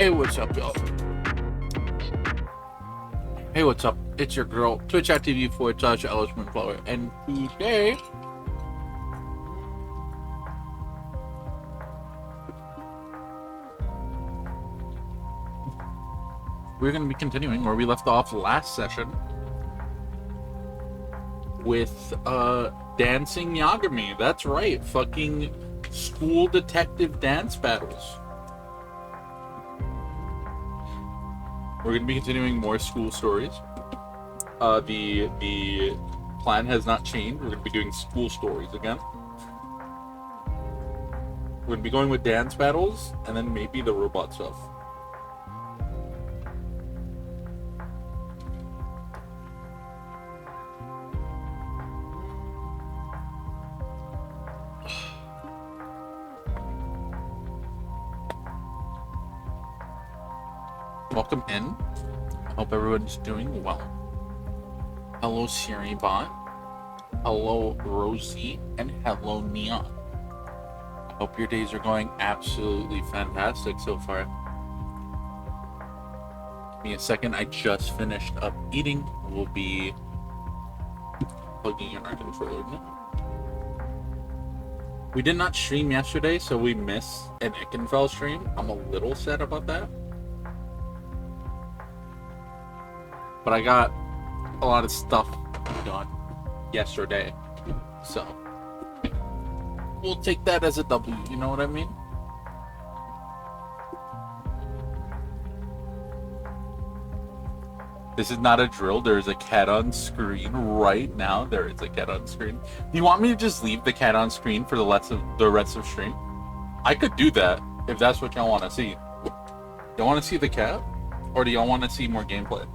Hey, what's up, y'all? Hey, what's up? It's your girl, twitch.tv/Elishman and today we're going to be continuing where we left off last session with dancing Yagami. That's right, fucking school detective dance battles. We're going to be continuing more school stories. The plan has not changed. We're going to be doing school stories again. We're going to be going with dance battles and then maybe the robot stuff. Welcome in. I hope everyone's doing well. Hello, Siri Bot. Hello, Rosie. And hello, Neon. I hope your days are going absolutely fantastic so far. Give me a second. I just finished up eating. We'll be plugging in our controller now. We did not stream yesterday, so we missed an Ickenfell stream. I'm a little sad about that. But I got a lot of stuff done yesterday, so we'll take that as a W, you know what I mean? This is not a drill. There's a cat on screen right now. There is a cat on screen. Do you want me to just leave the cat on screen for the rest of stream? I could do that if that's what y'all want to see. Y'all want to see the cat, or do y'all want to see more gameplay?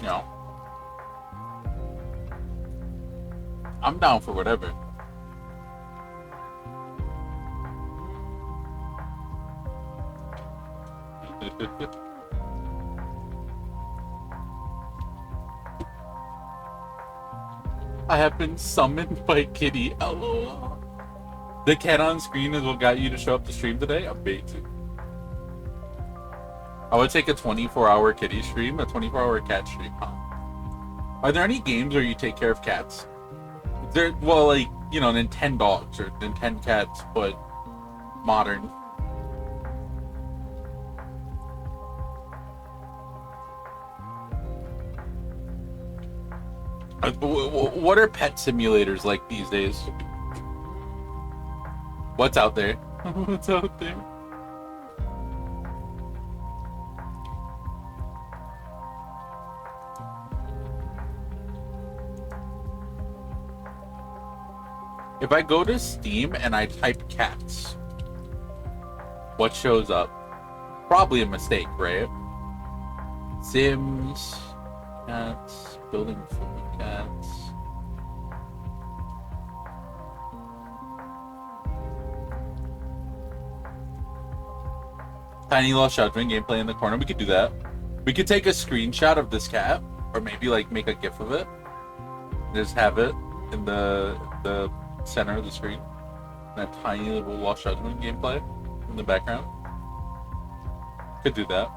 No. I'm down for whatever. I have been summoned by Kitty. LOL. The cat on screen is what got you to show up to stream today? Amazing. I would take a 24-hour kitty stream, a 24-hour cat stream, huh? Are there any games where you take care of cats? There, well, like, you know, 10 dogs or 10 cats, but modern. What are pet simulators like these days? What's out there? What's out there? If I go to Steam and I type cats, what shows up? Probably a mistake, right? Sims, cats, building for cats. Tiny Lost Judgment gameplay in the corner. We could do that. We could take a screenshot of this cat, or maybe like make a GIF of it. Just have it in the center of the screen. That tiny little Lost Judgment gameplay in the background. Could do that.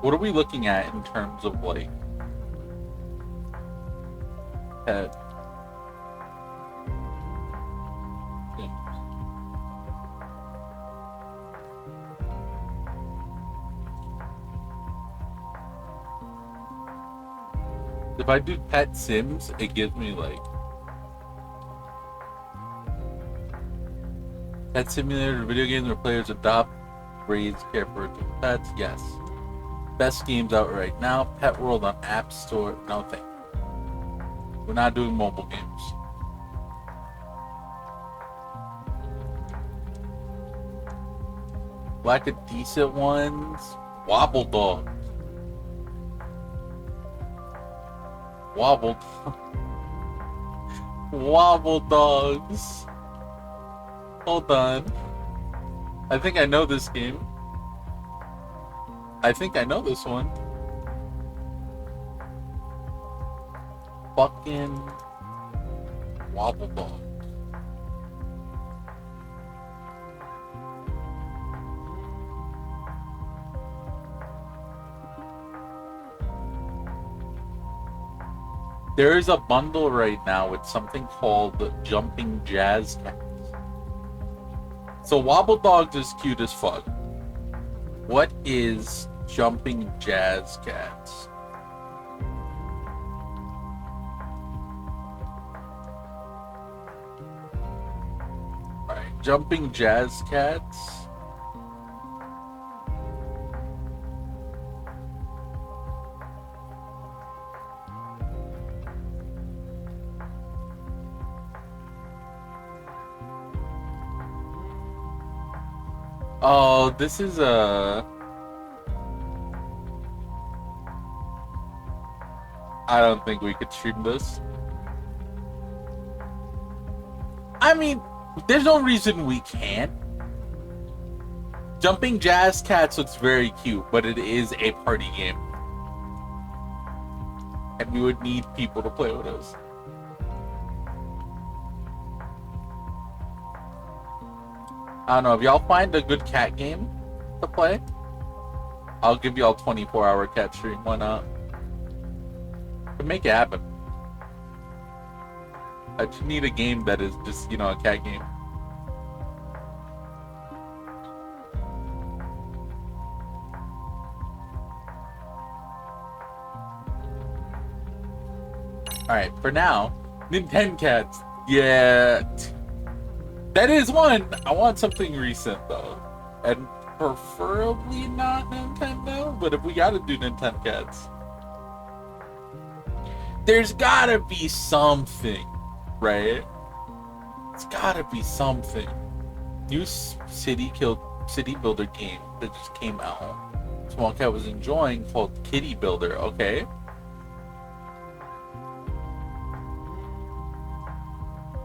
What are we looking at in terms of like pet? If I do pet sims, it gives me like pet simulator video games where players adopt, raise, care for pets. Yes. Best games out right now. Pet World on App Store. No thank you. We're not doing mobile games. Like a decent ones. Wobble Dog. Wobble Dogs. Hold on. I think I know this game. I think I know this one. fucking wobble dog. There is a bundle right now with something called Jumping Jazz Cats. So Wobble Dogs is cute as fuck. What is Jumping Jazz Cats? Alright, Jumping Jazz Cats. Oh, this is a... I don't think we could stream this. I mean, there's no reason we can't. Jumping Jazz Cats looks very cute, but it is a party game. And we would need people to play with us. I don't know, if y'all find a good cat game to play, I'll give y'all 24-hour cat stream, why not? But make it happen. I just need a game that is just, you know, a cat game. Alright, for now, Nintendo Cats. Yeah. That is one. I want something recent, though. And preferably not Nintendo, but if we gotta do Nintendo Cats, there's gotta be something, right? It's gotta be something. New city builder game that just came out. Small Cat was enjoying, called Kitty Builder. Okay.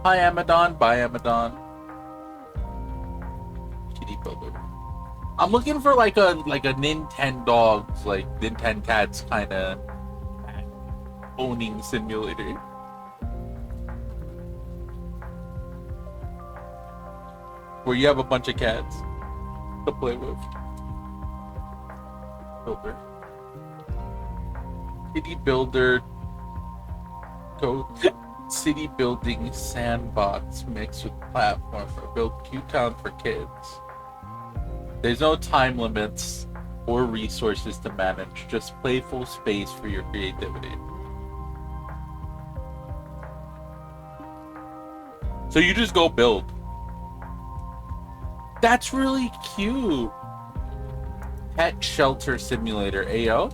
Hi Amadon, bye Amadon. Kitty Builder. I'm looking for like a Nintendo dogs, like Nintendo Cats kind of owning simulator. Where you have a bunch of cats to play with. Builder. Kitty Builder. Go. City building sandbox mixed with platformer. Build cute town for kids. There's no time limits or resources to manage. Just playful space for your creativity. So you just go build. That's really cute. Pet shelter simulator. AO?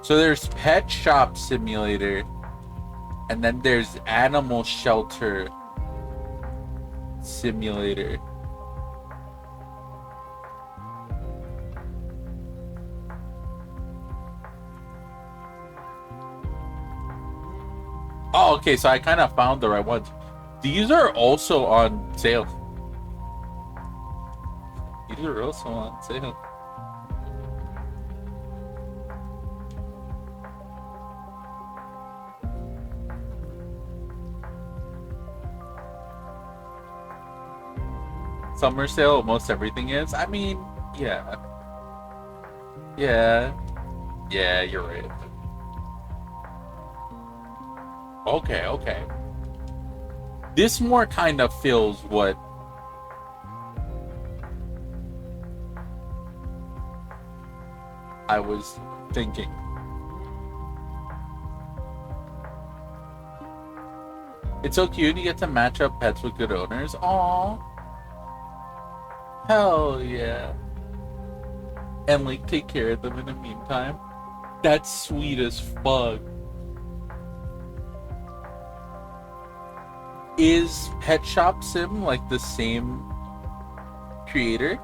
So there's Pet Shop Simulator, and then there's Animal Shelter Simulator. Oh, okay, so I kind of found the right ones. These are also on sale. These are also on sale. Summer sale, almost everything is. I mean, yeah. Yeah. Yeah, you're right. Okay, okay. This more kind of feels what I was thinking. It's so cute you get to match up pets with good owners. Aww. Hell yeah. And like take care of them in the meantime. That's sweet as fuck. Is Pet Shop Sim like the same creator?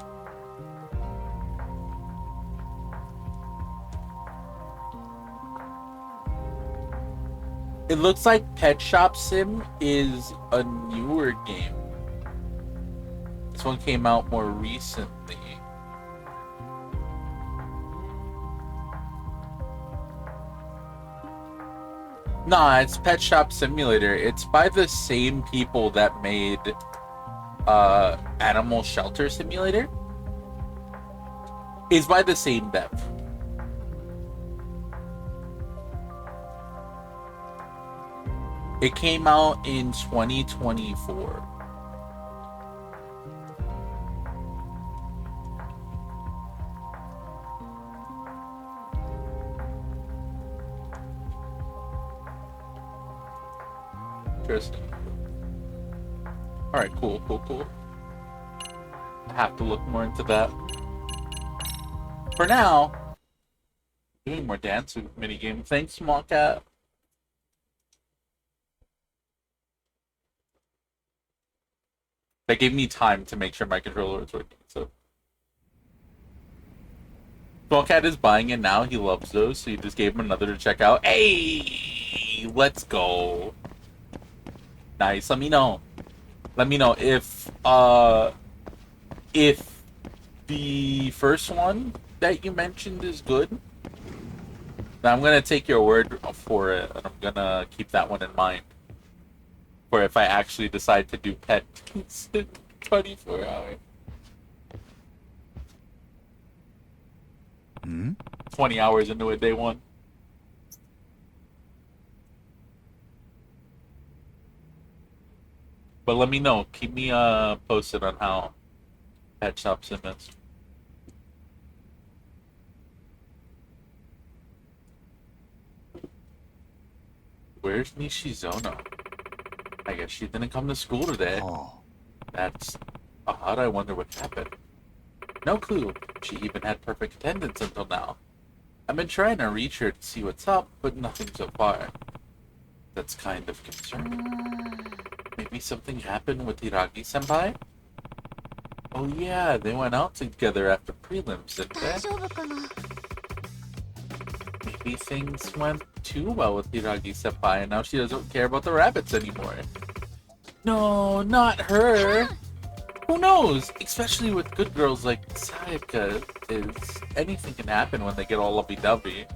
It looks like Pet Shop Sim is a newer game. This one came out more recently. Nah, it's Pet Shop Simulator. It's by the same people that made Animal Shelter Simulator. It's by the same dev. It came out in 2024. Interesting. Alright, cool. I have to look more into that. For now, doing more dance minigame. Thanks, Small Cat. That gave me time to make sure my controller is working. So, Small Cat is buying it now. He loves those, so you just gave him another to check out. Hey, let's go. Nice. Let me know. Let me know if the first one that you mentioned is good. Then I'm gonna take your word for it, and I'm gonna keep that one in mind. For if I actually decide to do pet 24 hours. 20 hours into it, day one. But let me know. Keep me posted on how Pet Shop Sim is. Where's Nishizono? I guess she didn't come to school today. Oh. That's odd. I wonder what happened. No clue. She even had perfect attendance until now. I've been trying to reach her to see what's up, but nothing so far. That's kind of concerning. Maybe something happened with Hiragi-senpai? Oh yeah, they went out together after prelims, didn't they? Maybe things went too well with Hiragi-senpai, and now she doesn't care about the rabbits anymore. No, not her! Who knows? Especially with good girls like Sayaka, anything can happen when they get all lovey-dovey.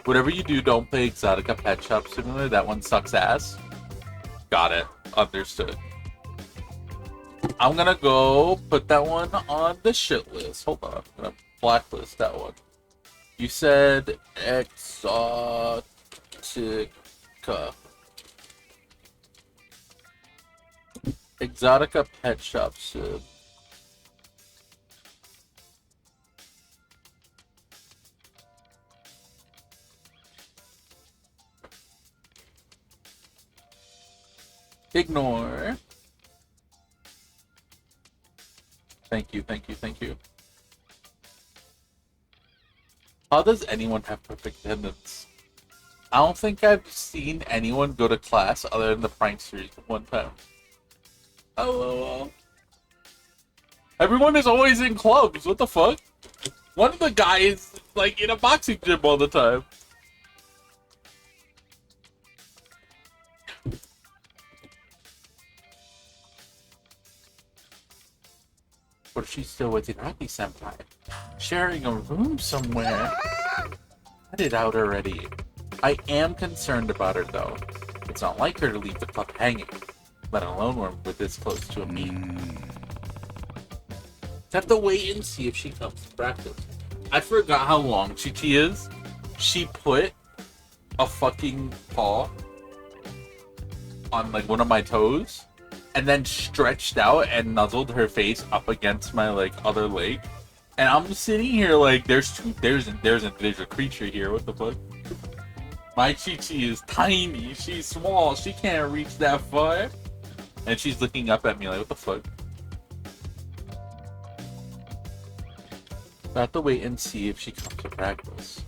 Whatever you do, don't play Exotica Pet Shop Simulator. That one sucks ass. Got it. Understood. I'm gonna go put that one on the shit list. Hold on. I'm gonna blacklist that one. You said Exotica. Exotica Pet Shop Sim. Ignore. Thank you. How does anyone have perfect attendance? I don't think I've seen anyone go to class other than the pranksters one time. Oh. Everyone is always in clubs. What the fuck? One of the guys like in a boxing gym all the time. What if she's still with Hiragi-senpai? Sharing a room somewhere? Cut it out already. I am concerned about her though. It's not like her to leave the club hanging, let alone when we're this close to a meet. Have to wait and see if she comes to practice. I forgot how long Chi-Chi is. She put a fucking paw on like one of my toes and then stretched out and nuzzled her face up against my like other leg. And I'm sitting here like there's a creature here. What the fuck? My Chi-Chi is tiny. She's small. She can't reach that far. And she's looking up at me like, what the fuck? I have to wait and see if she comes to practice.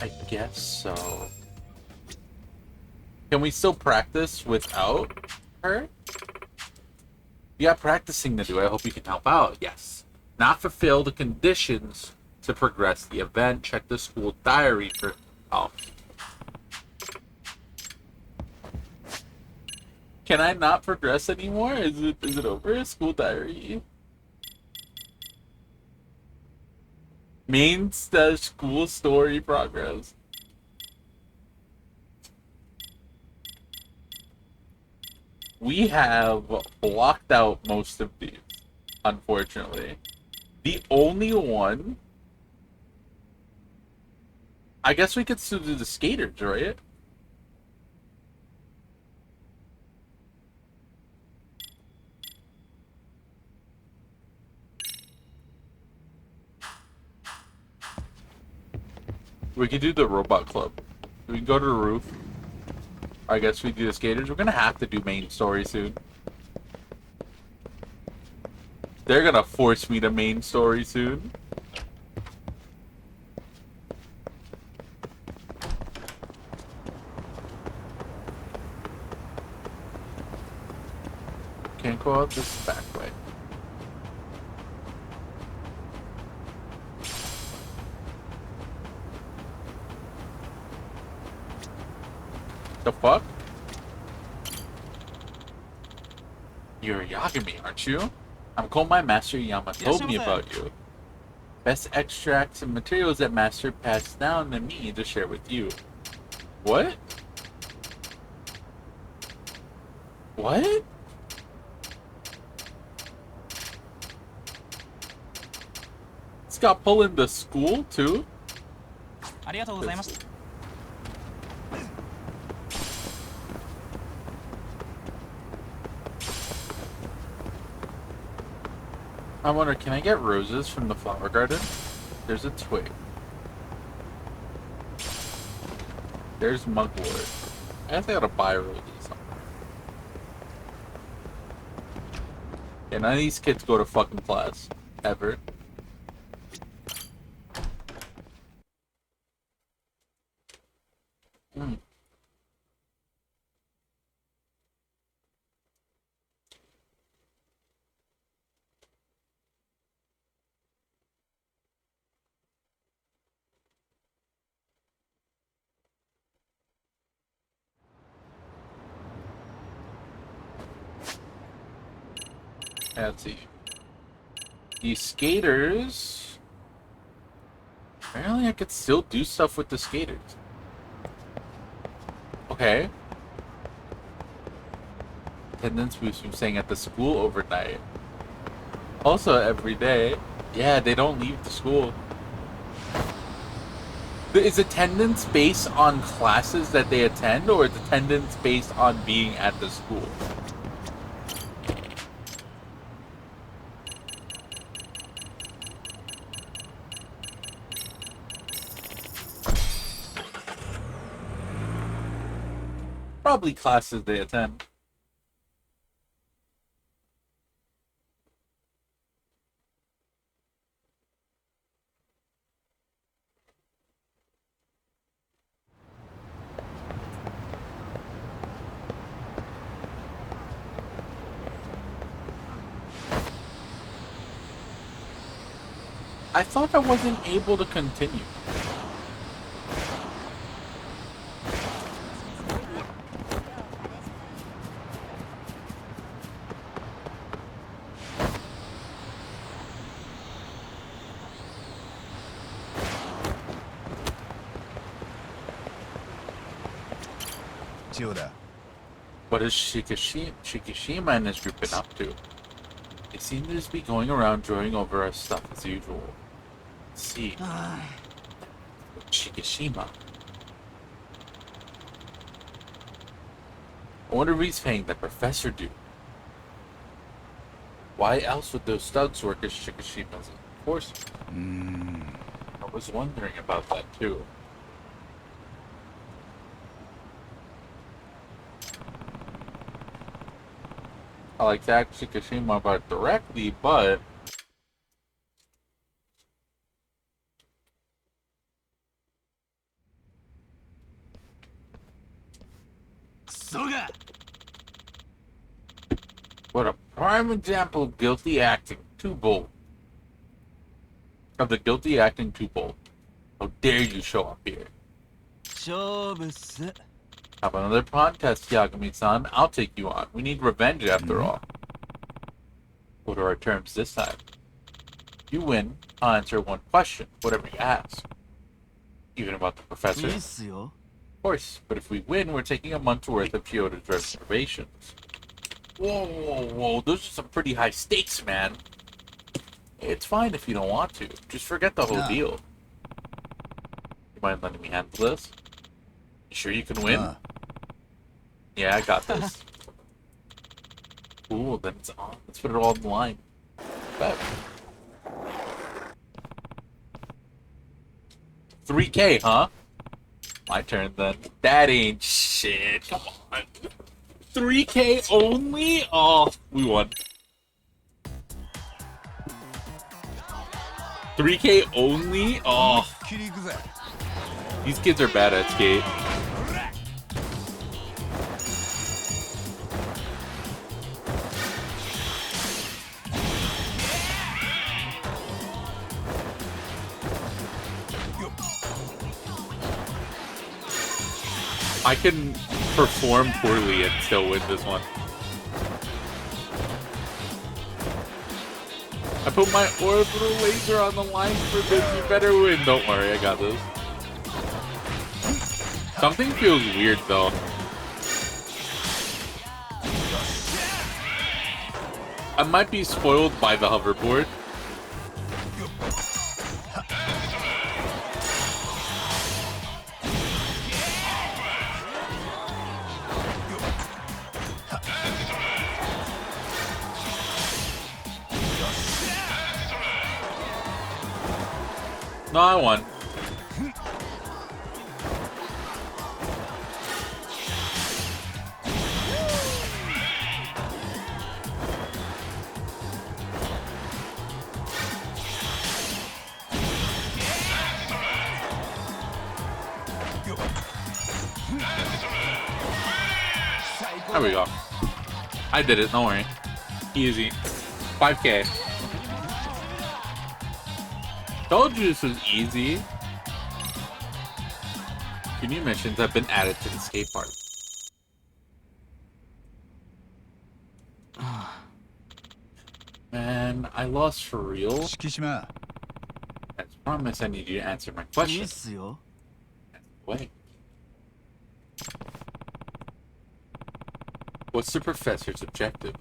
I guess so. Can we still practice without her? You got practicing to do. I hope you can help out. Yes. Not fulfill the conditions to progress the event. Check the school diary for... Oh. Can I not progress anymore? Is it over? School diary. Main school story progress. We have blocked out most of these, unfortunately. The only one... I guess we could still do the skaters, right? We could do the robot club. We can go to the roof. I guess we do the skaters. We're gonna have to do main story soon. They're gonna force me to main story soon. Can't go out this back way. The fuck? You're Yagami, aren't you? I'm called my master Yama told me about you. Best extracts and materials that master passed down to me to share with you. What? What? It's got pull in the school too? I wonder, can I get roses from the flower garden? There's a twig. There's mugwort. I guess I gotta buy roses somewhere. Yeah, none of these kids go to fucking class. Ever. Hmm. Let's see. These skaters... Apparently I could still do stuff with the skaters. Okay. Attendance boost from staying at the school overnight. Also every day. Yeah, they don't leave the school. Is attendance based on classes that they attend, or is attendance based on being at the school? Probably classes they attend. I thought I wasn't able to continue. What is Shikishima and his group been up to? They seem to just be going around drawing over our stuff as usual. Let's see. Shikishima. I wonder if he's paying the professor due. Why else would those thugs work as Shikishima's enforcers? I was wondering about that too. I like to ask Shikishima about it directly, but... What a prime example of guilty acting. Too bold. Of the guilty acting too bold. How dare you show up here? Have another podcast, Yagami-san. I'll take you on. We need revenge after all. What are our terms this time? You win, I'll answer one question, whatever you ask. Even about the professor? Of course, but if we win, we're taking a month's worth of Kyoto's reservations. Whoa, whoa, whoa, those are some pretty high stakes, man. It's fine if you don't want to. Just forget the whole deal. You mind letting me handle this? You sure you can win? Yeah, I got this. Cool, then it's on. Let's put it all on the line. Bet. 3K, huh? My turn then. That ain't shit. Come on. 3K only? Oh, we won. 3K only? Oh. These kids are bad at skate. I can perform poorly and still win this one. I put my orbital laser on the line for this. You better win. Don't worry, I got this. Something feels weird though. I might be spoiled by the hoverboard. No, I won. There we go. I did it, don't worry. Easy. 5K. Told you this was easy. New missions have been added to the skate park. Man, I lost for real. As promised, I need you to answer my question. Wait. What's the professor's objective?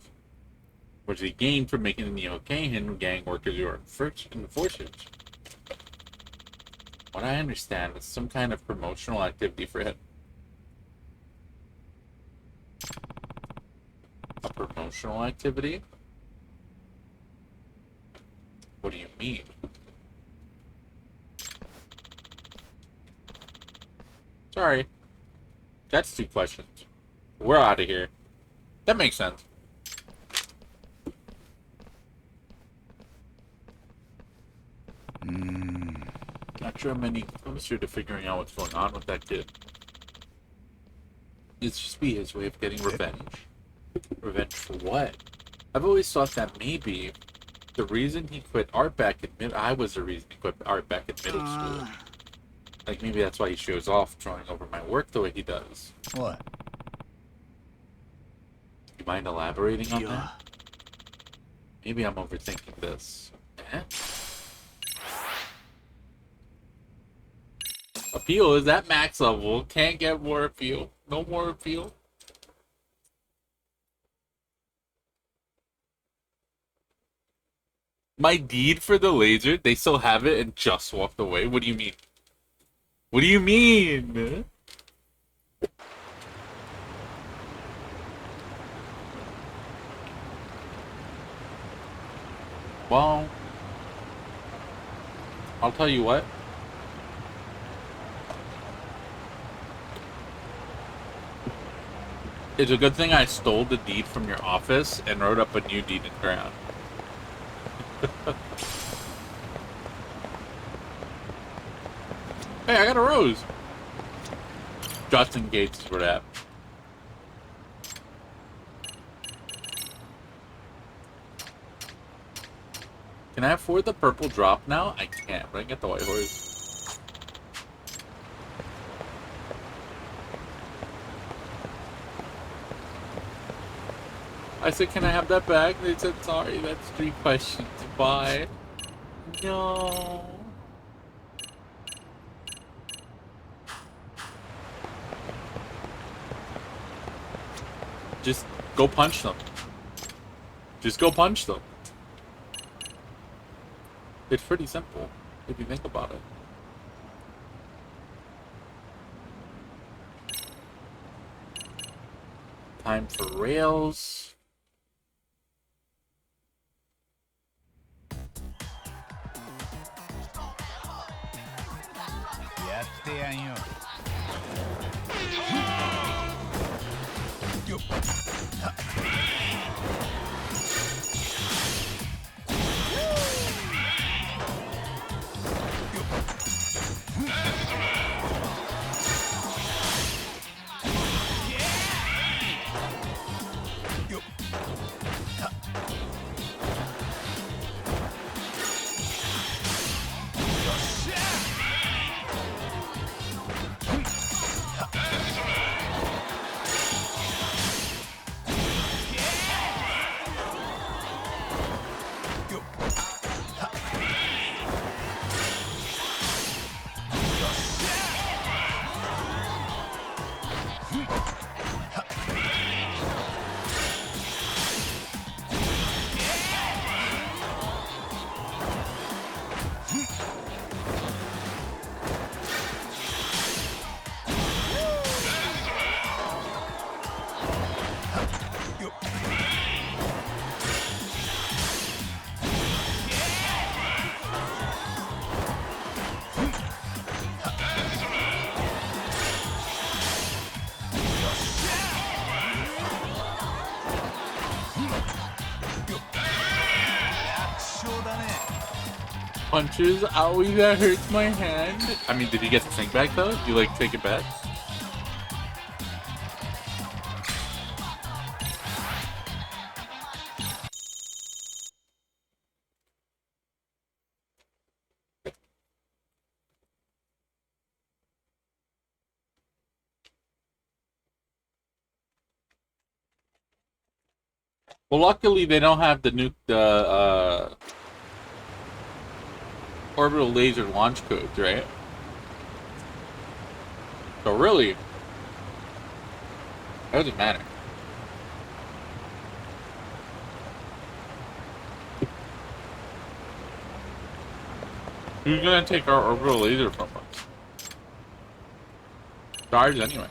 What does he gain from making the Neo-Keihin gang workers who are in the forces? What I understand is some kind of promotional activity for him. A promotional activity? What do you mean? Sorry. That's 2 questions. We're out of here. That makes sense. Not sure I'm any closer to figuring out what's going on with that kid. It's just be his way of getting revenge. Revenge for what? I've always thought that maybe the reason he quit art back in I was the reason he quit art back in middle school. Like maybe that's why he shows off drawing over my work the way he does. What? You mind elaborating on that? Maybe I'm overthinking this. Eh? Appeal is at max level. Can't get more appeal. No more appeal. My deed for the laser, they still have it and just walked away. What do you mean? What do you mean? Well, I'll tell you what. It's a good thing I stole the deed from your office and wrote up a new deed in ground. Hey, I got a rose. Justin Gates is where that. Can I afford the purple drop now? I can't, but I can get the white horse. I said, can I have that back? They said, sorry, that's 3 questions. Bye. No. Just go punch them. Just go punch them. It's pretty simple, if you think about it. Time for rails. Punches, owie, that hurts my hand. I mean, did you get the thing back though? Did you like take it back? Well, luckily they don't have the orbital laser launch codes, right? So really, it doesn't matter. Who's gonna take our orbital laser from us? Stars anyway.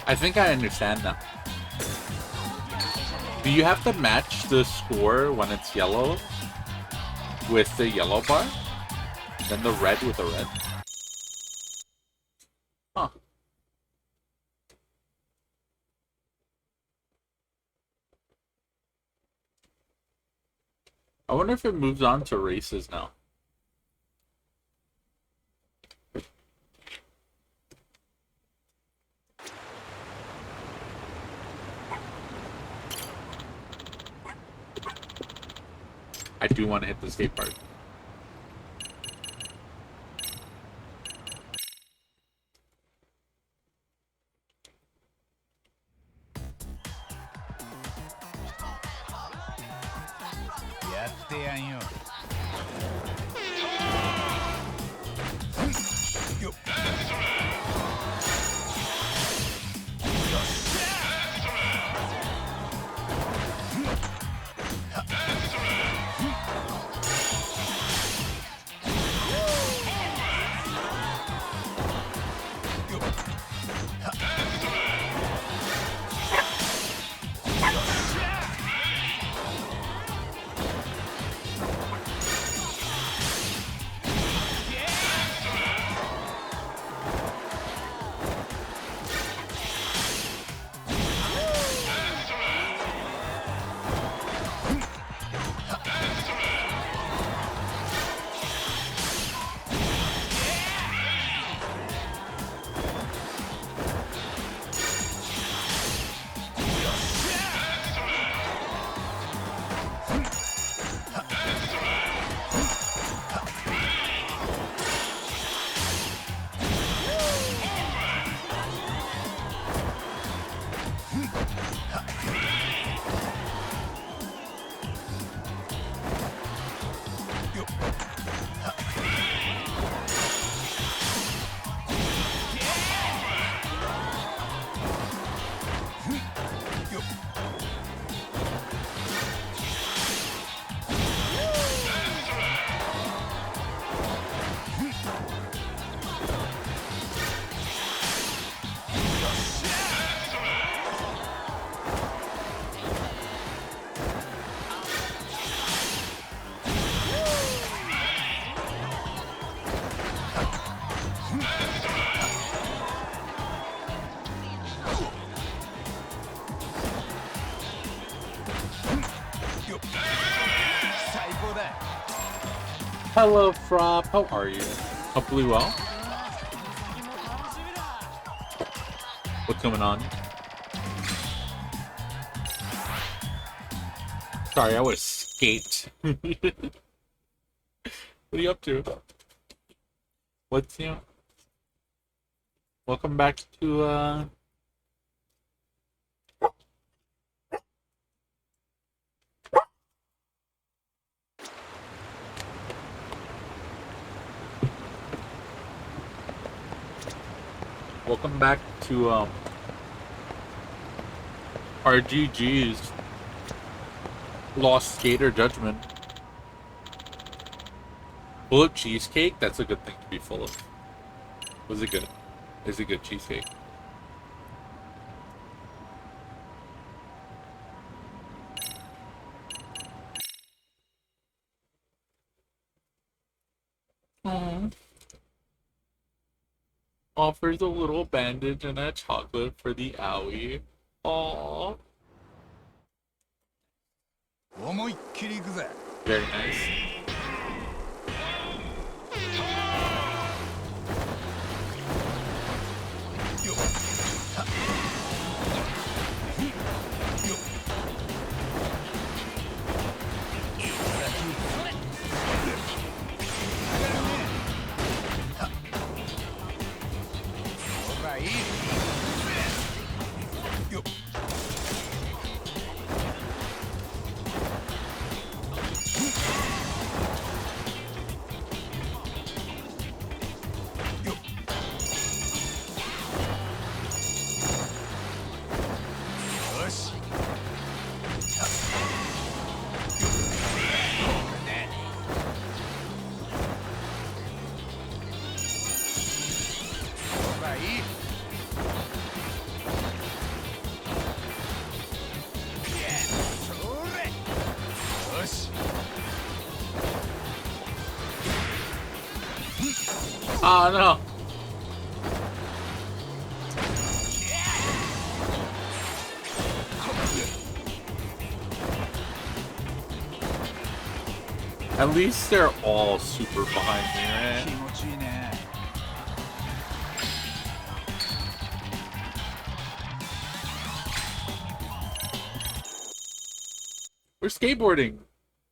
I think I understand now. Do you have to match the score when it's yellow with the yellow bar? Then the red with the red? Huh. I wonder if it moves on to races now. I do want to hit the skate park. Hello, Frop. How are you? Hopefully well. What's going on? Sorry, I was skate. What are you up to? What's new? Welcome back to welcome back to RGG's Lost Skater Judgment. Full of cheesecake? That's a good thing to be full of. Was it good? Is it good cheesecake? Aww. Offers a little bandage and a chocolate for the owie. Aww. Very nice. Oh no. At least they're all super behind me, right? We're skateboarding.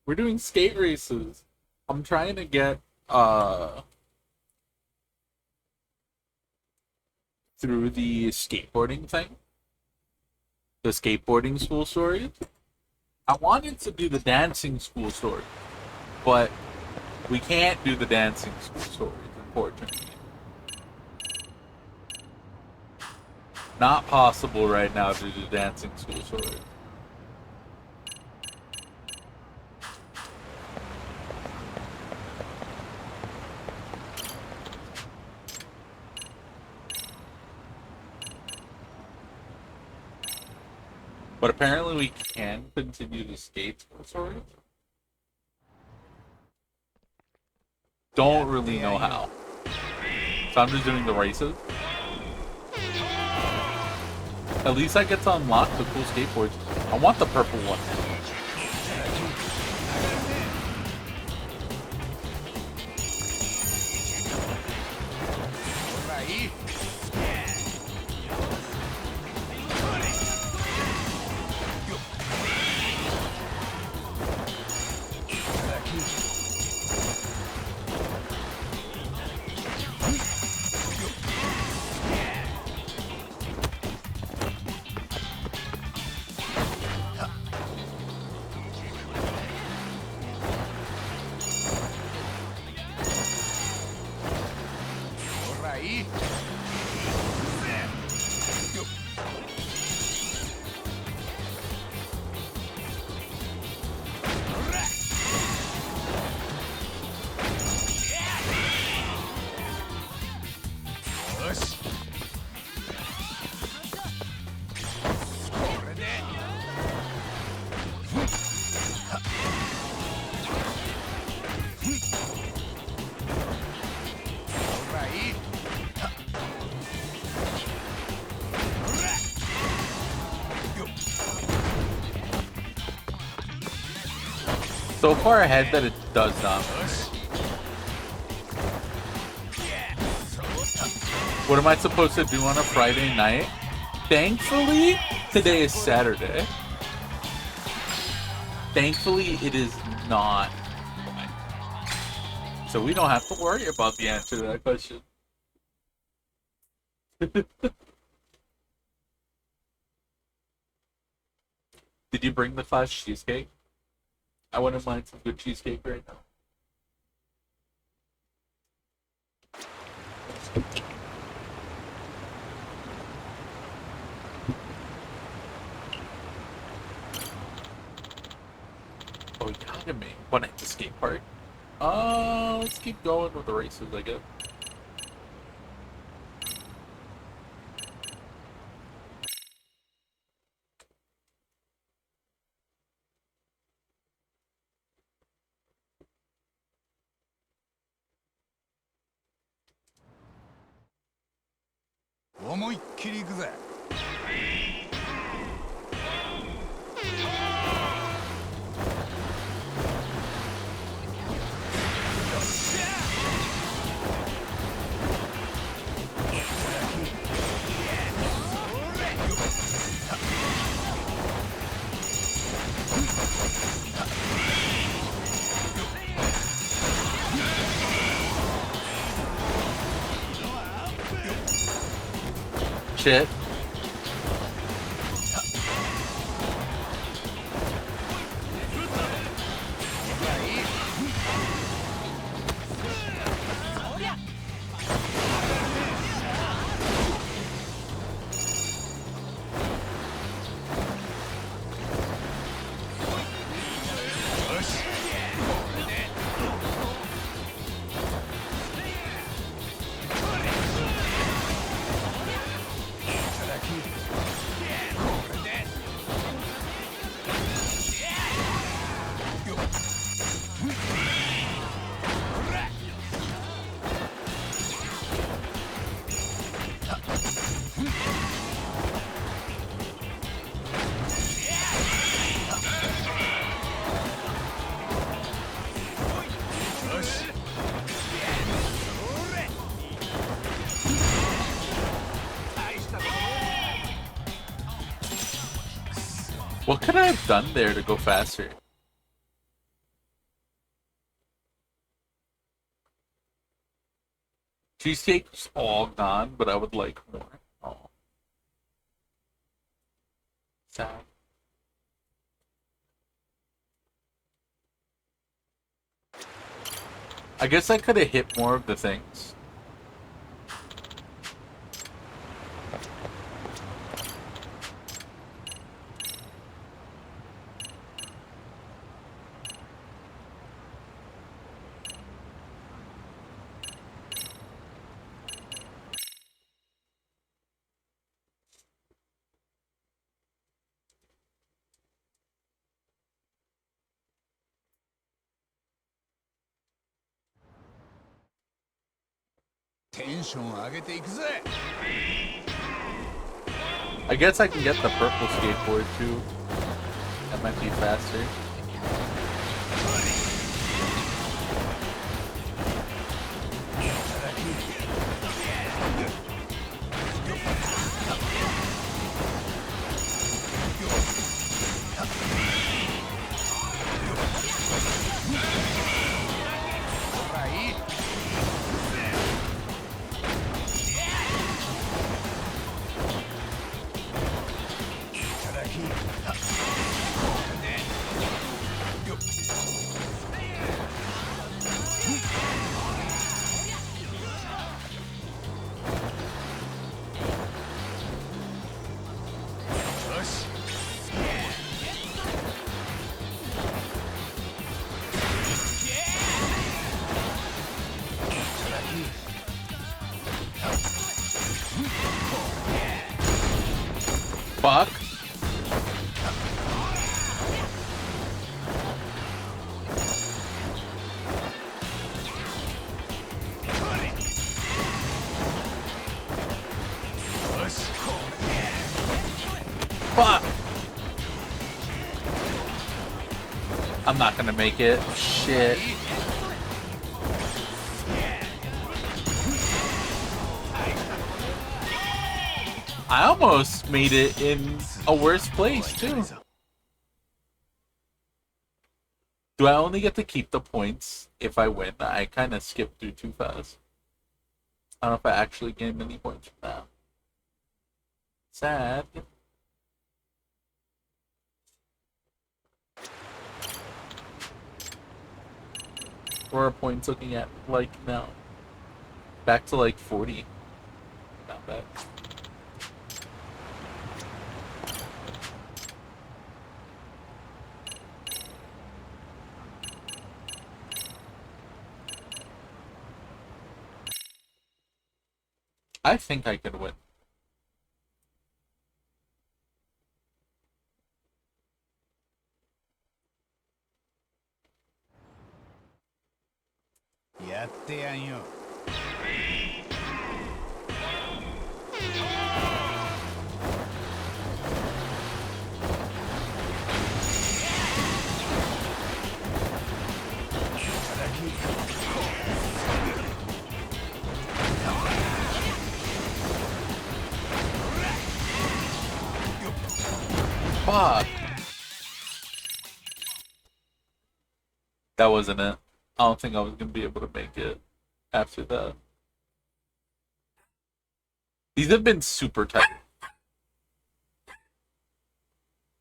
We're doing skate races. I'm trying to get through the skateboarding thing. The skateboarding school story. I wanted to do the dancing school story, but we can't do the dancing school stories, unfortunately. Not possible right now to do dancing school stories. But apparently we can continue the skate school stories. Don't really know how. So I'm just doing the races. At least I get to unlock the cool skateboards. I want the purple one. So far ahead that it does not. What am I supposed to do on a Friday night? Thankfully, today is Saturday. Thankfully, it is not. So we don't have to worry about the answer to that question. Did you bring the class cheesecake? I wouldn't mind some good cheesecake right now. Oh, Yagami. What at the skate park? Let's keep going with the races, I guess. Shit. What could I have done there to go faster? Cheesecake's all gone, but I would like more. Oh. Sad. I guess I could have hit more of the things. I guess I can get the purple skateboard too. That might be faster. Fuck. Fuck. I'm not gonna make it. Shit. I almost made it in a worse place, too. Do I only get to keep the points if I win? I kind of skipped through too fast. I don't know if I actually gained any points from that. Sad. Where are points looking at, like, now? Back to, like, 40. Not bad. I think I could win. Fuck. That wasn't it. I don't think I was gonna be able to make it after that. These have been super tight.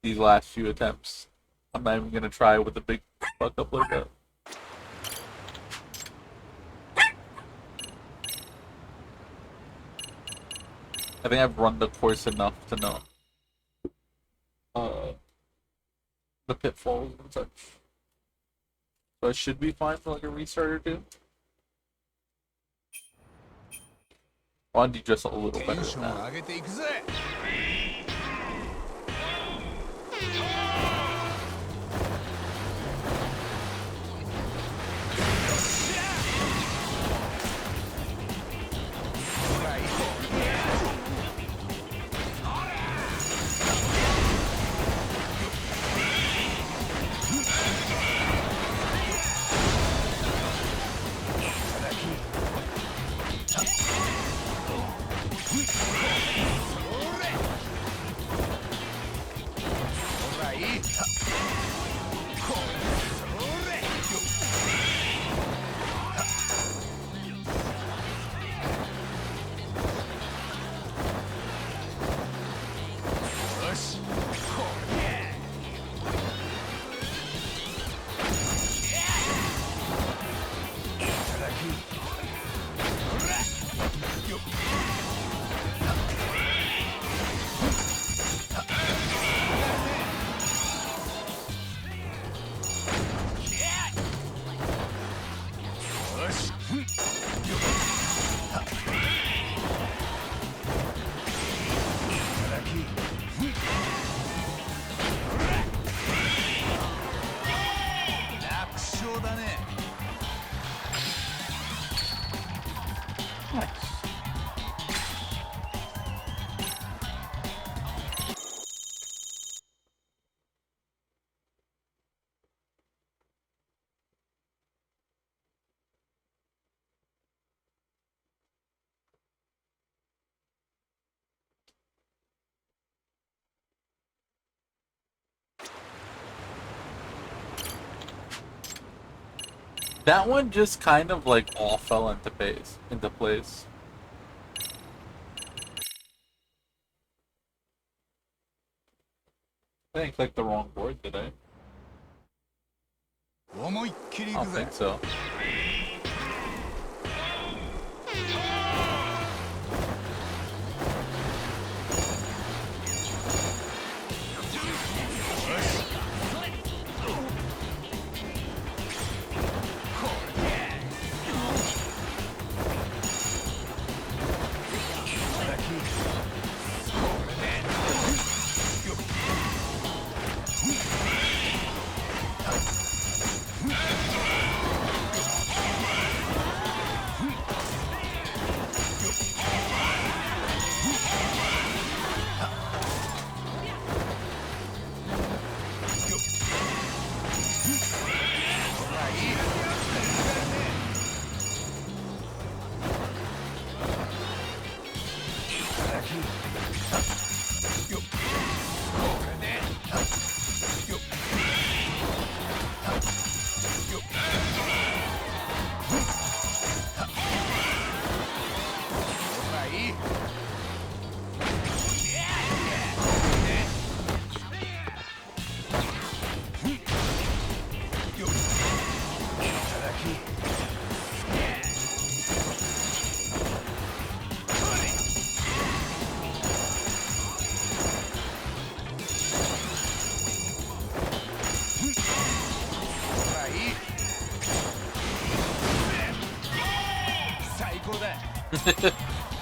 These last few attempts. I'm not even gonna try with a big fuck up like that. I think I've run the course enough to know the pitfalls and such. So I should be fine for like a restart or two. I want to do just a little better than that. That one just kind of like all fell into place. I didn't click the wrong board, did I? I don't think so.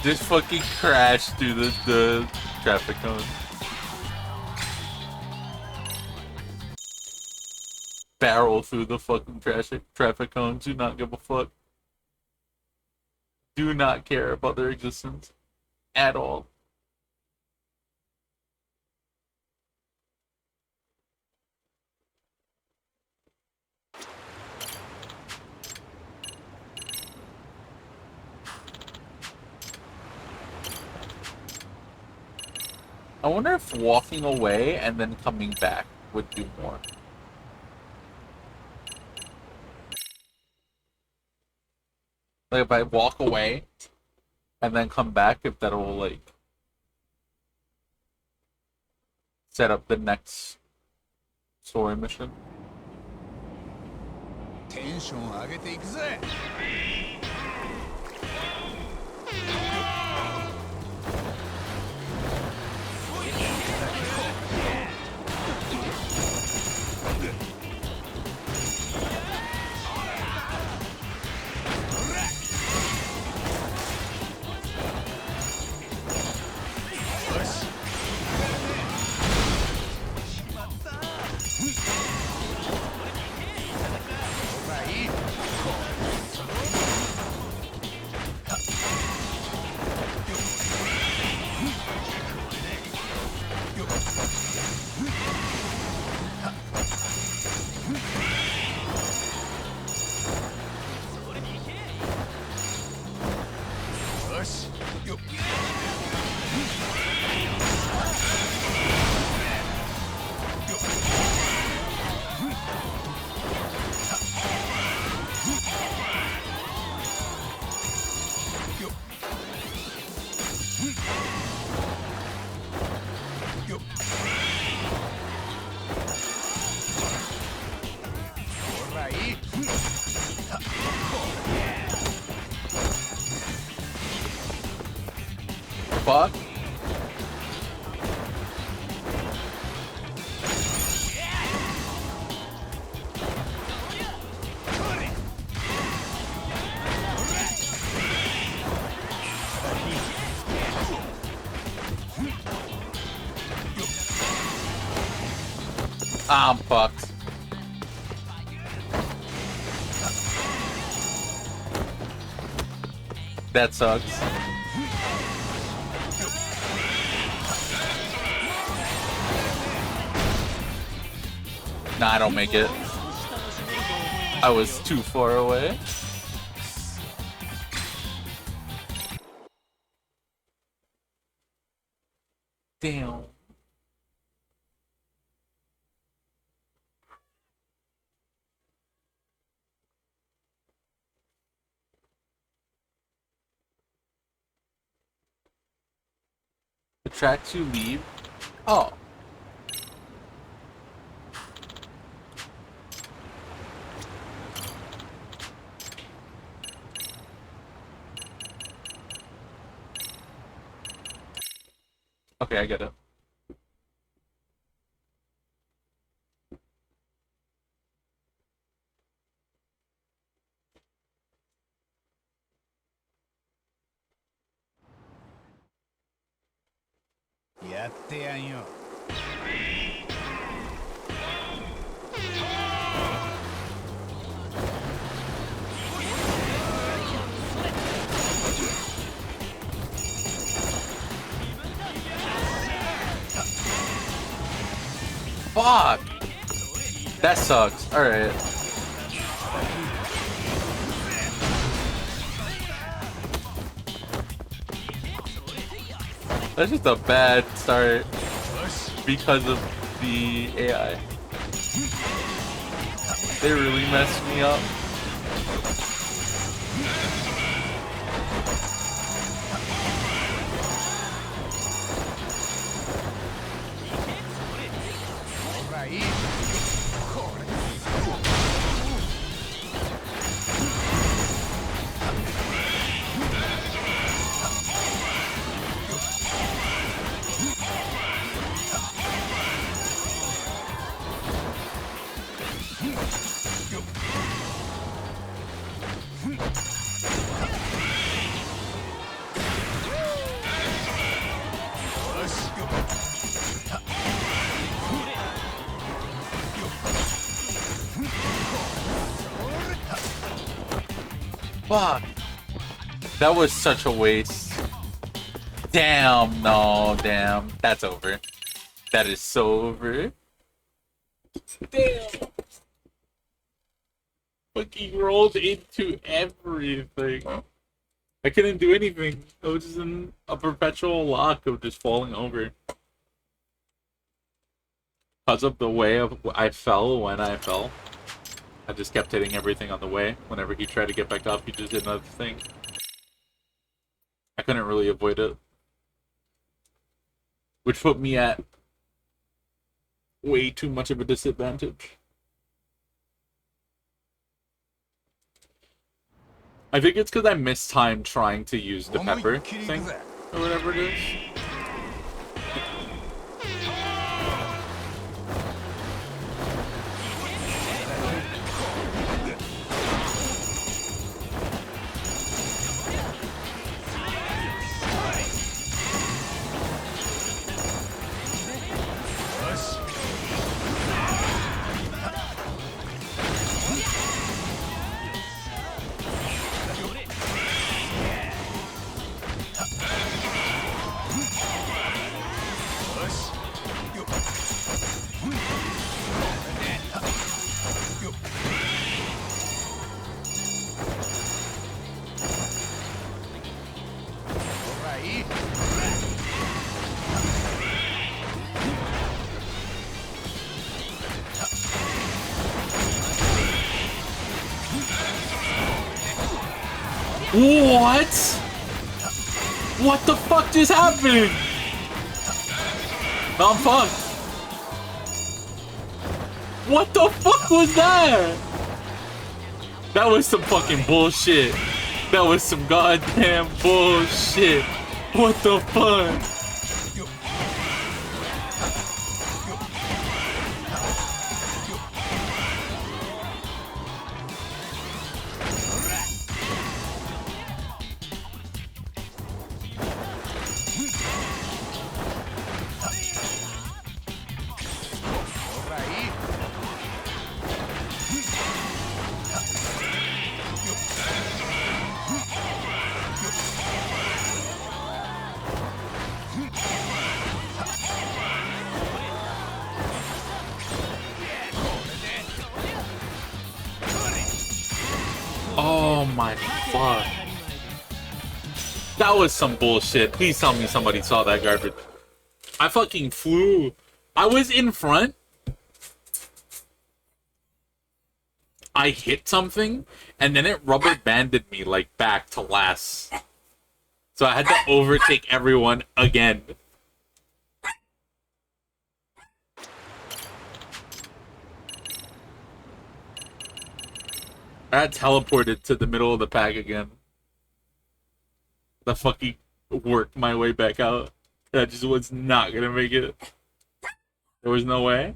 Just fucking crash through the traffic cone. Barrel through the fucking traffic cones. Do not give a fuck. Do not care about their existence at all. I wonder if walking away and then coming back would do more. Like if I walk away and then come back, if that will like set up the next story mission. Tension 上げていくぜ。Fuck. I'm fucked. That sucks. Nah, I don't make it. I was too far away. Damn. Track to leave. Oh. Okay, I get it.やってやんよ。Fuck! That sucks. Alright. That's just a bad start because of the AI. They really messed me up. Fuck. That was such a waste. Damn, no, damn. That's over. That is so over. Damn. Fucking rolled into everything. I couldn't do anything. I was just in a perpetual lock of just falling over. Because of the way of I fell when I fell. I just kept hitting everything on the way. Whenever he tried to get back up, he just did another thing. I couldn't really avoid it. Which put me at way too much of a disadvantage. I think it's because I missed time trying to use the pepper thing, or whatever it is. What? What the fuck just happened? I'm fucked. What the fuck was that? That was some fucking bullshit. That was some goddamn bullshit. What the fuck? Oh my fuck. That was some bullshit. Please tell me somebody saw that garbage. I fucking flew. I was in front. I hit something, and then it rubber banded me, like, back to last. So I had to overtake everyone again. I got teleported to the middle of the pack again. The fucking work my way back out. I just was not gonna make it. There was no way.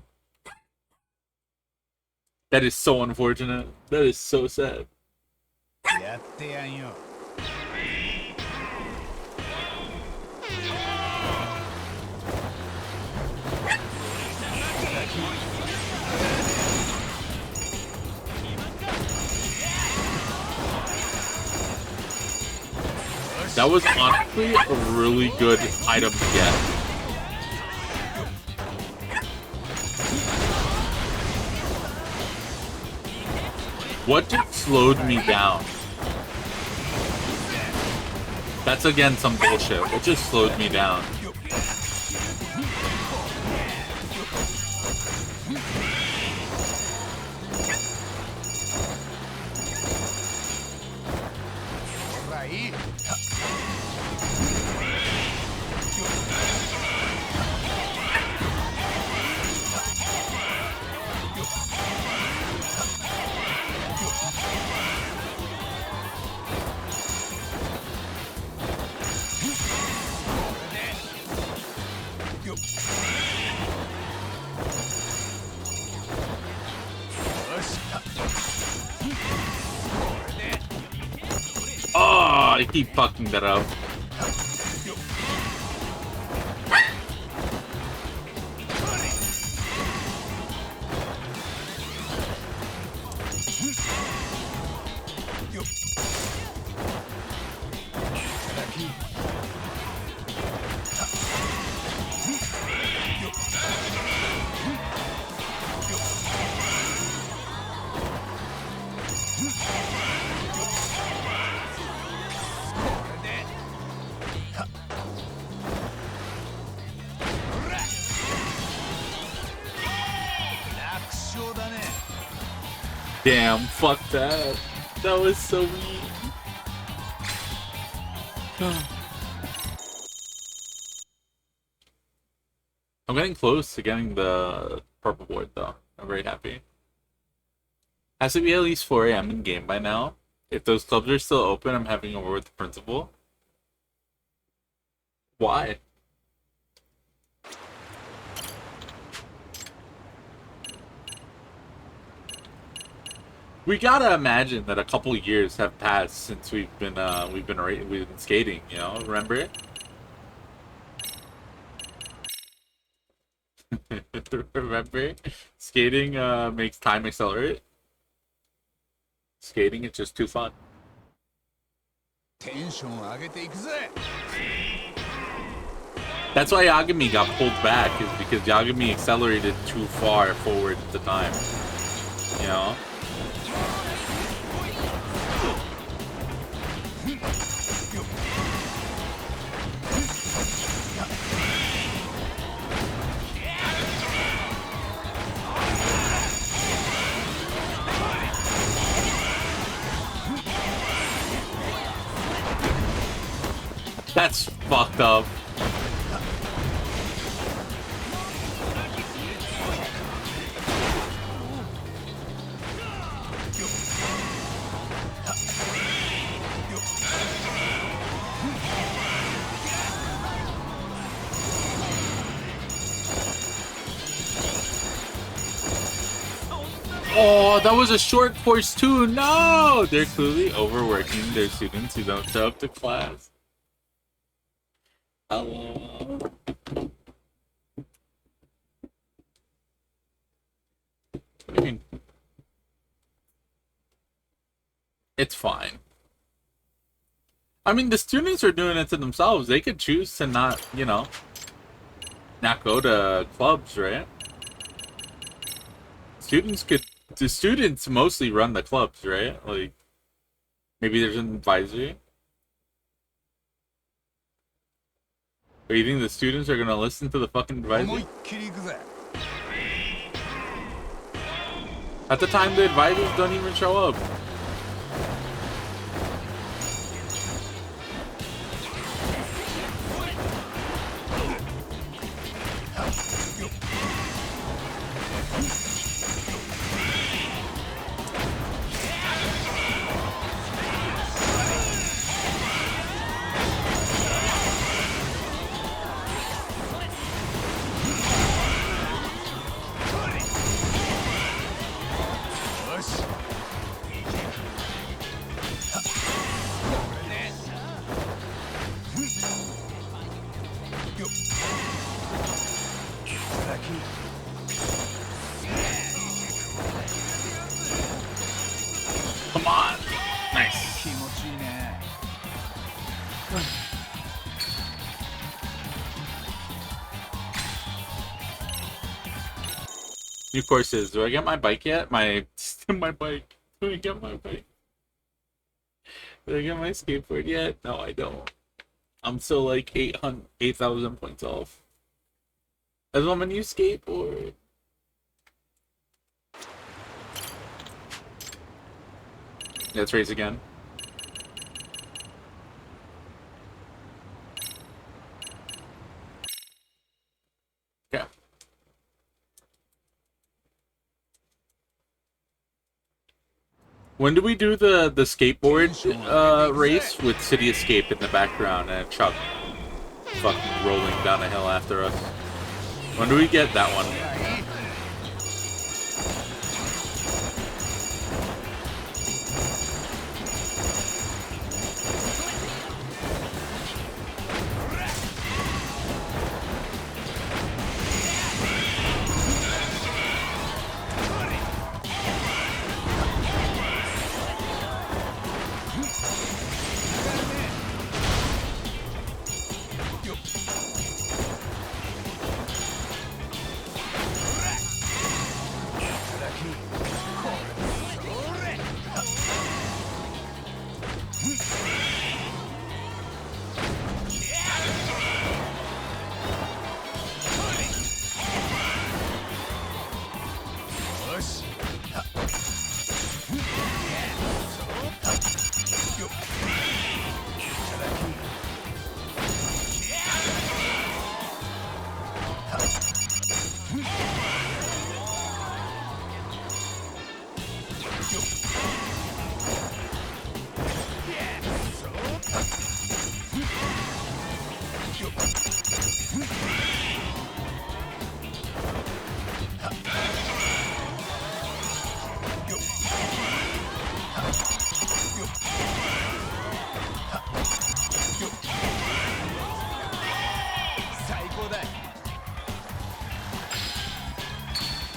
That is so unfortunate. That is so sad. やってやんよ。That was honestly a really good item to get. What just slowed me down? That's again some bullshit. What just slowed me down? Oh, I keep fucking that up. Damn, fuck that. That was so mean. I'm getting close to getting the purple board though. I'm very happy. Has to be at least 4 AM in game by now. If those clubs are still open, I'm having a word with the principal. Why? We gotta imagine that a couple years have passed since we've been skating. You know, remember? Remember? Skating makes time accelerate. Skating is just too fun. That's why Yagami got pulled back, is because Yagami accelerated too far forward at the time. You know? That's fucked up. Oh, that was a short course too. No, they're clearly overworking their students who don't show up to class. Hello. What do you mean? It's fine. I mean, the students are doing it to themselves. They could choose to not, you know, not go to clubs, right? The students mostly run the clubs, right? Like, maybe there's an advisory. But you think the students are gonna listen to the fucking advisory? At the time, the advisors don't even show up. Come on. Nice. New courses. Do I get my bike yet? My bike. Do I get my bike? Did I get my skateboard yet? No, I don't. I'm still like 8,000 points off. I want my new skateboard. Let's race again. Okay. When do we do the skateboard race with City Escape in the background and Chuck fucking rolling down a hill after us? When do we get that one?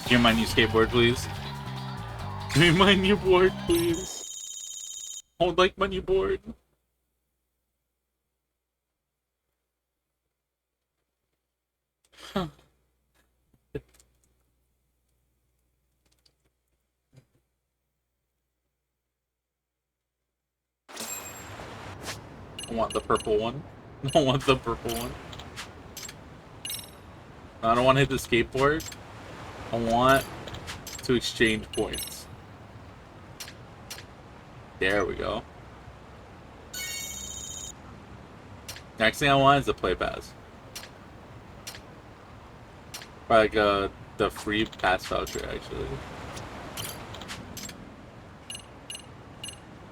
Give me my new skateboard, please. Give me my new board, please. I would like my new board. Huh. I want the purple one. I want the purple one. I don't want to hit the skateboard. I want to exchange points. There we go. Next thing I want is the play pass. Like the free pass voucher, actually.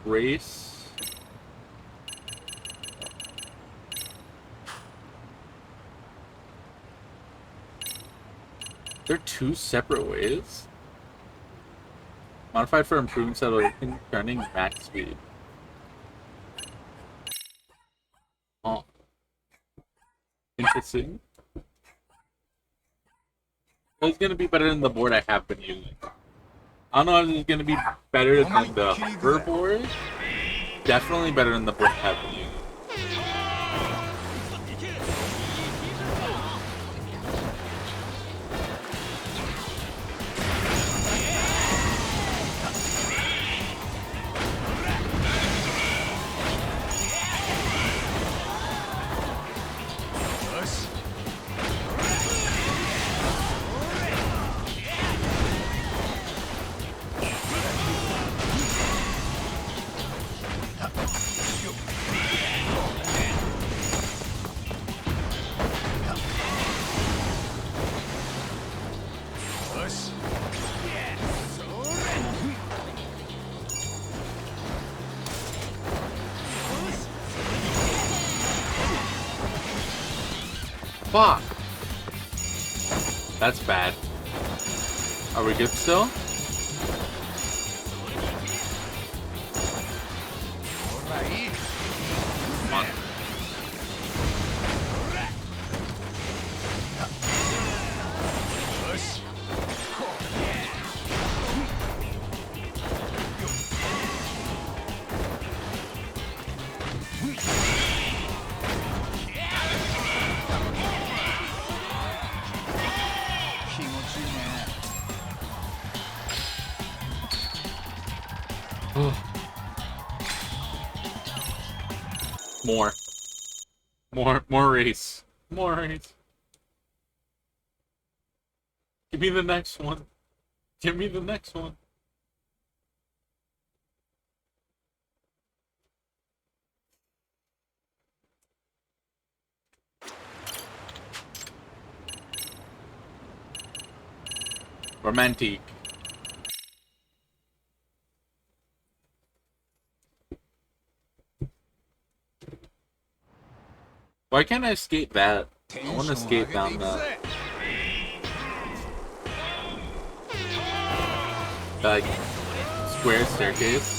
Race. They're two separate ways. Modified for improved acceleration, turning max speed. Oh. Interesting. It's gonna be better than the board I have been using. I don't know if it's gonna be better than the hoverboard. Definitely better than the board I have been using. Fuck. That's bad. Are we good still? More. More race. More race. Give me the next one. Give me the next one. Romantic. Why can't I skate that? I want to skate down that. Like, square staircase.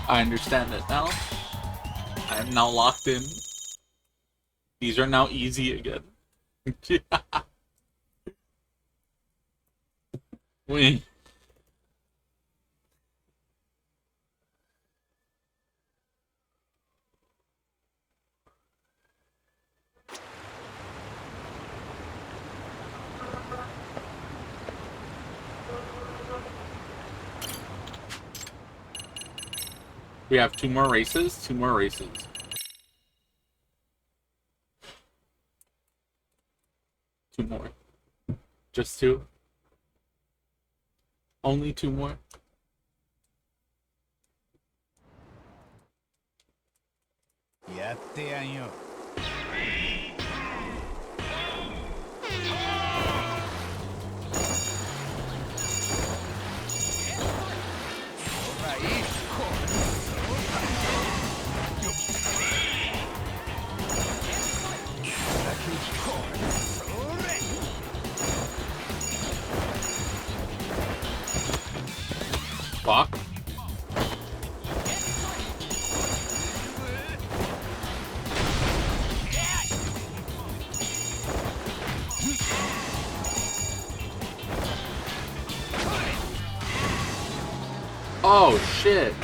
I understand it now. I am now locked in. These are now easy again. Wait. We have 2 more races. 2 more races. Two more. Just 2. Only 2 more. Yatte yan yo. Fuck. Oh shit.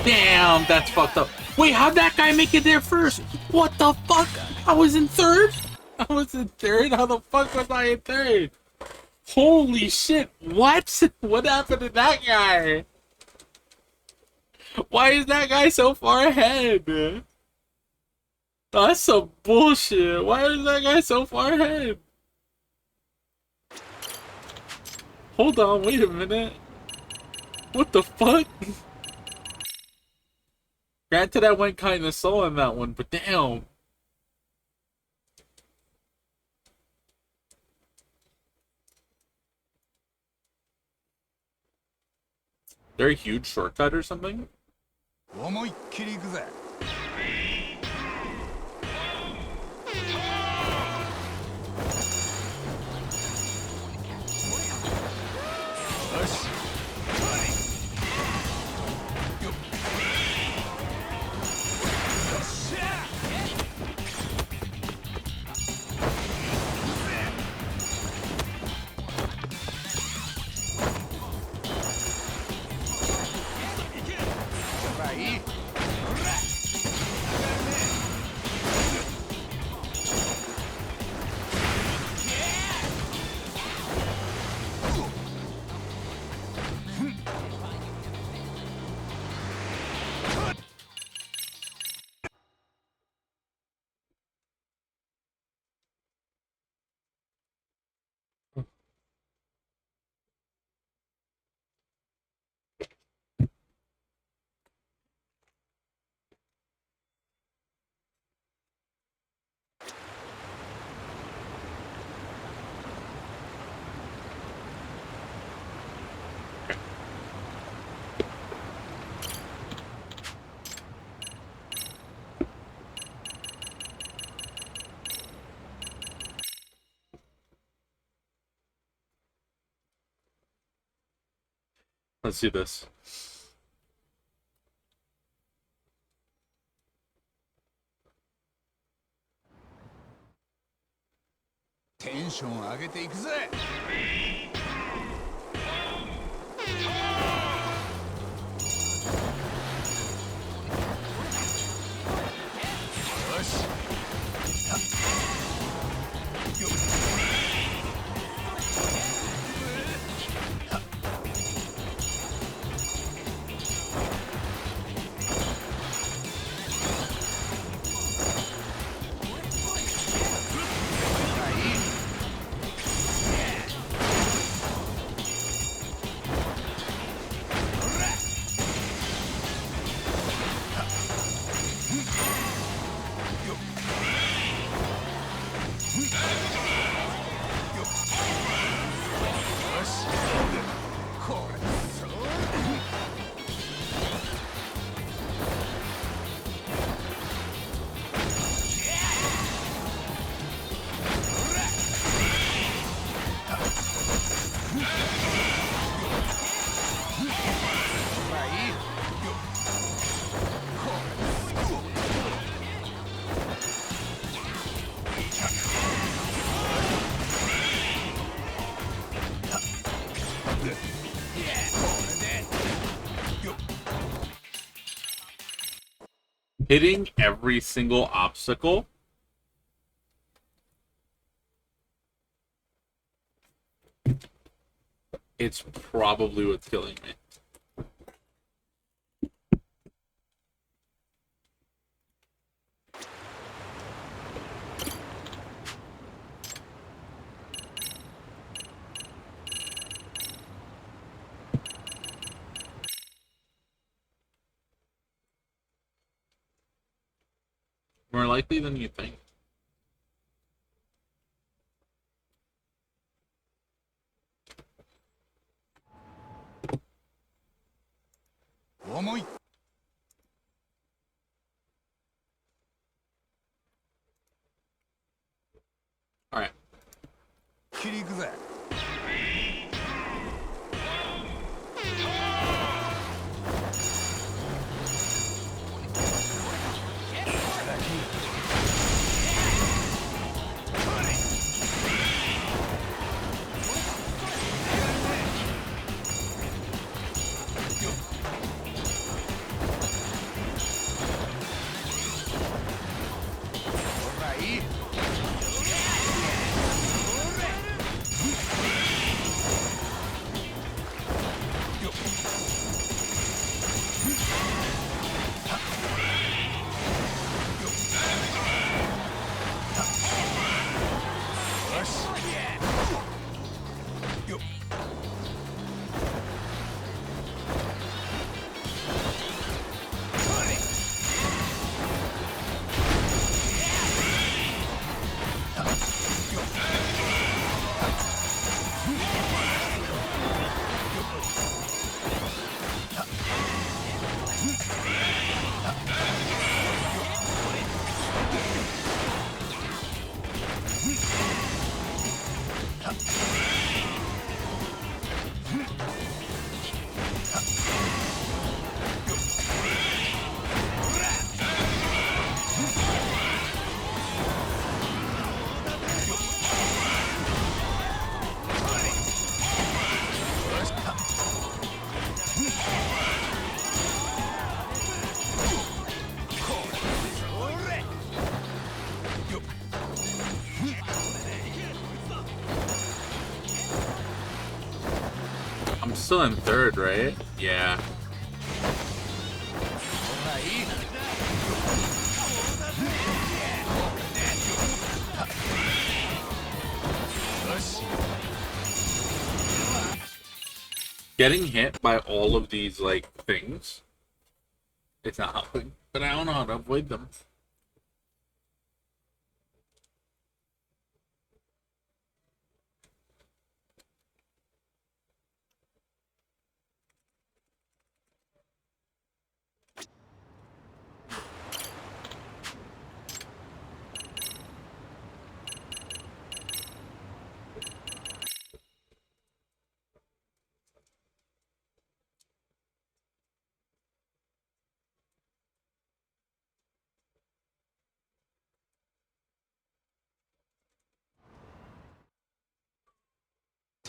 Damn, that's fucked up. Wait, how'd that guy make it there first? What the fuck? I was in third? I was in third? How the fuck was I in third? Holy shit, what? What happened to that guy? Why is that guy so far ahead? That's some bullshit. Why is that guy so far ahead? Hold on, wait a minute. What the fuck? Granted, I went kind of slow on that one, but damn. They're a huge shortcut or something? 思いっきり行くぜ。よし。Let's do this. Tension 上げていくぜ。よし。Hitting every single obstacle. It's probably what's killing me. More likely than you think. All right. 切り行くぜ。still in third, right? Yeah. Getting hit by all of these, like, things, it's not helping. But I don't know how to avoid them.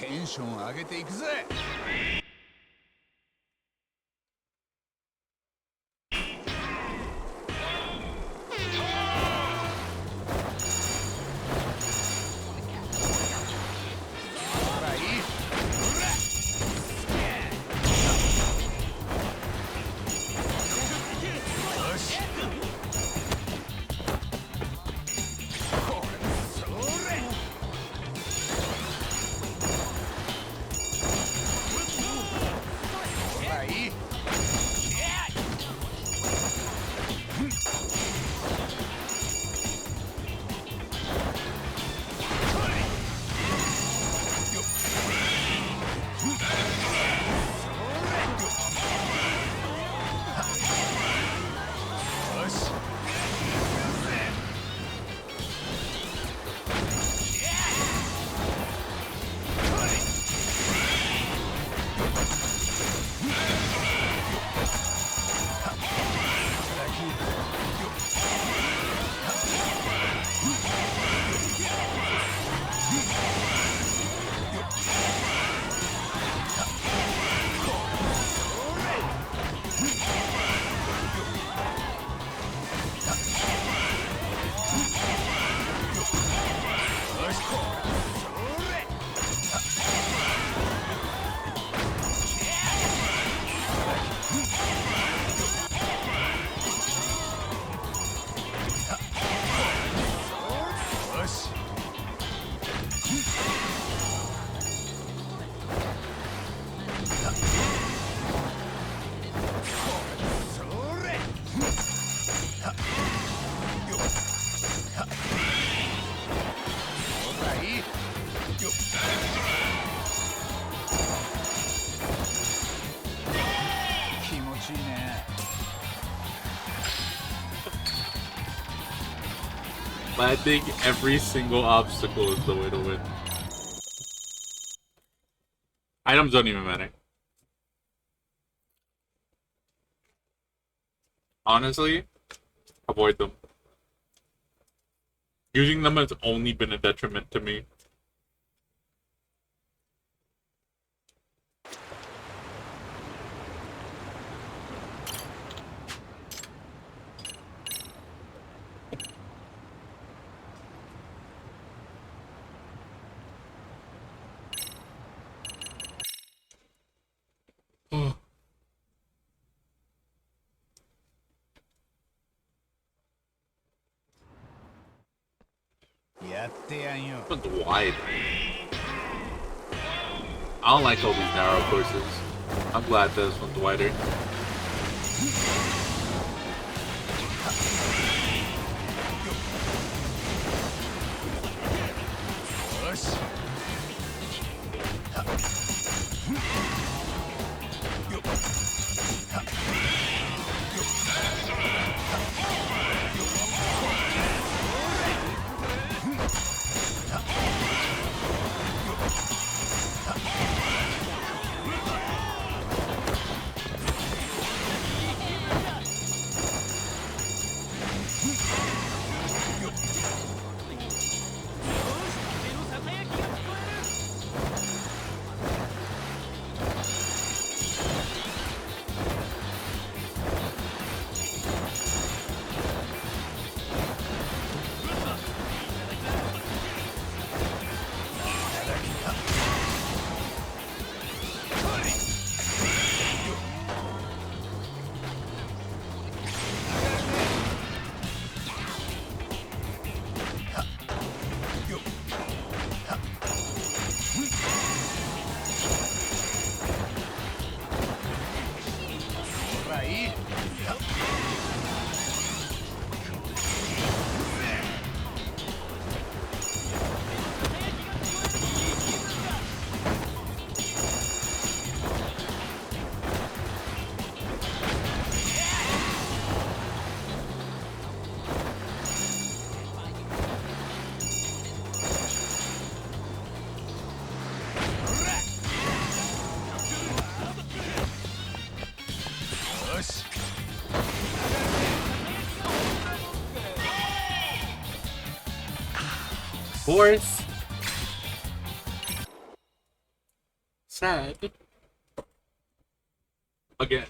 テンション上げていくぜ。But I think every single obstacle is the way to win. Items don't even matter. Honestly, avoid them. Using them has only been a detriment to me. One's wide. I don't like all these narrow courses. I'm glad this one's wider. Boris. Sad. Again.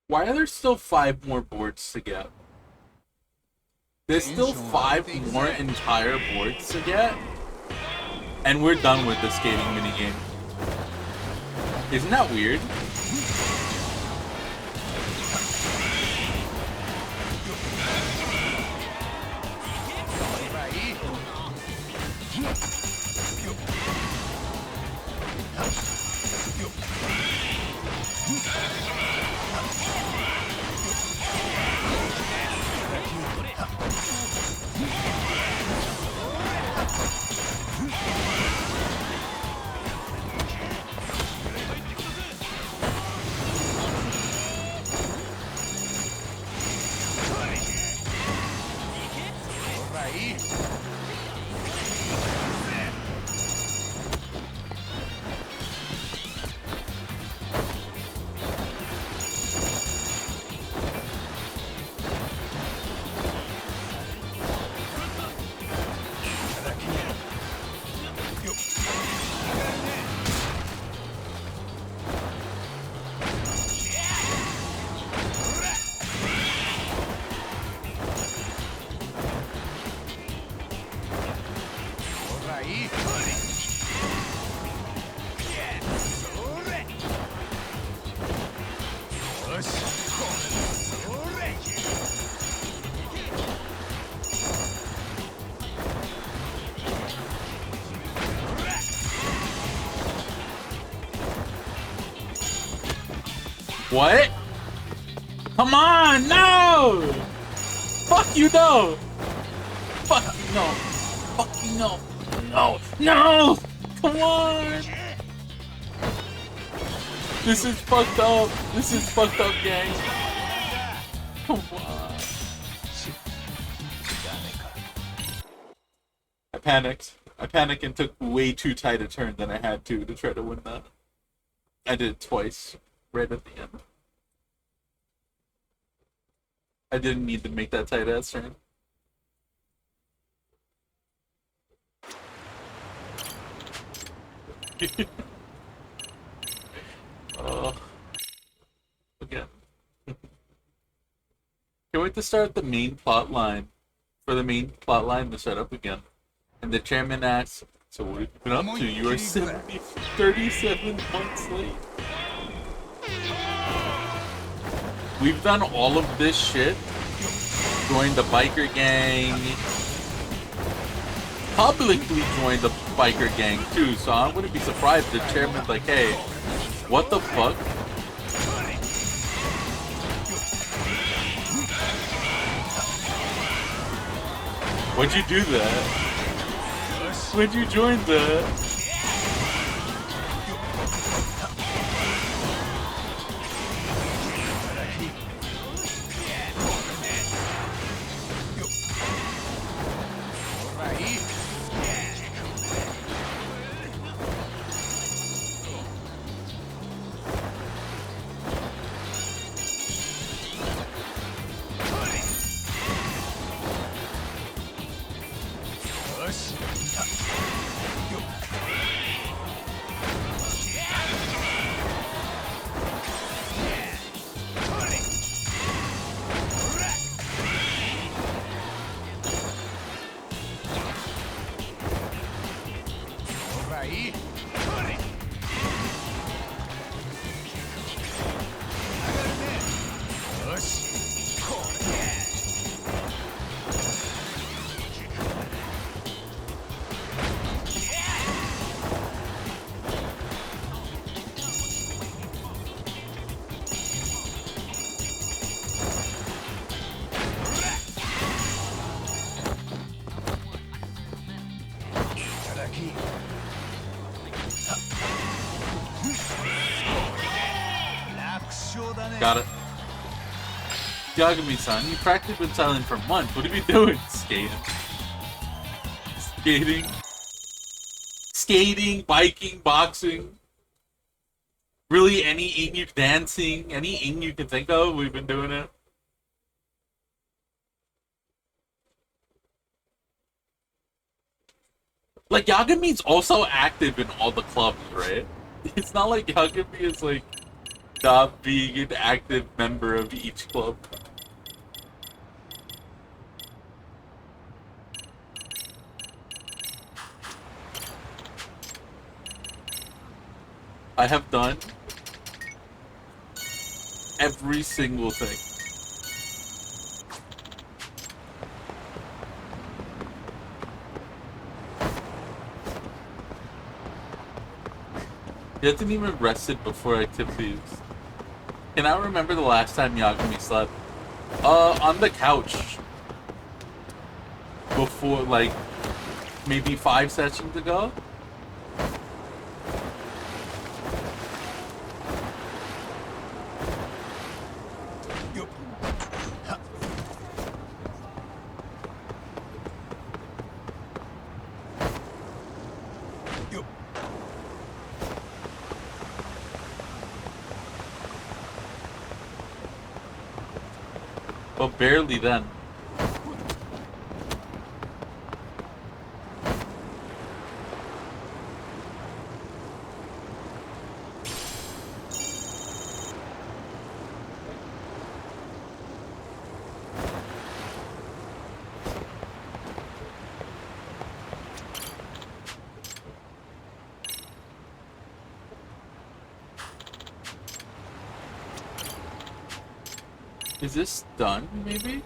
Why are there still 5 more boards to get? There's still 5 more entire boards to get, and we're done with the skating minigame. Isn't that weird? What? Come on, no! Fuck you, no! Fuck you, no! Fuck you, no! No! No! Come on! This is fucked up. This is fucked up, gang. Come on. I panicked. I panicked and took way too tight a turn than I had to try to win that. I did it twice, right at the end. I didn't need to make that tight ass turn. Oh. Again. Can't wait to start the main plot line. For the main plot line to start up again. And the chairman asks, so what have you been up to? You are 37 months late. We've done all of this shit. Joined the biker gang. Publicly joined the biker gang too, so I wouldn't be surprised if the chairman's like, hey, what the fuck? Why'd you do that? Why'd you join that? Got it. Yagami-san, you practically been silent for months. What have you been doing? Skating. Skating. Skating, biking, boxing. Really, any Ing dancing, any Ing you can think of, we've been doing it. Like, Yagami's also active in all the clubs, right? It's not like Yagami is, like, not being an active member of each club. I have done every single thing. He hasn't even rested before activities. Can I remember the last time Yagami slept? On the couch. Before, like, maybe 5 sessions ago? But barely then. Is this done, maybe?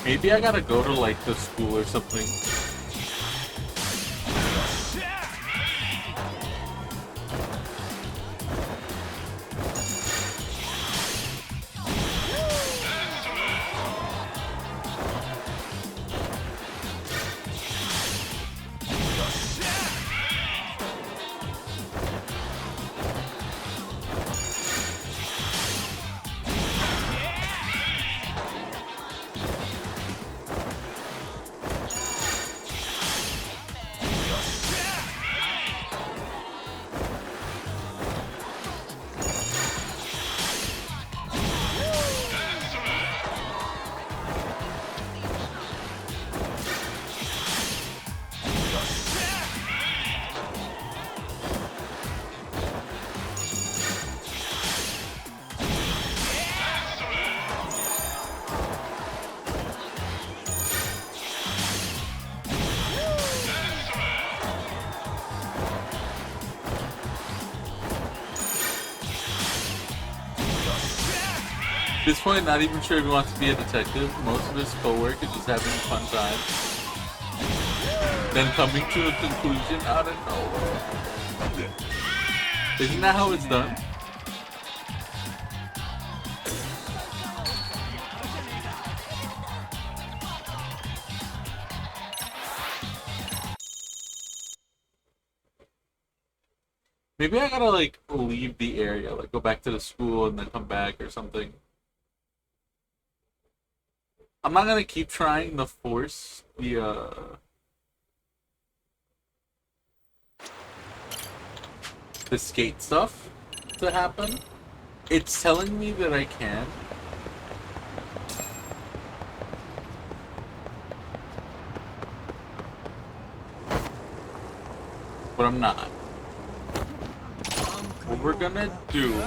Maybe I gotta go to, like, the school or something. At this point, not even sure if he wants to be a detective. Most of his co-work is just having a fun time. Then coming to a conclusion out of nowhere. Isn't that how it's done? Maybe I gotta, like, leave the area, like, go back to the school and then come back or something. I'm not gonna keep trying to force the skate stuff to happen. It's telling me that I can. But I'm not. What we're gonna do...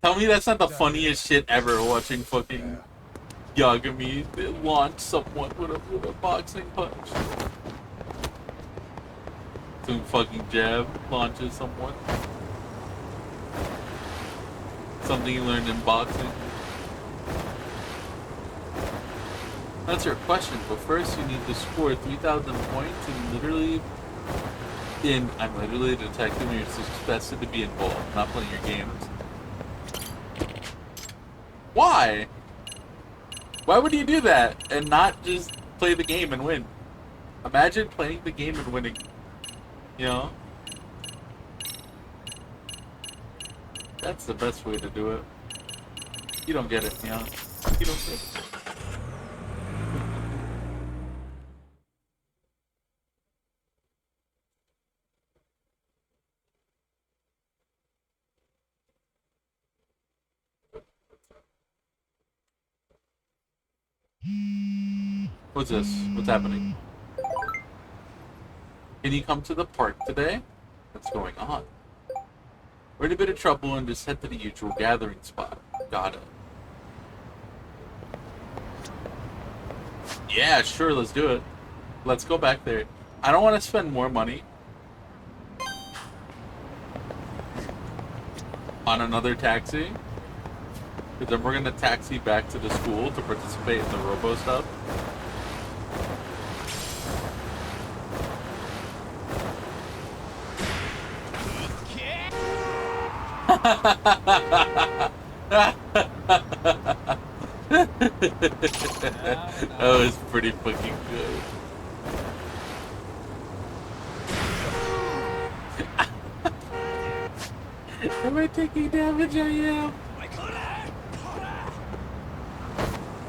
Tell me that's not the funniest shit ever, watching fucking Yagami launch someone with a boxing punch. Some fucking jab launches someone. Something you learned in boxing. That's your question, but first you need to score 3,000 points and literally... I'm literally a detective and you're expected to be involved, not playing your games. Why? Why would you do that and not just play the game and win? Imagine playing the game and winning. You know? That's the best way to do it. You don't get it, you know? You don't get it. What's this? What's happening? Can you come to the park today? What's going on? We're in a bit of trouble and just head to the usual gathering spot. Got it. Yeah, sure, let's do it. Let's go back there. I don't want to spend more money on another taxi. Because then we're going to taxi back to the school to participate in the robo stuff. That was pretty fucking good. Am I taking damage? I am.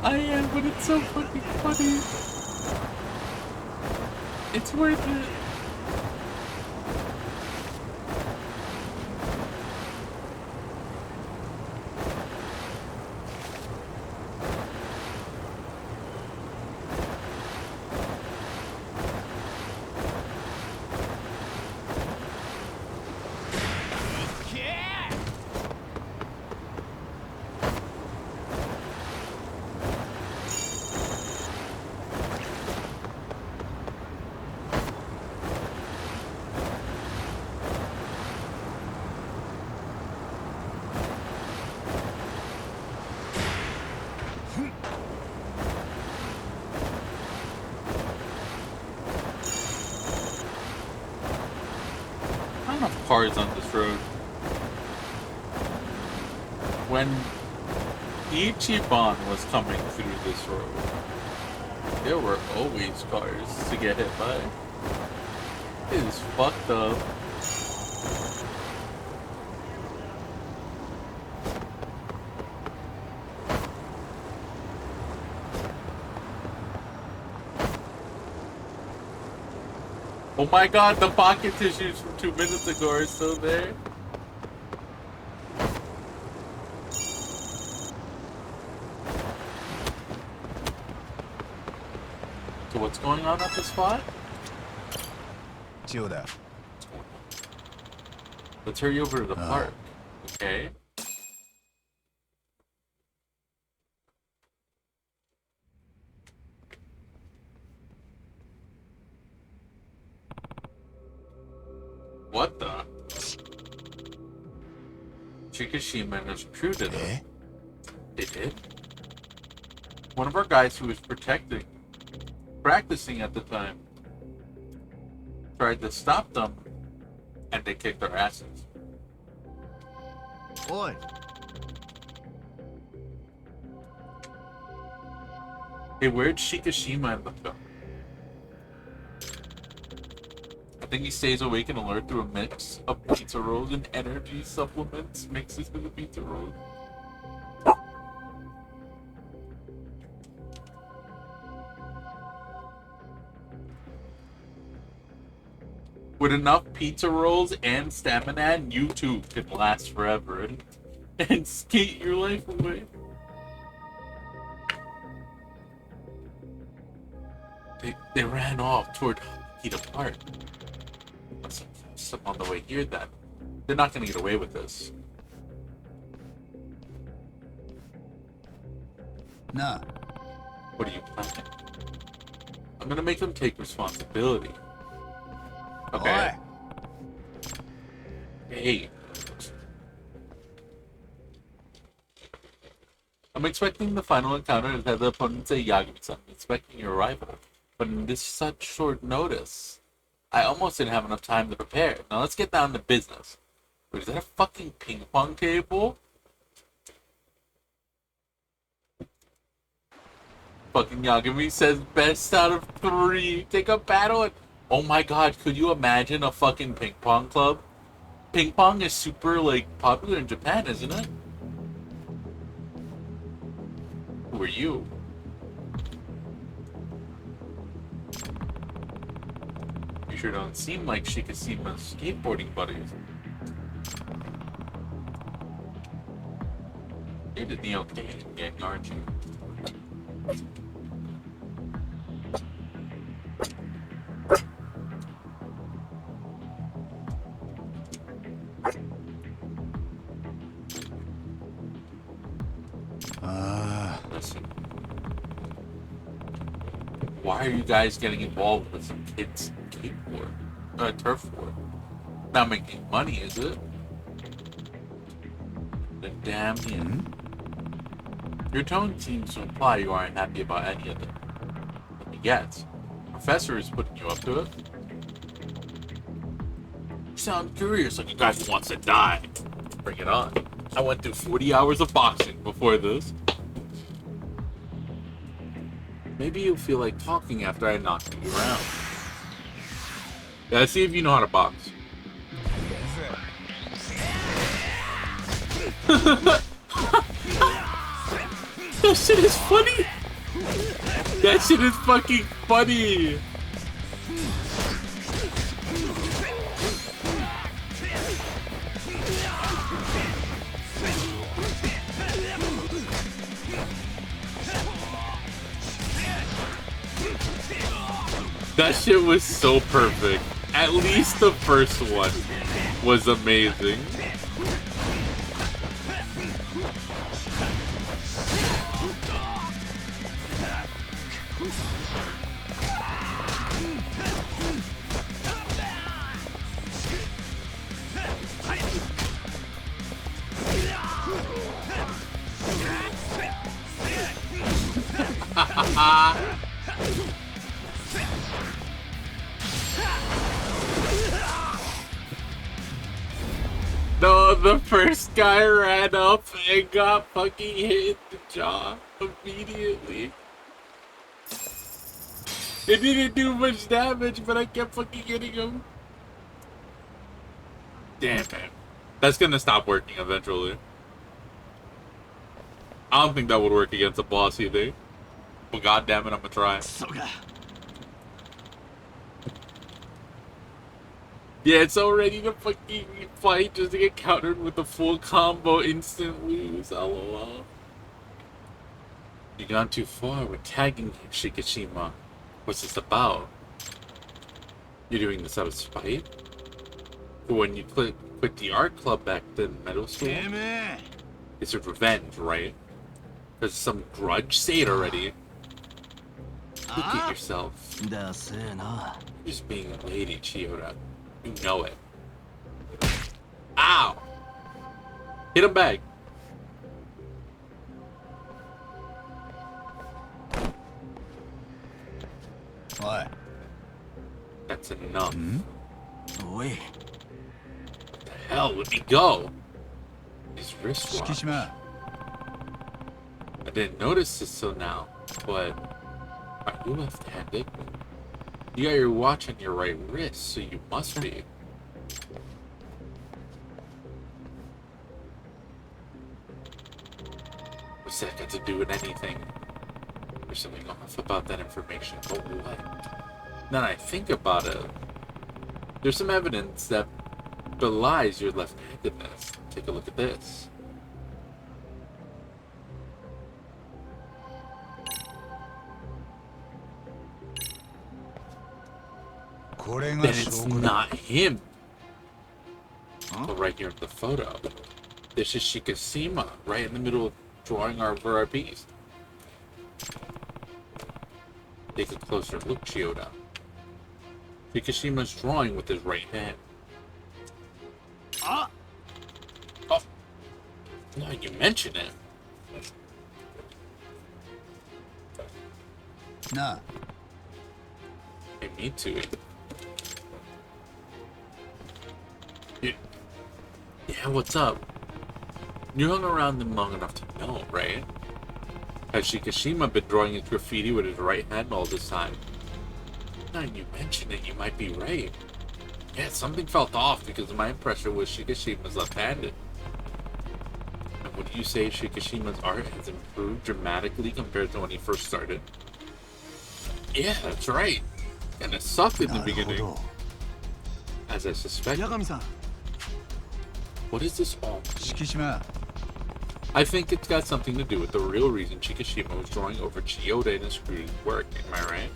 I am, but it's so fucking funny. It's worth it. Cars on this road. When Ichiban was coming through this road, there were always cars to get hit by. It is fucked up. Oh my god, the pocket tissues from 2 minutes ago are still there. So what's going on at the spot? Let's hurry over to the park. Okay. What the? Chikashima and his crew did it. They did? One of our guys who was practicing at the time, tried to stop them, and they kicked their asses. Oi. Hey, where'd Shikishima in the film? I think he stays awake and alert through a mix of pizza rolls and energy supplements mixes with the pizza rolls. With enough pizza rolls and stamina, you too can last forever and skate your life away. They ran off toward Hida Park. Some on the way here then. They're not gonna get away with this. Nah. What are you planning? I'm gonna make them take responsibility. Okay. Hey. I'm expecting the final encounter to have the opponent say Yagami-san, expecting your arrival. But in this such short notice, I almost didn't have enough time to prepare. Now let's get down to business. Wait, is that a fucking ping pong table? Fucking Yagami says best out of 3. Take a battle and... Oh my god, could you imagine a fucking ping pong club? Ping pong is super, like, popular in Japan, isn't it? Who are you? You sure don't seem like Shikasima's skateboarding buddies. You're the Neo gang, aren't you? Listen. Why are you guys getting involved with some kids' skateboard? Turf war? Not making money, is it? Then damn you. Your tone seems to imply you aren't happy about any of it. Let me guess. Professor is putting you up to it? You sound curious like a guy who wants to die. Bring it on. I went through 40 hours of boxing before this. Maybe you'll feel like talking after I knock you around. Yeah, let's see if you know how to box. That shit is funny! That shit is fucking funny! That shit was so perfect. At least the first one was amazing. No, the first guy ran up and got fucking hit in the jaw immediately. It didn't do much damage, but I kept fucking hitting him. Damn, man. That's gonna stop working eventually. I don't think that would work against a boss either. But goddammit, I'm gonna try. Yeah, it's so ready to fucking fight just to get countered with a full combo, instant lose. LOL. You gone too far with tagging Shikishima. What's this about? You're doing this out of spite? For when you quit the art club back in middle school? It's a revenge, right? There's some grudge? Say it already. Look at yourself. You're just being a lady, Chiyoda. You know it. Ow! Hit him back. What? That's enough. Wait. What the hell? Let me go. His wristwatch. Shikishima. I didn't notice this till now, but are you left-handed? You got your watch on your right wrist, so you must be. What's that got to do with anything? There's something off about that information, but what? Now that I think about it, there's some evidence that belies your left-handedness. Take a look at this. Then it's not him. But right here in the photo, this is Shikishima, right in the middle of drawing our piece. Take a closer look, Chiyoda. Shikishima's drawing with his right hand. Now you mention it. なあ I need to. Yeah, what's up? You hung around them long enough to know, right? Has Shikishima been drawing his graffiti with his right hand all this time? Now you mention it, you might be right. Yeah, something felt off because my impression was Shikishima's left-handed. And would you say Shikishima's art has improved dramatically compared to when he first started? Yeah, that's right. And it sucked in the beginning. As I suspected. Yagami-san. What is this all? Shikishima. I think it's got something to do with the real reason Shikishima was drawing over Chiyoda in his creative work, am I right?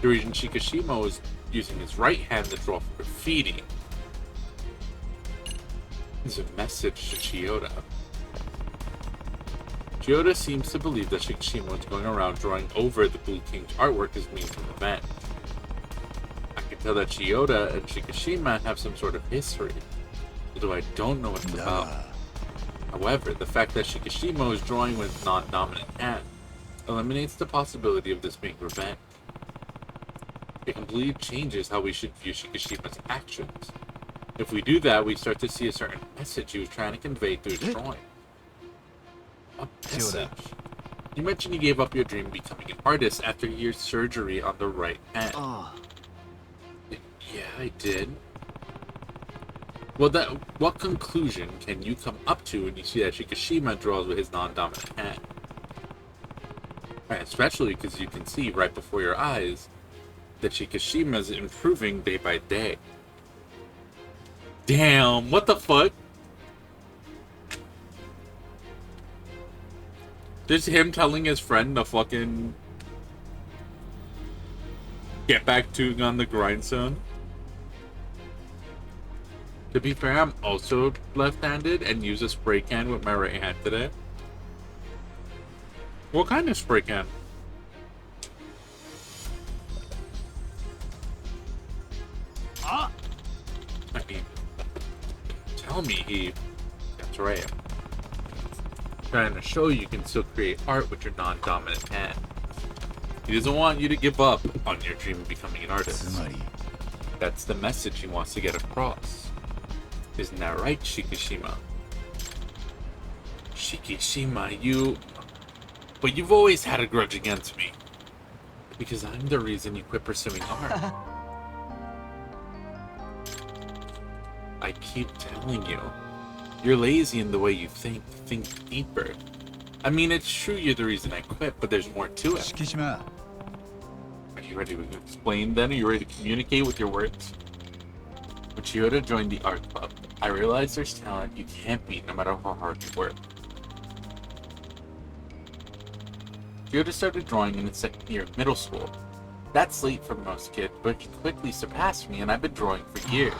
The reason Shikishima was using his right hand to draw for graffiti is a message to Chiyoda. Chiyoda seems to believe that Shikishima was going around drawing over the Blue King's artwork as means of revenge. I can tell that Chiyoda and Shikishima have some sort of history, although I don't know what it's about. However, the fact that Shikishima was drawing with non-dominant hand eliminates the possibility of this being revenge. It completely changes how we should view Shikishima's actions. If we do that, we start to see a certain message he was trying to convey through his drawing. What message? You mentioned you gave up your dream of becoming an artist after your surgery on the right hand. Yeah, I did. Well, what conclusion can you come up to when you see that Shikishima draws with his non-dominant hand? Right, especially because you can see right before your eyes that Shikishima is improving day by day. Damn, what the fuck? Just him telling his friend to fucking get back to on the grindstone. To be fair, I'm also left-handed and use a spray can with my right hand today. What kind of spray can? I mean, tell me he... That's right. Trying to show you can still create art with your non-dominant hand. He doesn't want you to give up on your dream of becoming an artist. That's the message he wants to get across. Isn't that right, Shikishima? Shikishima, you... But you've always had a grudge against me. Because I'm the reason you quit pursuing art. I keep telling you. You're lazy in the way you think. Think deeper. I mean, it's true you're the reason I quit, but there's more to it. Shikishima. Are you ready to explain then? Are you ready to communicate with your words? When Chiyoda joined the art club, I realized there's talent you can't beat no matter how hard you work. Chiyoda started drawing in the second year of middle school. That's late for most kids, but he quickly surpassed me and I've been drawing for years.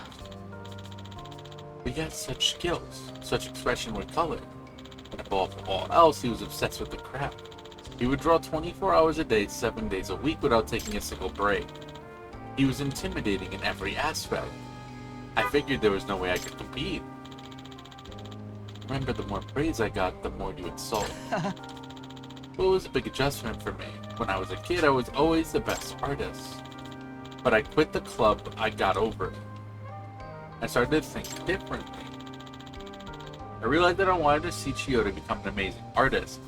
But he had such skills, such expression with color. And above all else, he was obsessed with the craft. He would draw 24 hours a day, 7 days a week without taking a single break. He was intimidating in every aspect. I figured there was no way I could compete. Remember, the more praise I got, the more you insult. Well, it was a big adjustment for me. When I was a kid, I was always the best artist. But I quit the club, I got over it. I started to think differently. I realized that I wanted to see Chiyoda become an amazing artist.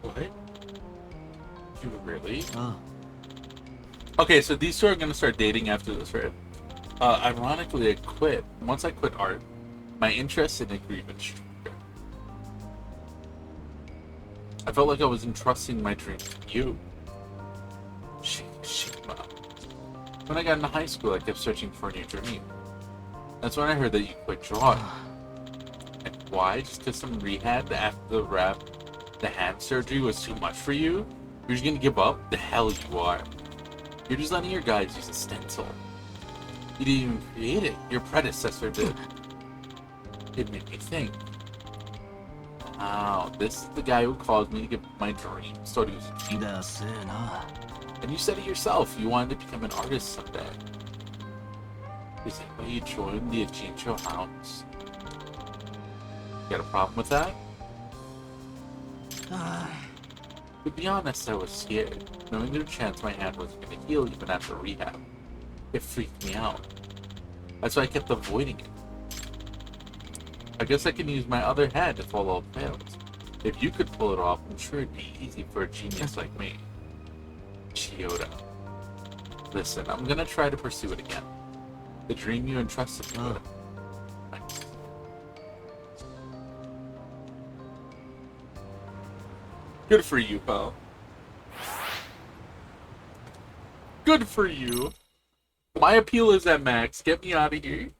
What? You really? Okay, so these two are gonna start dating after this, right? Ironically, I quit. Once I quit art, my interest in it grew even stronger. I felt like I was entrusting my dream to you. Shikishima. When I got into high school, I kept searching for a new dream. That's when I heard that you quit drawing. And why? Just because some rehab after the hand surgery was too much for you? You're just gonna give up? The hell you are. You're just letting your guys use a stencil. You didn't even create it. Your predecessor did. It made me think. Wow, this is the guy who caused me to get my dream. Thought he was a genius. And you said it yourself. You wanted to become an artist someday. Is it why you joined the Ajincho house? Got a problem with that? To be honest, I was scared, knowing there's a chance my hand wasn't going to heal even after rehab. It freaked me out. That's why I kept avoiding it. I guess I can use my other hand if all else fails. If you could pull it off, I'm sure it'd be easy for a genius like me. Chiyoda. Listen, I'm gonna try to pursue it again. The dream you entrusted me with. Thanks. Good for you, pal. Good for you. My appeal is at max. Get me out of here.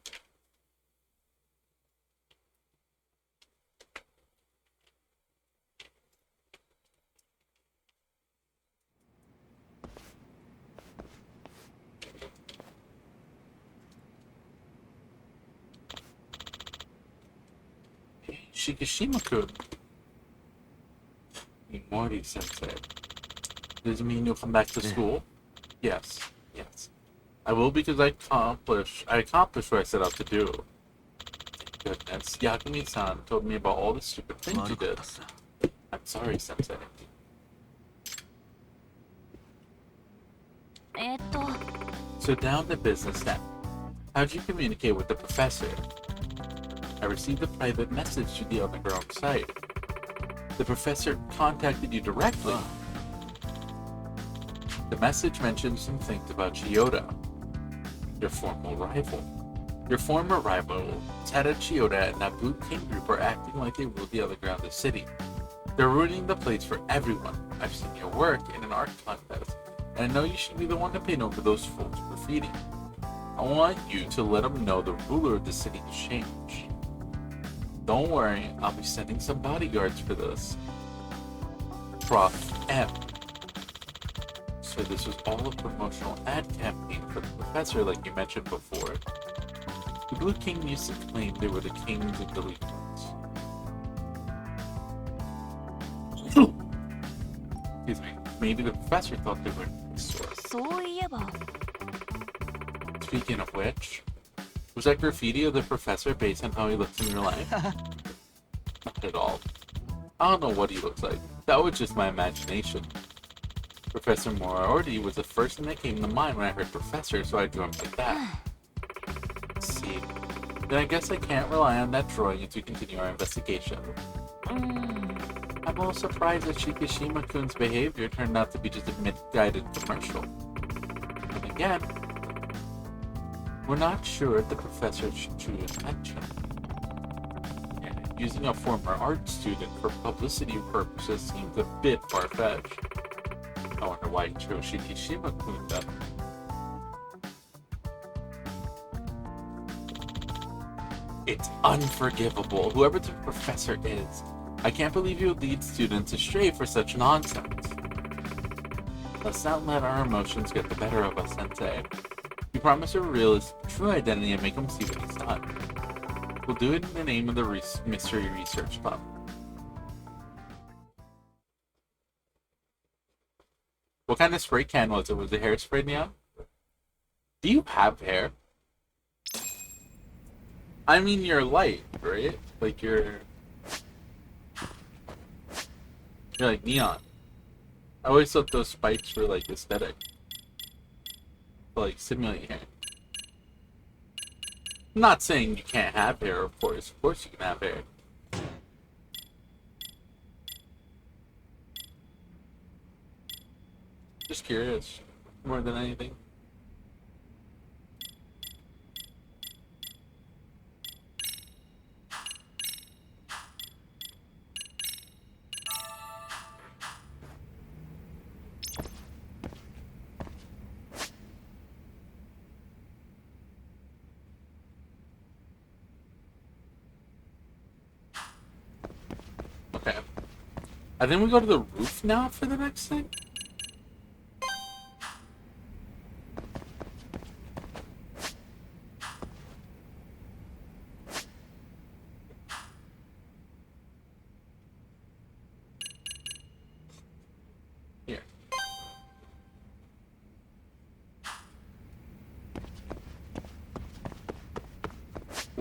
Shikishima-kun. Mori sensei. Does it mean you'll come back to school? Yes. Yes. I will because I accomplished what I set out to do. Thank goodness. Yagami-san told me about all the stupid things you did. I'm sorry, sensei. So down to business then. How'd you communicate with the professor? I received a private message through the underground site. The professor contacted you directly. The message mentioned some things about Chiyoda, your former rival. Your former rival, Tada Chiyoda and that Blue King group are acting like they rule the underground of the city. They're ruining the place for everyone. I've seen your work in an art contest, and I know you should be the one to paint over those folks' graffiti. I want you to let them know the ruler of the city has changed. Don't worry, I'll be sending some bodyguards for this. Prof. M. So this was all a promotional ad campaign for the professor like you mentioned before. The Blue King used to claim they were the kings of delinquents. Excuse me. Maybe the professor thought they were the source. Speaking of which, was that graffiti of the professor based on how he looks in real life? Not at all. I don't know what he looks like. That was just my imagination. Professor Moriarty was the first thing that came to mind when I heard professor, so I drew him like that. Let's see. Then I guess I can't rely on that drawing to continue our investigation. I'm a little surprised that Shikishima-kun's behavior turned out to be just a misguided commercial. And again, we're not sure if the professor's true intention. Yeah, using a former art student for publicity purposes seems a bit far-fetched. I wonder why he chose Shikishima-kun then. It's unforgivable. Whoever the professor is, I can't believe you would lead students astray for such nonsense. Let's not let our emotions get the better of us, Sensei. We promise to reveal his true identity and make him see what he's done. We'll do it in the name of the Mystery Research Club. What kind of spray can was it? Was it hairspray neon? Do you have hair? I mean, you're light, right? Like you're like neon. I always thought those spikes were like aesthetic. Like simulate hair. I'm not saying you can't have hair, of course. Of course you can have hair. Just curious, more than anything. Okay. I think we go to the roof now for the next thing. Here.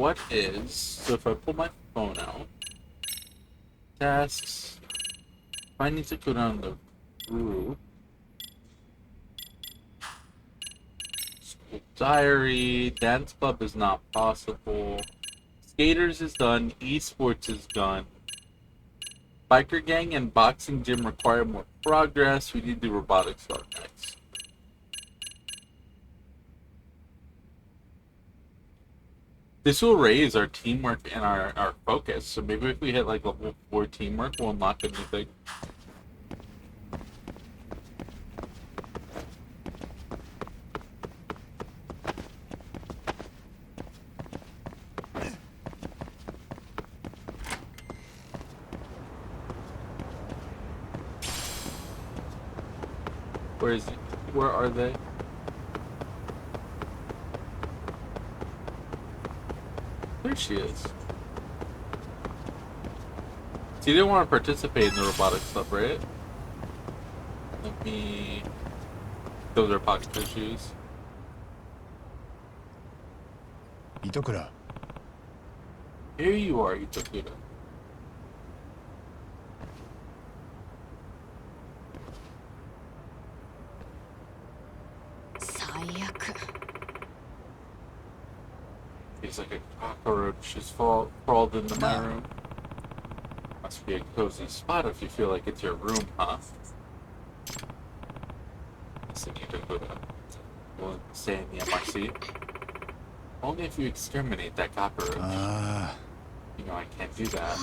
what is... So if I pull my phone out... Tasks... If I need to go down the route... School diary... Dance club is not possible... Skaters is done, esports is done. Biker gang and boxing gym require more progress. We need to do robotics club next. This will raise our teamwork and our focus. So maybe if we hit like level 4 teamwork, we'll unlock a new thing. Where are they? There she is. So you didn't want to participate in the robotics stuff, right? Let me... Those are pocket tissues. Itokura. Here you are, Itokura. He's like a cockroach just crawled into my room. Must be a cozy spot if you feel like it's your room, huh? Listen, Itokura. Will stay in the MRC? Only if you exterminate that cockroach. You know I can't do that.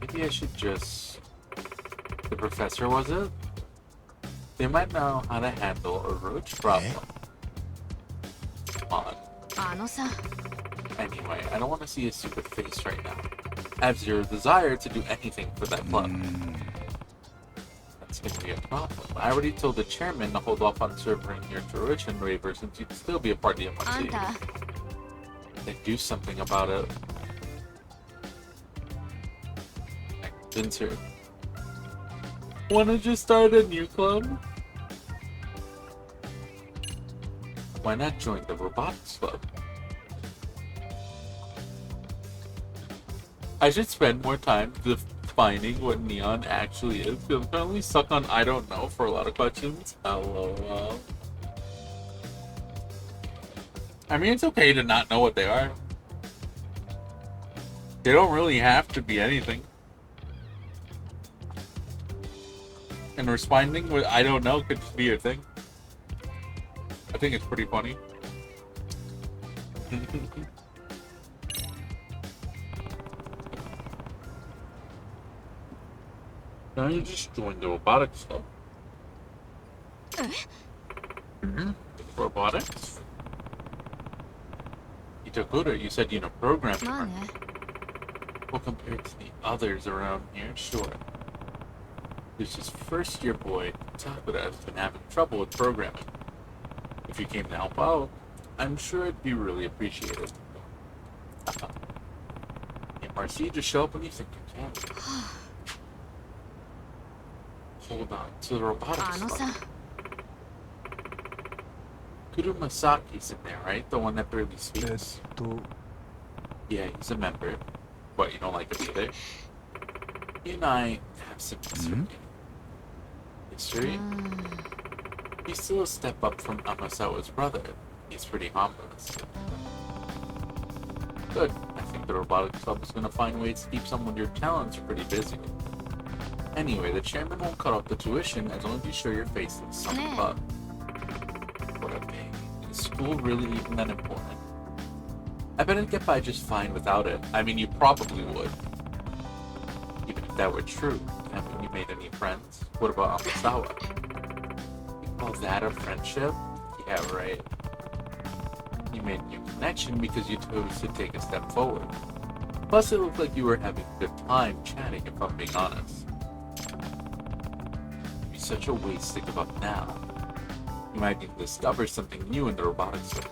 Maybe I should just... The professor, was it? They might know how to handle a roach problem. Come on. Anyway, I don't want to see a stupid face right now. I have zero desire to do anything for that club. That's gonna be a problem. I already told the chairman to hold off on serving your tuition waiver since you'd still be a part of the MRC. Then do something about it. Vincer. Wanna just start a new club? Why not join the robotics club? I should spend more time defining what neon actually is, because I'm currently stuck on I don't know for a lot of questions. LOL. I mean, it's okay to not know what they are. They don't really have to be anything. And responding with I don't know could just be your thing. I think it's pretty funny. Now you just joined the robotics club. Robotics? Itokura, you said you know programming, right? Well, compared to the others around here, sure. There's this first-year boy, Takura, has been having trouble with programming. If you came to help out, I'm sure it'd be really appreciated. MRC, just show up when you think you can. Hold on to the robotics club. Kurumasaki's in there, right? The one that barely speaks. Yeah, he's a member. What, you don't like him either? You and I have some history. He's still a step up from Amasawa's brother. He's pretty harmless. Good. I think the robotics club is going to find ways to keep some of your talents pretty busy. Anyway, the chairman won't cut off the tuition as long as you show your face in some club. What a pain. Is school really even that important? I bet I'd get by just fine without it. I mean, you probably would. Even if that were true. Haven't you made any friends? What about Amasawa? You call that a friendship? Yeah, right. You made a new connection because you chose to take a step forward. Plus, it looked like you were having a good time chatting, if I'm being honest. It'd be such a waste to give up now. You might need to discover something new in the robotics field.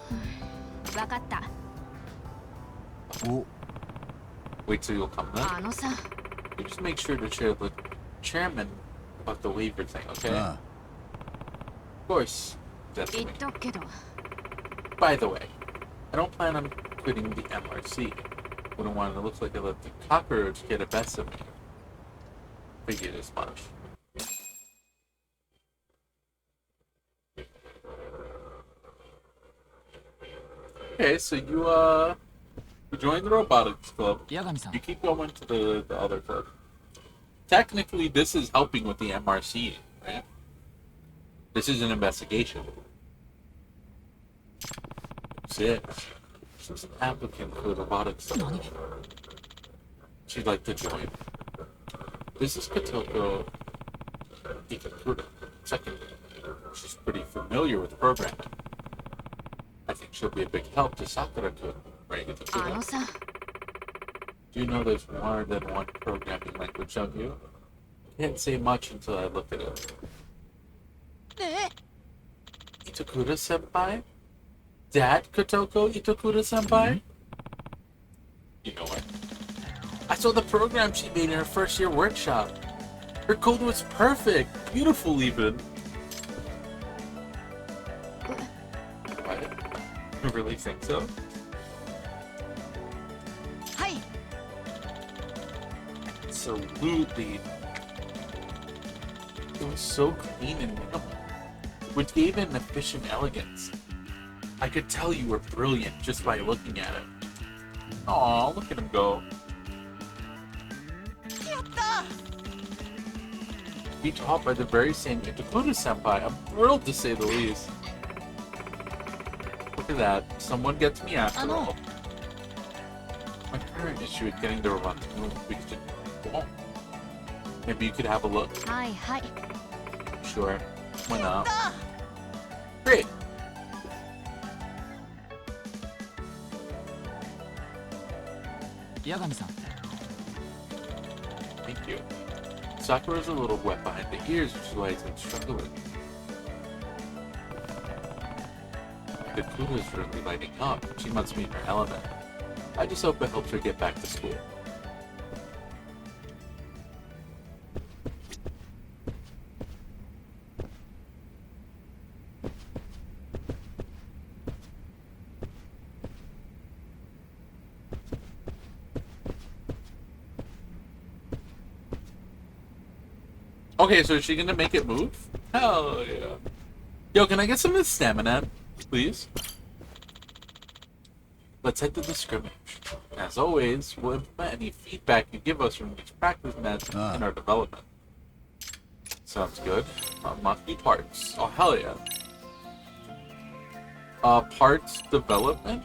Wait till you'll come then. You just make sure to share the chairman about the waiver thing, okay? Of course, definitely. By the way, I don't plan on quitting the MRC. Wouldn't want to look like I let the cockroach get a best of me. Figured as much. Okay, so you joined the robotics club. Yagami-san. You keep going to the other club. Technically, this is helping with the MRC, right? This is an investigation. 6. She's an applicant for the robotics club. She'd like to join. This is Katoko Ikakura. Second, she's pretty familiar with the program. I think she'll be a big help to Sakura-kun, right? Do you know there's more than one programming language of you? Can't say much until I look at it. Itakura-senpai? That Kotoko Itakura-senpai? You know what? I saw the program she made in her first year workshop. Her code was perfect. Beautiful, even. What? You really think so? Hi. Absolutely. It was so clean and minimal, which gave it an efficient elegance. I could tell you were brilliant just by looking at it. Aw, look at him go. Be taught by the very same Itakura-senpai. I'm thrilled to say the least. Look at that. Someone gets me after all. My current issue is getting the robot to move. We could just go home. Maybe you could have a look. Hi. Sure. Why not? Great. Yagami-san. Thank you. Sakura's a little wet behind the ears, which is why he's been struggling. The Kuda's really lighting up. She must be in her element. I just hope it helps her get back to school. Okay, so is she gonna make it move? Hell yeah. Yo, can I get some of this stamina, please? Let's head to the scrimmage. As always, we'll implement any feedback you give us from each practice match in our development. Sounds good. Unlock new parts. Oh, hell yeah. Parts development?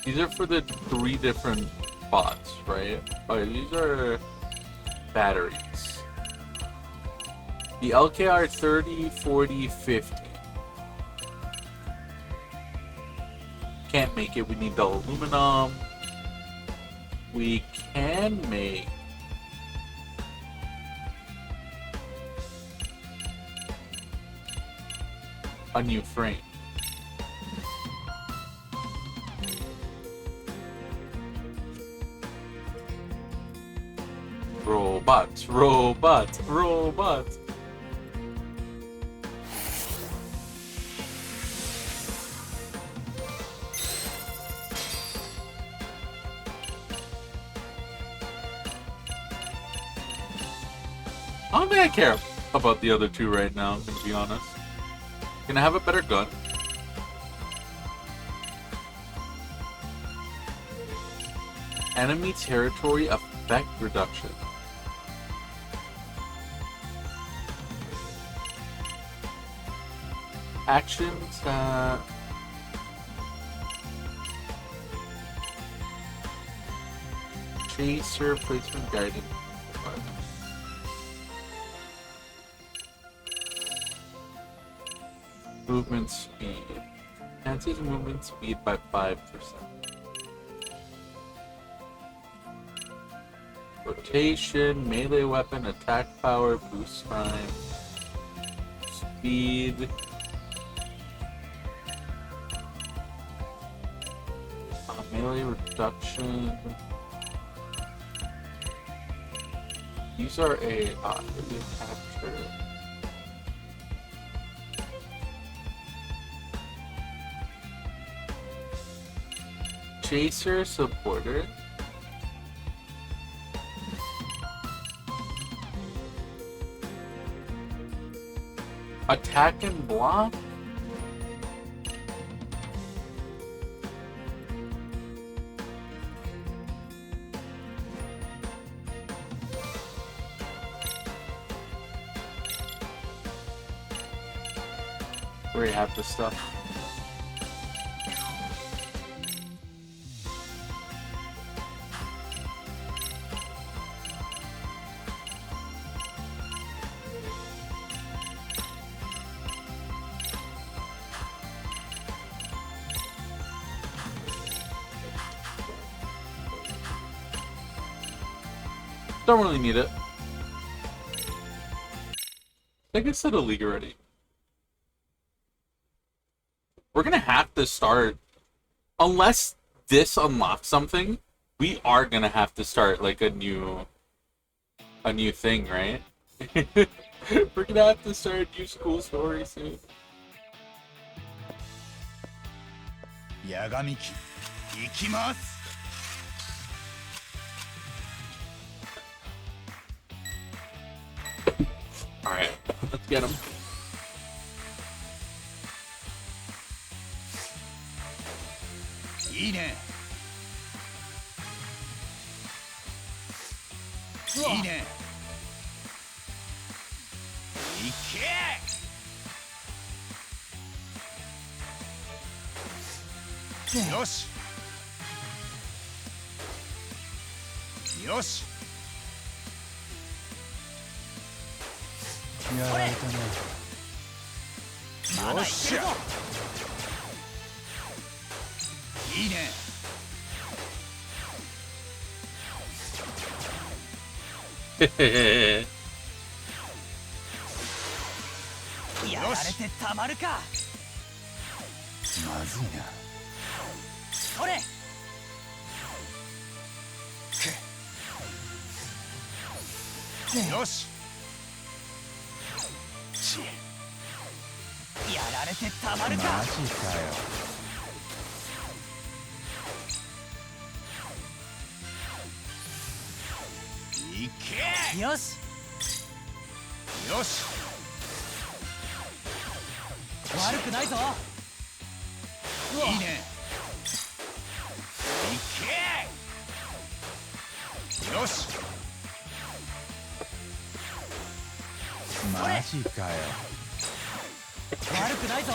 These are for the 3 different bots, right? Okay, these are batteries. The LKR 30, 40, 50. Can't make it, we need the aluminum. We can make a new frame. Robots. I don't think I care about the other 2 right now, to be honest. Can I have a better gun? Enemy territory effect reduction. Actions chaser placement guided. Movement speed. Enhances movement speed by 5%. Rotation, melee weapon, attack power, boost time, speed. Melee reduction. These are a capture. Chaser supporter. Attack and block? Where you have this stuff. Don't really need it. I think I said a league already. We're gonna have to start, unless this unlocks something, we are gonna have to start like a new thing, right? We're gonna have to start a new school story soon. Yagami, ikimasu. Alright, let's get him. Ine. Ine. Ike. Yoshi. Yoshi. やられたな。よっしゃ。いいね。やられてたまるか。まずいな。それ。よし。やられてたまるか。マジかよ。いけ。よし。よし。悪くないぞ。いいね。いけ。よし。マジかよ。悪くないぞ。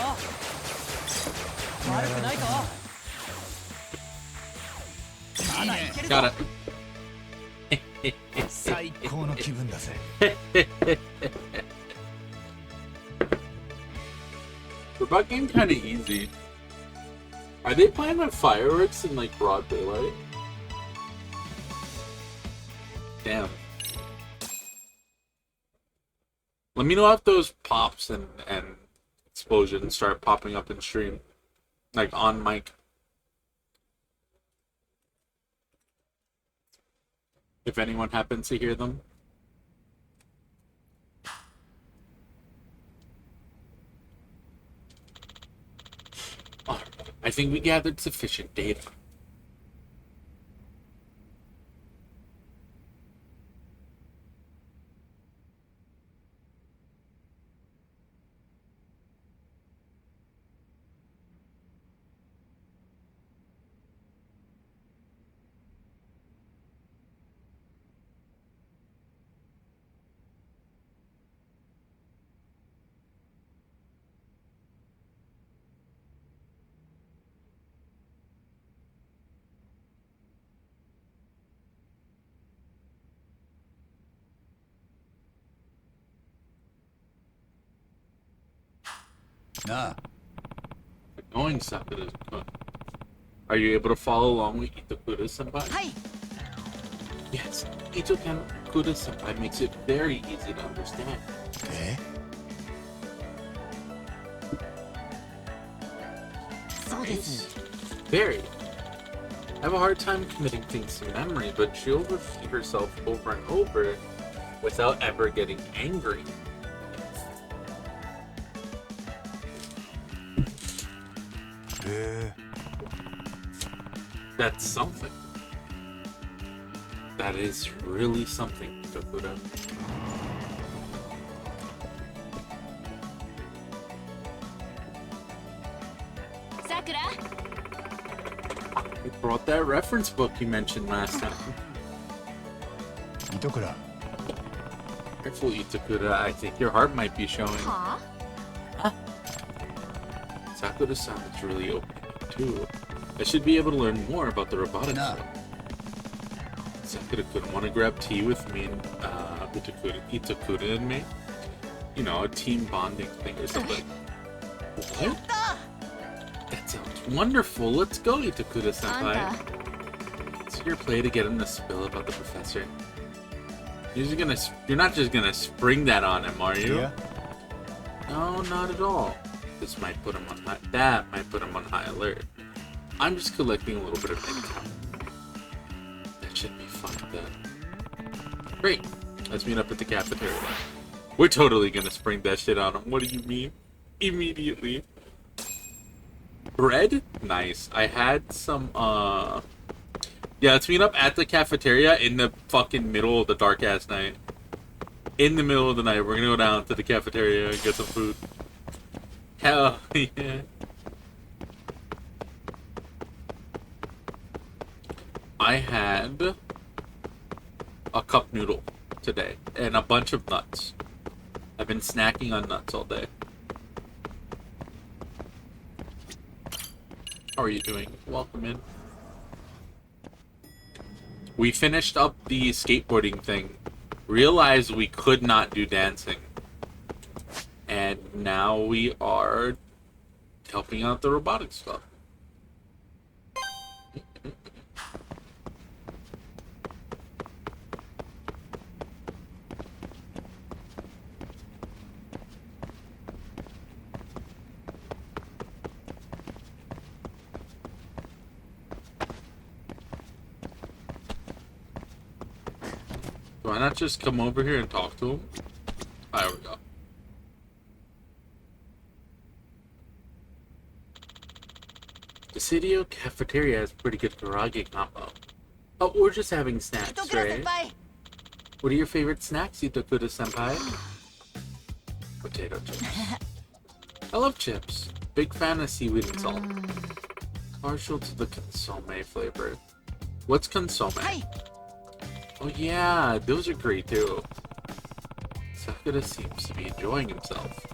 悪くないぞ。まだいけるぞ。Got it. 最高の気分だぜ。Robot game kind of easy. Are they playing with fireworks in like broad daylight? Damn. Let me know if those pops and explosions start popping up in stream, like on mic. If anyone happens to hear them. Oh, I think we gathered sufficient data. Nah. Knowing Sakura is good. Are you able to follow along with Itakura Senpai? Hi. Yes, Itakura Senpai makes it very easy to understand. Eh? Nice. Very. I have a hard time committing things to memory, but she'll repeat herself over and over without ever getting angry. That's something. That is really something, Tokura. Sakura. You brought that reference book you mentioned last time. Itokura. Careful, Itakura. I think your heart might be showing. Huh? Sakura-san is really open too. I should be able to learn more about the robotics. No. Sakura couldn't want to grab tea with me and Itakura and me. You know, a team bonding thing or something. What? That sounds wonderful. Let's go, Itakura-senpai. It's your play to get him to spill about the professor. You're not just gonna spring that on him, are you? Yeah. No, not at all. This might put him on that might put him on high alert. I'm just collecting a little bit of income. That should be fun then. Great. Let's meet up at the cafeteria. We're totally gonna spring that shit on him. What do you mean? Immediately. Bread? Nice. I had some, yeah, let's meet up at the cafeteria in the fucking middle of the dark-ass night. In the middle of the night, we're gonna go down to the cafeteria and get some food. Hell yeah. I had a cup noodle today and a bunch of nuts. I've been snacking on nuts all day. How are you doing? Welcome in. We finished up the skateboarding thing, realized we could not do dancing, and now we are helping out the robotics stuff. Why not just come over here and talk to him? There we go. The Studio Cafeteria has pretty good karage combo. Oh, we're just having snacks, right? What are your favorite snacks, Itokura-senpai? Potato chips. I love chips. Big fan of seaweed and salt. Partial to the consomme flavor. What's consomme? Oh yeah, those are great too. Sakura seems to be enjoying himself.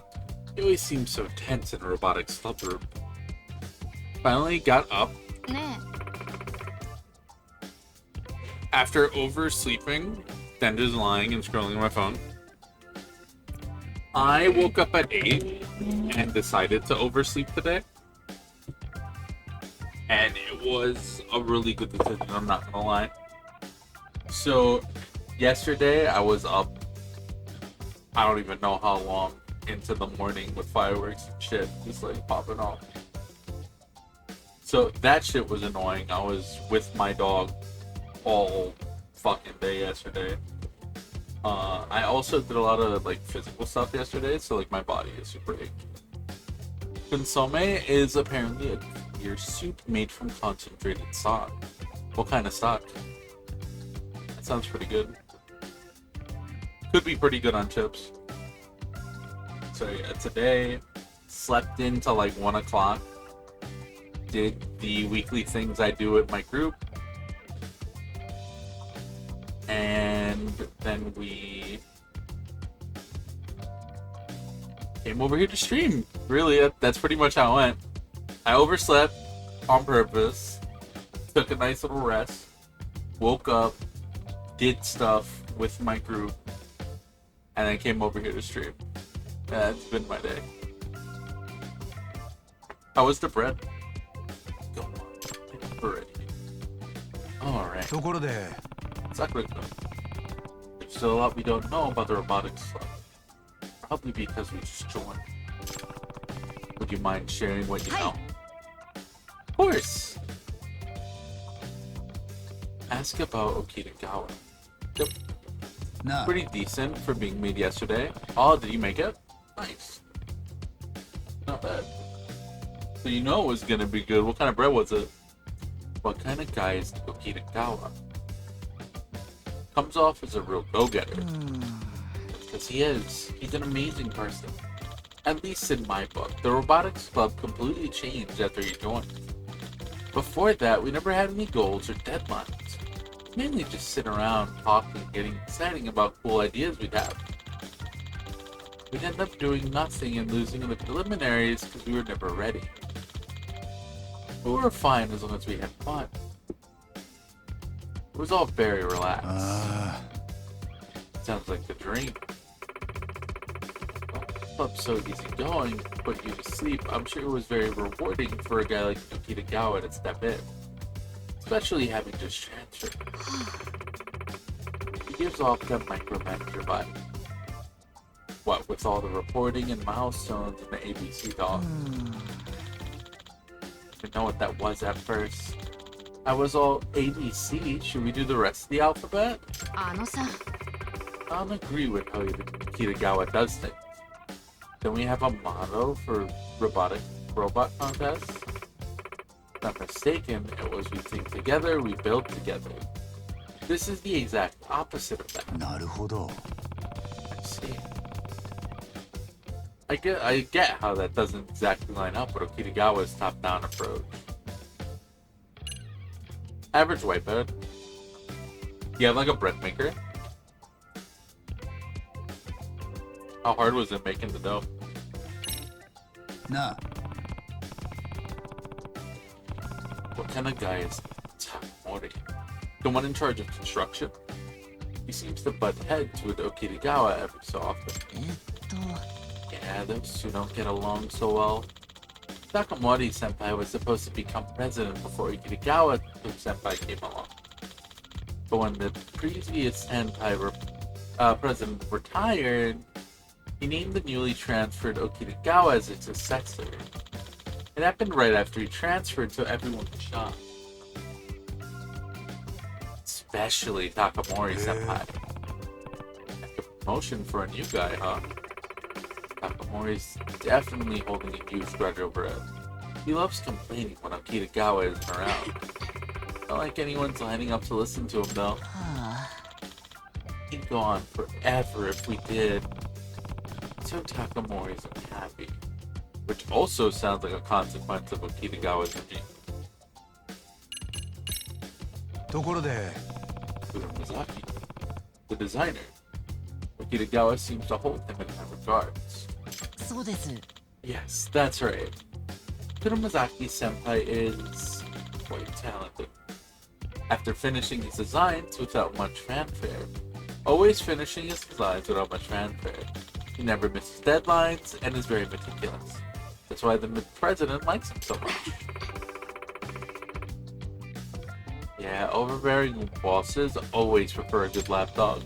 He always seems so tense in a robotic club room. Finally got up. After oversleeping, then just lying and scrolling on my phone. I woke up at 8 and decided to oversleep today. And it was a really good decision, I'm not gonna lie. So, yesterday I was up, I don't even know how long, into the morning with fireworks and shit, just like popping off. So that shit was annoying. I was with my dog all fucking day yesterday. I also did a lot of like physical stuff yesterday, so like my body is super achy. Consomme is apparently a clear soup made from concentrated stock. What kind of stock? That sounds pretty good. Could be pretty good on chips. So yeah, today slept in till like 1 o'clock. Did the weekly things I do with my group. And then we came over here to stream. Really, that's pretty much how it went. I overslept on purpose, took a nice little rest, woke up, did stuff with my group, and then came over here to stream. That's been my day. How was the bread? Go on, bread. Alright. ところで Sakura, there's still a lot we don't know about the robotics stuff. Probably because we just joined. Would you mind sharing what you know? Of course! Ask about Okitagawa. Yep. なあ Pretty decent for being made yesterday. Oh, did you make it? Nice. Not bad. So you know it was gonna be good. What kind of bread was it? What kind of guy is Okitagawa? Comes off as a real go-getter. Because he is. He's an amazing person. At least in my book. The robotics club completely changed after he joined. Before that, we never had any goals or deadlines. Mainly just sit around, talking, getting exciting about cool ideas we'd have. We'd end up doing nothing and losing in the preliminaries because we were never ready. But we were fine as long as we had fun. It was all very relaxed. Sounds like the dream. Club's so easygoing, put you to sleep. I'm sure it was very rewarding for a guy like Okitagawa to step in. Especially having just transferred. He gives off that micromanager vibe. What, with all the reporting and milestones and the ABC dog? Didn't know what that was at first. I was all ABC. Should we do the rest of the alphabet? I don't agree with how Okitagawa does things. Don't we have a motto for robot contest? If not mistaken, it was we think together, we build together. This is the exact opposite of that. なるほど。 I see. I get how that doesn't exactly line up with Okitagawa's top-down approach. Average whitebed. You have like a bread maker? How hard was it making the dough? Nah. What kind of guy is Takamori? The one in charge of construction? He seems to butt heads with Okitagawa every so often. Yeah, those two don't get along so well. Takamori senpai was supposed to become president before Okitagawa senpai came along. But when the previous senpai president retired, he named the newly transferred Okitagawa as its successor. It happened right after he transferred, so everyone was shocked. Especially Takamori senpai. Like a promotion for a new guy, huh? Takamori's definitely holding a huge grudge over it. He loves complaining when Okitagawa isn't around. Not like anyone's lining up to listen to him though. He'd go on forever if we did. So Takamori's unhappy. Which also sounds like a consequence of Okitagawa's regime. ところで Mizaki, the designer. Okitagawa seems to hold him in high regards. そうです。 Yes, that's right. Kuromazaki senpai is quite talented. After finishing his designs without much fanfare, always finishing his designs without much fanfare, he never misses deadlines and is very meticulous. That's why the president likes him so much. Yeah, overbearing bosses always prefer a good lapdog.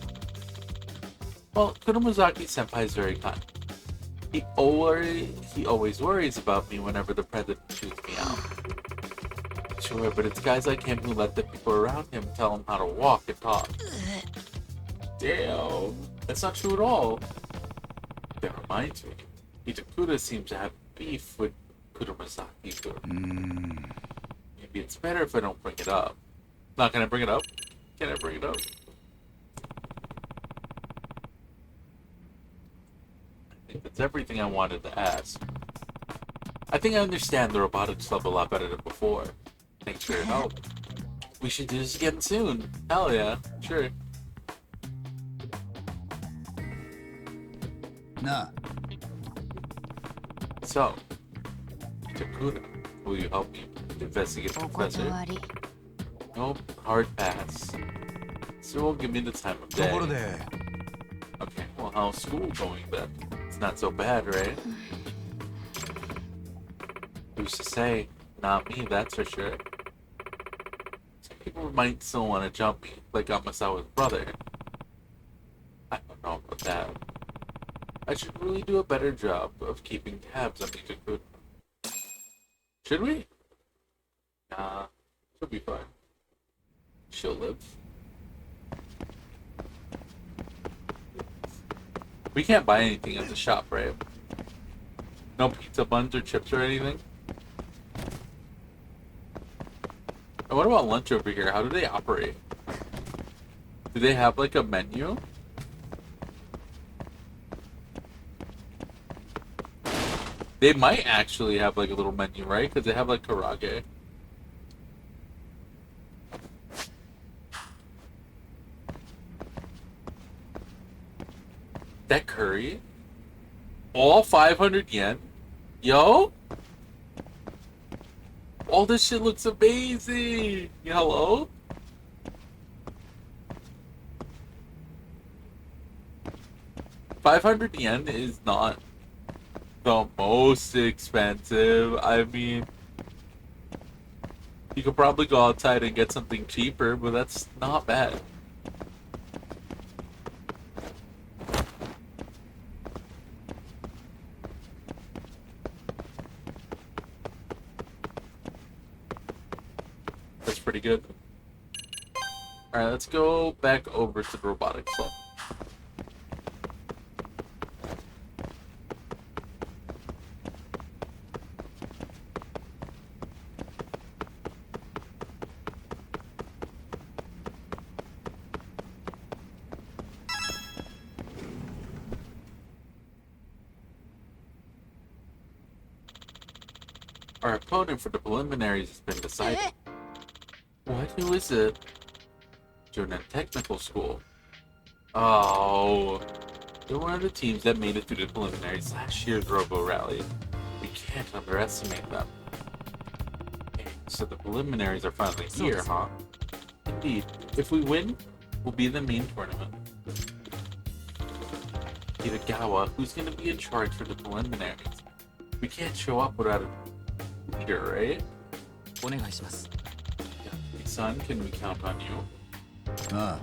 Well, Kuromazaki senpai is very kind. He always worries about me whenever the president shoots me out. Sure, but it's guys like him who let the people around him tell him how to walk and talk. Damn, that's not true at all. That reminds me, Itakura seems to have beef with Kuromazaki. Maybe it's better if I don't bring it up. Not gonna bring it up? Can I bring it up? I think that's everything I wanted to ask. I think I understand the robotics club a lot better than before. Thanks for your help. We should do this again soon. Hell yeah, sure. Nah. So, Takuna, will you help me investigate the お professor? 断り。 Nope, hard pass. So won't give me the time of と day. ころで Okay, well, how's school going then? It's not so bad, right? Who's to say? Not me, that's for sure. Some people might still want to jump me, like Amasawa's brother. I don't know about that. I should really do a better job of keeping tabs on Itakuna. Should we? Nah, she'll be fine. She'll live. We can't buy anything at the shop, right? No pizza buns or chips or anything? And what about lunch over here? How do they operate? Do they have like a menu? They might actually have like a little menu, right? Because they have like karage. That curry? All 500 yen? Yo? All this shit looks amazing! Hello? $500 is not the most expensive. I mean, you could probably go outside and get something cheaper, but that's not bad. That's pretty good. Alright, let's go back over to the robotics club. Our opponent for the preliminaries has been decided. What? Who is it? Jonan Technical School. Oh. They're one of the teams that made it through the preliminaries last year's Robo Rally. We can't underestimate them. Okay, so the preliminaries are finally here, huh? Indeed. If we win, we'll be in the main tournament. Kitagawa, who's going to be in charge for the preliminaries? We can't show up without a leader, right? お願いします。 Son, can we count on you? ああ。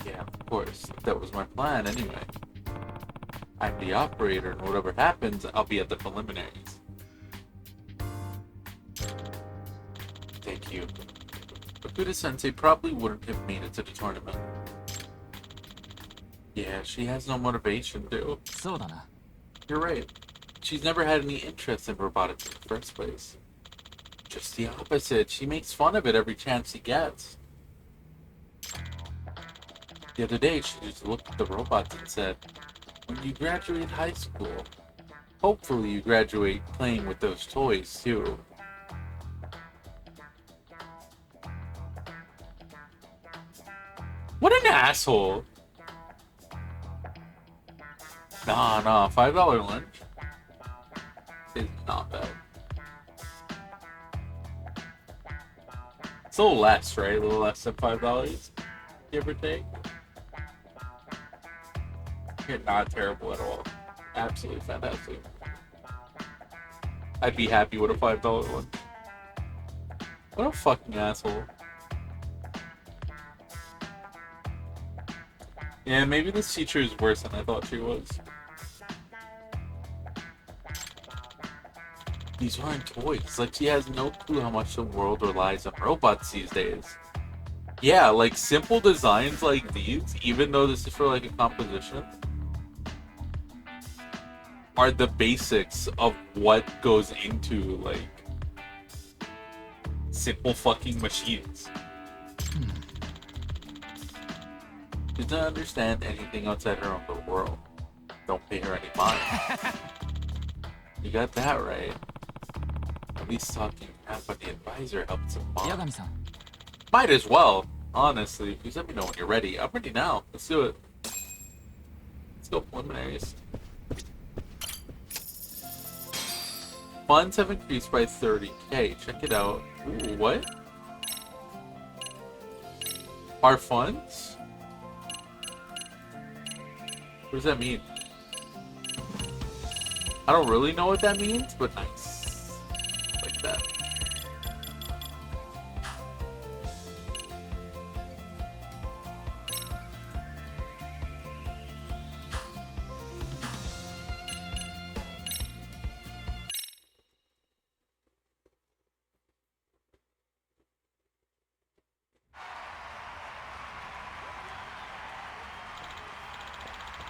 Yeah, of course. That was my plan anyway. I'm the operator, and whatever happens, I'll be at the preliminaries. Thank you. Okuda-sensei probably wouldn't have made it to the tournament. Yeah, she has no motivation to. そうだな。 You're right. She's never had any interest in robotics in the first place. Just the opposite. She makes fun of it every chance she gets. The other day, she just looked at the robots and said, when you graduate high school, hopefully you graduate playing with those toys too. What an asshole! Nah, $5 lunch is not bad. It's a little less, right? A little less than $5, give or take. You're not terrible at all. Absolutely fantastic. I'd be happy with a $5 one. What a fucking asshole. Yeah, maybe this teacher is worse than I thought she was. These aren't toys. Like, she has no clue how much the world relies on robots these days. Yeah, like, simple designs like these, even though this is for, like, a composition, are the basics of what goes into, like, simple fucking machines. She doesn't understand anything outside her own world. Don't pay her any mind. You got that right. At least talking crap on the advisor helps him out. 八神さん。 Might as well, honestly. Please let me know when you're ready. I'm ready now. Let's do it. Let's go preliminaries. Funds have increased by 30k. Check it out. Ooh, what? Our funds? What does that mean? I don't really know what that means, but nice. Like that.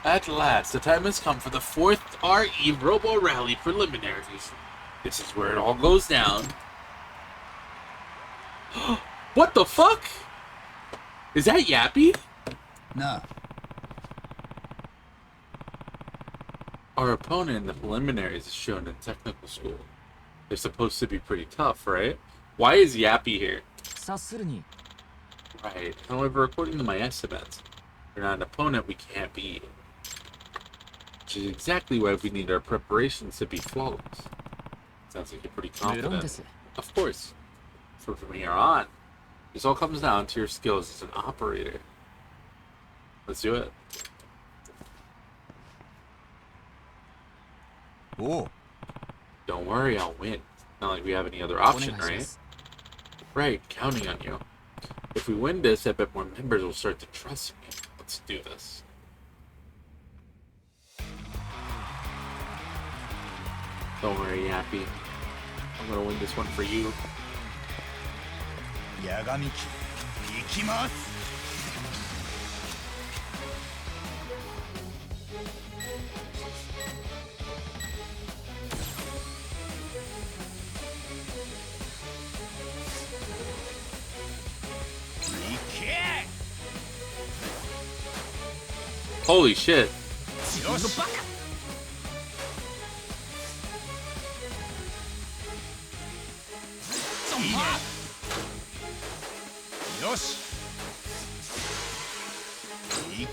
At last, the time has come for the 4th RE Robo Rally preliminaries. This is where it all goes down. What the fuck? Is that Yappy? なあ Our opponent in the preliminaries is shown in technical school. They're supposed to be pretty tough, right? Why is Yappy here? 察するに Right. However, according to my estimates, they're not an opponent we can't beat. Which is exactly why we need our preparations to be flawless. Sounds like you're pretty 無論で confident. す Of course. So from here on, this all comes down to your skills as an operator. Let's do it. おお Don't worry, I'll win. Not like we have any other お願 option, いしま right? す Right, counting on you. If we win this, I bet more members will start to trust me. Let's do this. Don't worry, Yappy. I'm gonna win this one for you. 八神期行きます Holy shit. よしバカ いいねよしいけ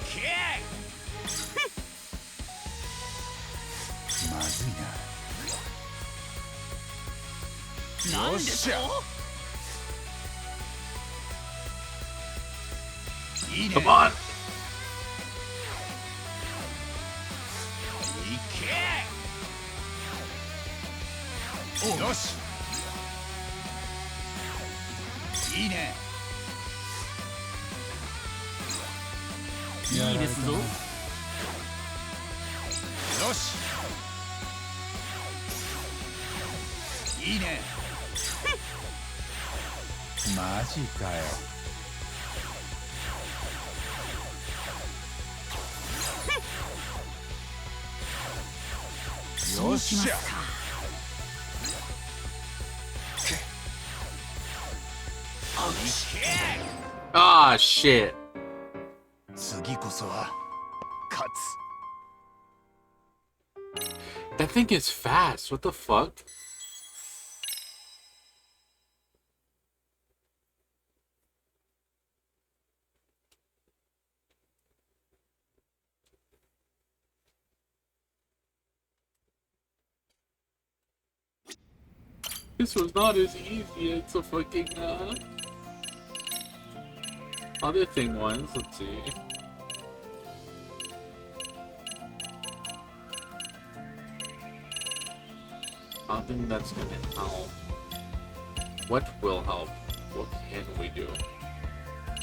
まずいななんでしょいいね Come on. いけよしいいねいいですぞよしいいねマジかよよっしゃ Ah, shit. 次こそは勝つ That thing is fast. What the fuck? This was not as easy as the fucking, other thing ones. Let's see. I don't think that's gonna help. What will help? What can we do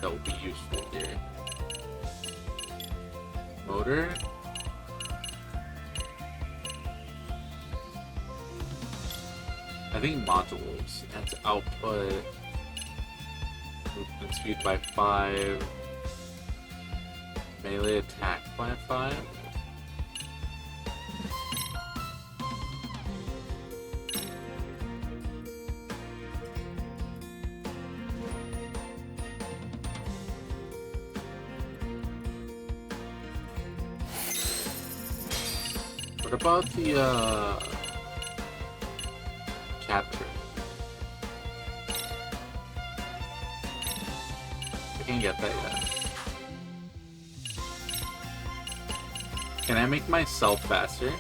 that will be useful here? Motor? I think modules. That's output. Movement speed by 5. Melee attack by 5. What about the capture? I can't get that yet. Can I make myself faster?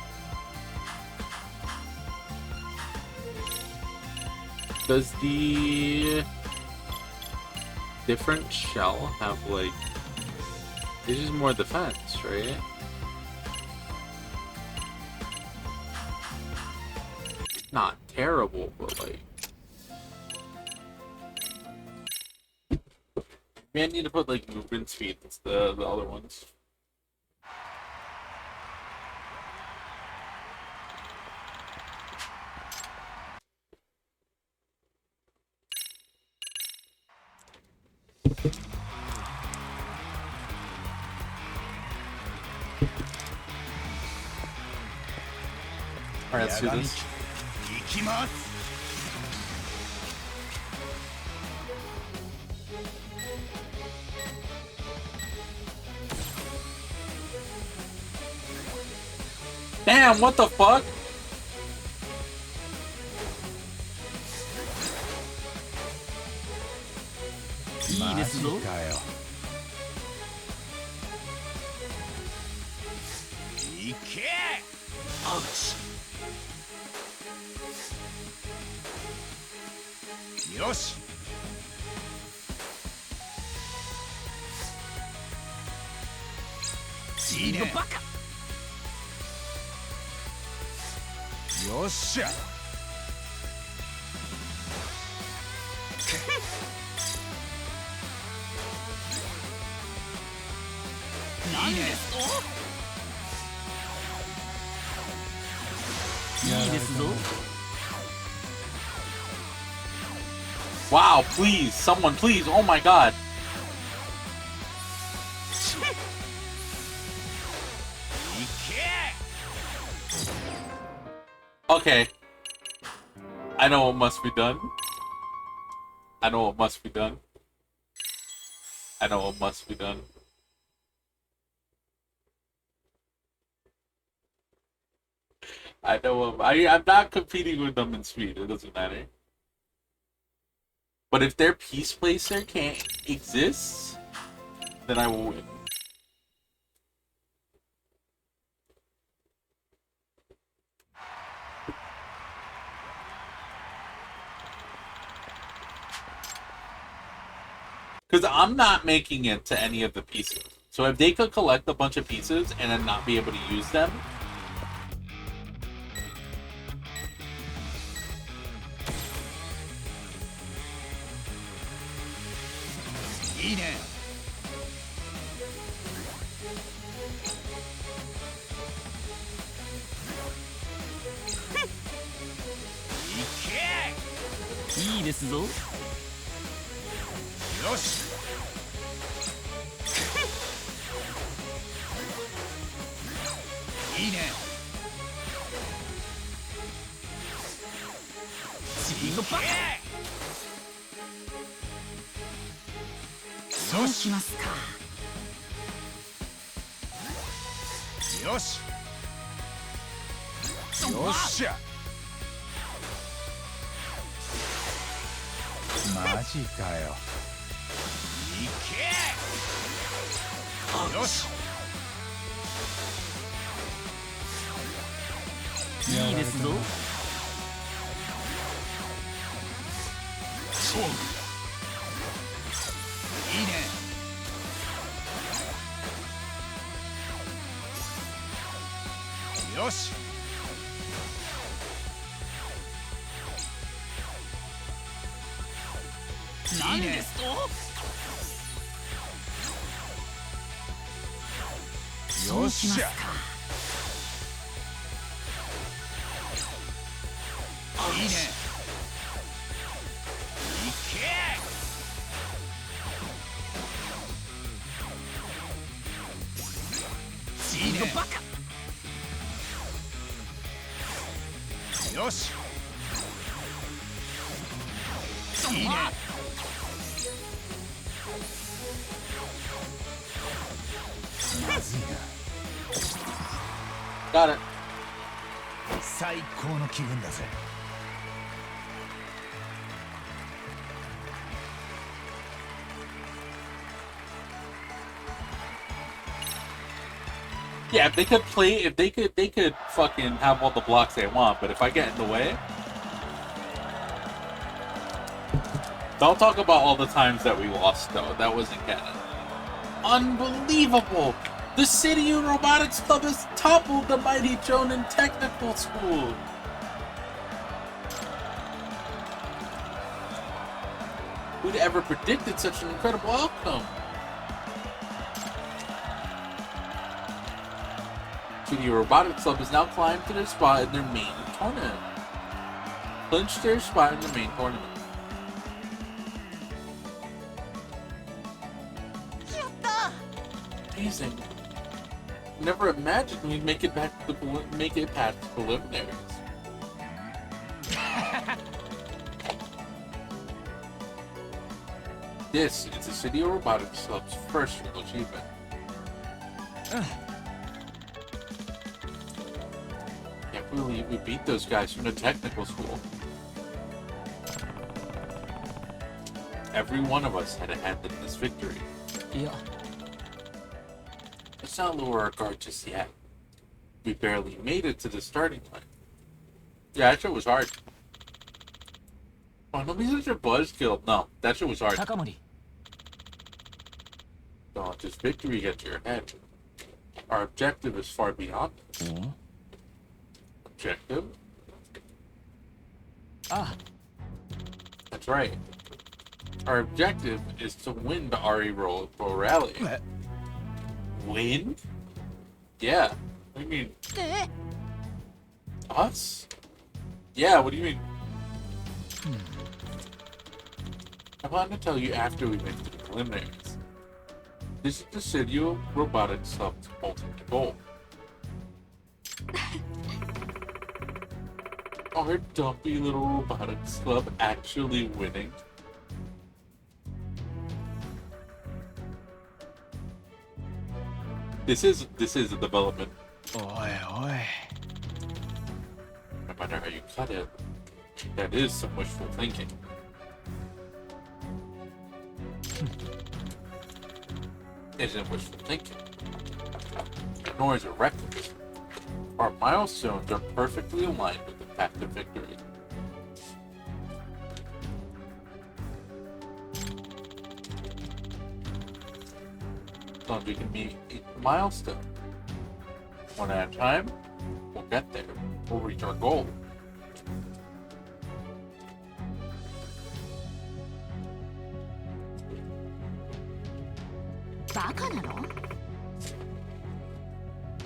Does the different shell have like... It's just more defense, right? Not terrible, but like... Maybe I need to put like movement speed instead of the other ones. Alright, let's do this. 行きます Damn, what the fuck?いいですぞ。マジかよ。いけ。アウチ。よし。いいね。バカ。よっしゃ。何ですと。いいですぞ。Wow, please, someone, please, oh my god. Okay. I know what must be done. I know what must be done. I know what must be done. I know what, I'm not competing with them in speed, it doesn't matter. But if their piece placer can't exist, then I will win. Because I'm not making it to any of the pieces. So if they could collect a bunch of pieces and then not be able to use them,いいね。いいですぞ。よし。いいね。次のバカ。そうしますか。よし。よっしゃ。マジかよ。いけ。よし。いいですぞ。勝負。いいね。よし。何ですと。よっしゃ。いいね。いけ。いいね。バカ。よし。いいね。まずいな。got it. 最高の気分だぜ。Yeah, if they could play, if they could fucking have all the blocks they want, but if I get in the way, don't talk about all the times that we lost though. That wasn't canon. Unbelievable! The City of Robotics Club has toppled the Mighty Jonin Technical School! Who'd ever predicted such an incredible outcome? City Robotics Club has now climbed to their spot in their main tournament. Clinched their spot in the main tournament. Amazing. Never imagined we'd make it back to make it past the preliminaries. This is the City of Robotics Club's first real achievement. believe we beat those guys from the technical school. Every one of us had a hand in this victory. いや Let's not lower our guard just yet. We barely made it to the starting line. Yeah, that shit was hard. Oh, don't be such a buzzkill. No, that shit was hard. 高森 Don't let this victory get to your head. Our objective is far beyond this. Objective? あ That's right. Our objective is to win the RE Pro Rally. Win? Yeah. What do you mean? え Us? Yeah, what do you mean? I want to tell you after we make the preliminaries. This is the Sidio Robotics Club's ultimate goal. Our dumpy little robotics club actually winning? This is a development. おいおい No matter how you cut it, that is some wishful thinking. Isn't wishful thinking. Nor is it reckless. Our milestones are perfectly aligned with the path to victory. So we can meet each milestone. One at a time, we'll get there. We'll reach our goal.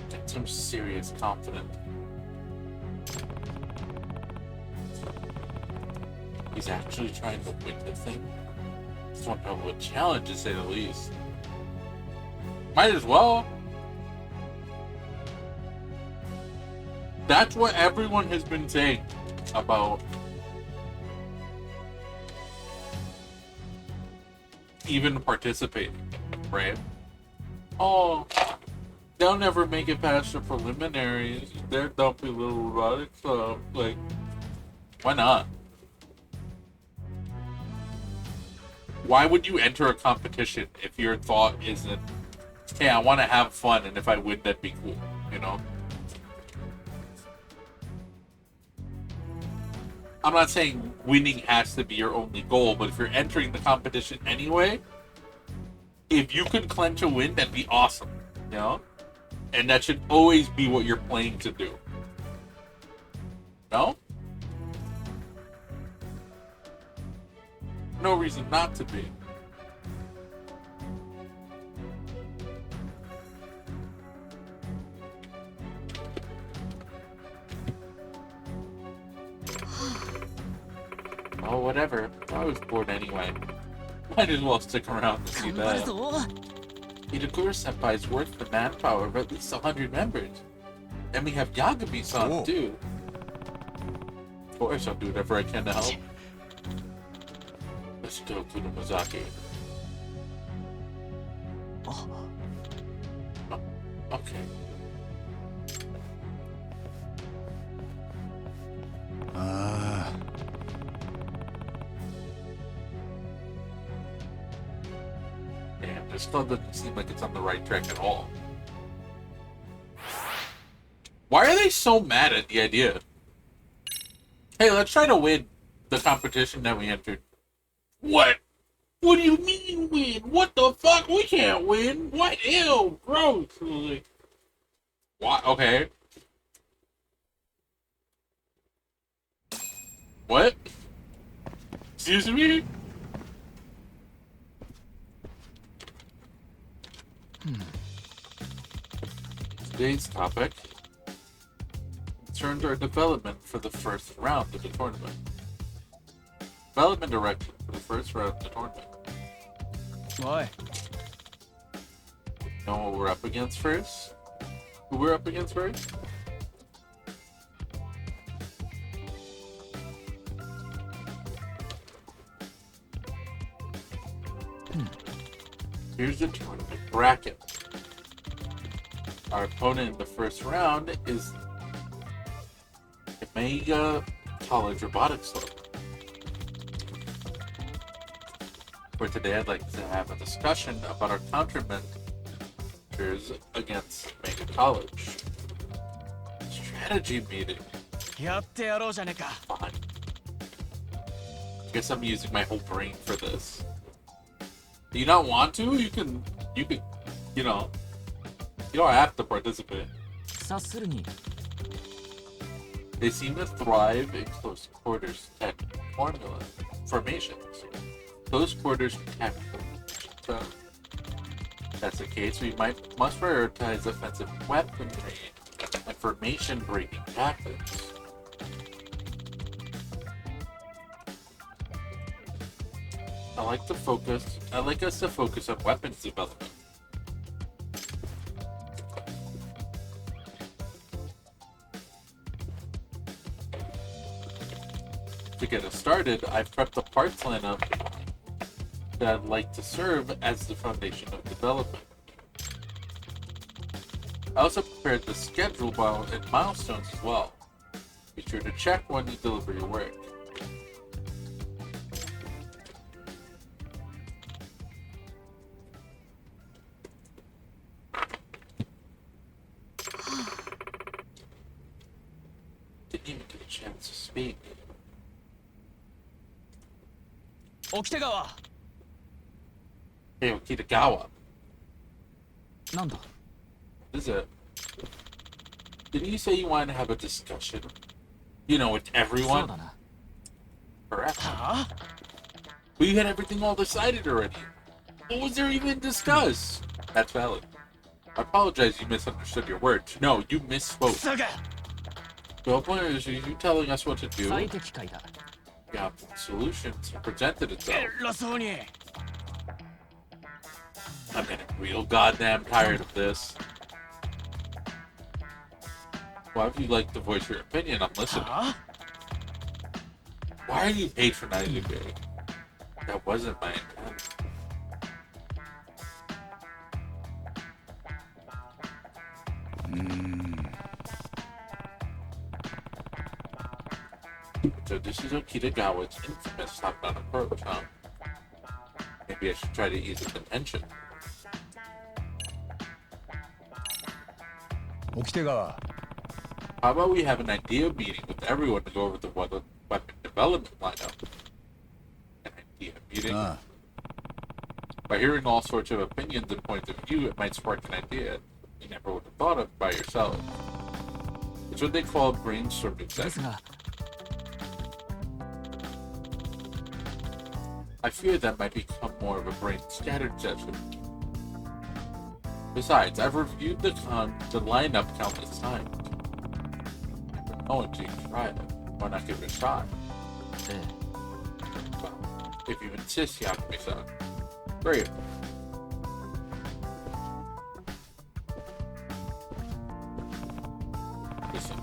That seems serious confident. He's actually trying to win the thing? It's one hell of a challenge, to say the least. Might as well. That's what everyone has been saying about even participating, right? Oh, they'll never make it past the preliminaries. They're dumpy little robotic club. Like, why not? Why would you enter a competition if your thought isn't, hey, I want to have fun, and if I win, that'd be cool, you know? I'm not saying winning has to be your only goal, but if you're entering the competition anyway, if you can clinch a win, that'd be awesome, you know? And that should always be what you're playing to do. No? No reason not to be. Oh, whatever. I was bored anyway. Might as well stick around to see 頑張る that. ぞ Itakura-senpai's worth the manpower of at least 100 members. And we have Yagami-san, Whoa. too. Of course, I'll do whatever I can to help. Let's go, Kunomazaki. Oh, okay. あ Damn, this club doesn't seem like it's on the right track at all. Why are they so mad at the idea? Hey, let's try to win the competition that we entered. What? What do you mean win? What the fuck? We can't win. What? Ew, gross. Like, why? Okay. What? Excuse me? Today's topic concerns our development for the first round of the tournament. Development direction for the first round of the tournament. おい Know what we're up against first? Who we're up against first? Here's the tournament bracket. Our opponent in the first round is Mega College Robotics Club. For today, I'd like to have a discussion about our countermeasures against Mega College. Strategy meeting. やってやろうじゃねえか。 Fine. Guess I'm using my whole brain for this. Do you not want to? You can, you know, you don't have to participate. 察するに They seem to thrive in close quarters tech formations. Close quarters tech. So, if that's the case, we must prioritize offensive weaponry and formation breaking tactics. I like us to focus on weapons development. To get us started, I've prepped a parts lineup that I'd like to serve as the foundation of development. I also prepared the schedule and milestones as well. Be sure to check when you deliver your work. Didn't even get a chance to speak. 沖手川 Hey, Kitagawa. なんだ What is it? Didn't you say you wanted to have a discussion? You know, with そう everyone? だな Correct. はあ We had everything all decided already. What was there even to discuss? That's valid. I apologize you misunderstood your words. No, you misspoke. すぐ The whole point is you telling us what to do. 最適解だ Yeah, solutions presented itself. 偉そうに I'm getting real goddamn tired of this. Well, if you'd like to voice your opinion, I'm listening. はあ Why are you patronizing me? That wasn't my intent. So this is Okitagawa's infamous top-down approach, huh? Maybe I should try to ease the tension. 沖手川 How about we have an idea meeting with everyone to go over the weapon development lineup? An idea meeting? By hearing all sorts of opinions and points of view, it might spark an idea you never would have thought of by yourself. It's what they call brainstorming です session. が I fear that might become more of a brain scattered session. Besides, I've reviewed the lineup countless times. Oh, until you try it. Why not give it a shot? ええ Well, if you insist, Yagami-san. Great. Listen,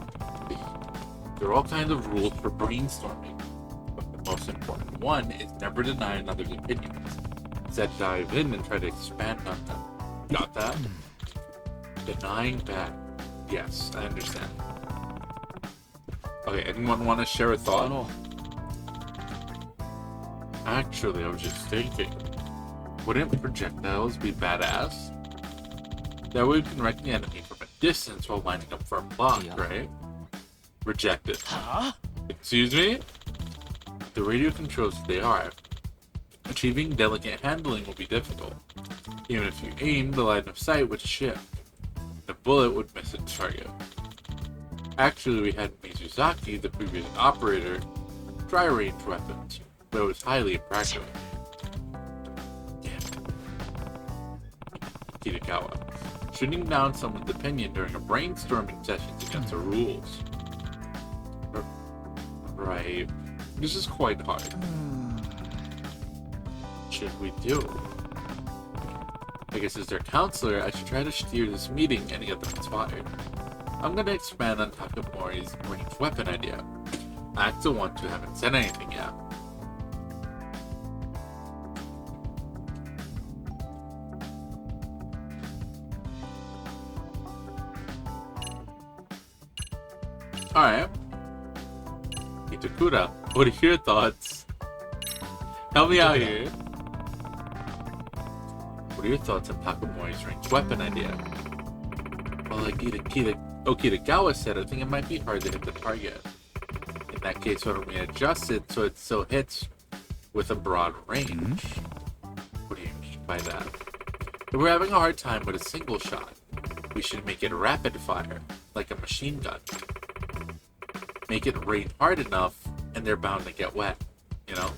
there are all kinds of rules for brainstorming, but the most important one is never deny another's opinions. Instead, dive in and try to expand on them. Got that? Denying that. Yes, I understand. Okay, anyone want to share a あ thought? の Actually, I was just thinking, wouldn't projectiles be badass? That way we can wreck the enemy from a distance while lining up for a block, Yeah. right? Rejected. はあ Excuse me? The radio controls they are. Achieving delicate handling will be difficult. Even if you aim, the line of sight would shift. The bullet would miss its target. Actually, we had Mizuzaki, the previous operator, try range weapons, but it was highly impractical. Damn. Kitagawa. Shooting down someone's opinion during a brainstorming session is against the rules. Right. This is quite hard. What should we do? I guess as their counselor, I should try to steer this meeting and get them inspired. I'm gonna expand on Takamori's ranged weapon idea. I still want to haven't said anything yet. Alright. Itakura, what are your thoughts? Help me out here. What are your thoughts on Takamori's ranged weapon idea? Well, like Okitagawa said, I think it might be hard to hit the target. In that case, why don't we adjust it so it still hits with a broad range? What do you mean by that? If we're having a hard time with a single shot, we should make it rapid fire, like a machine gun. Make it rain hard enough, and they're bound to get wet, you know?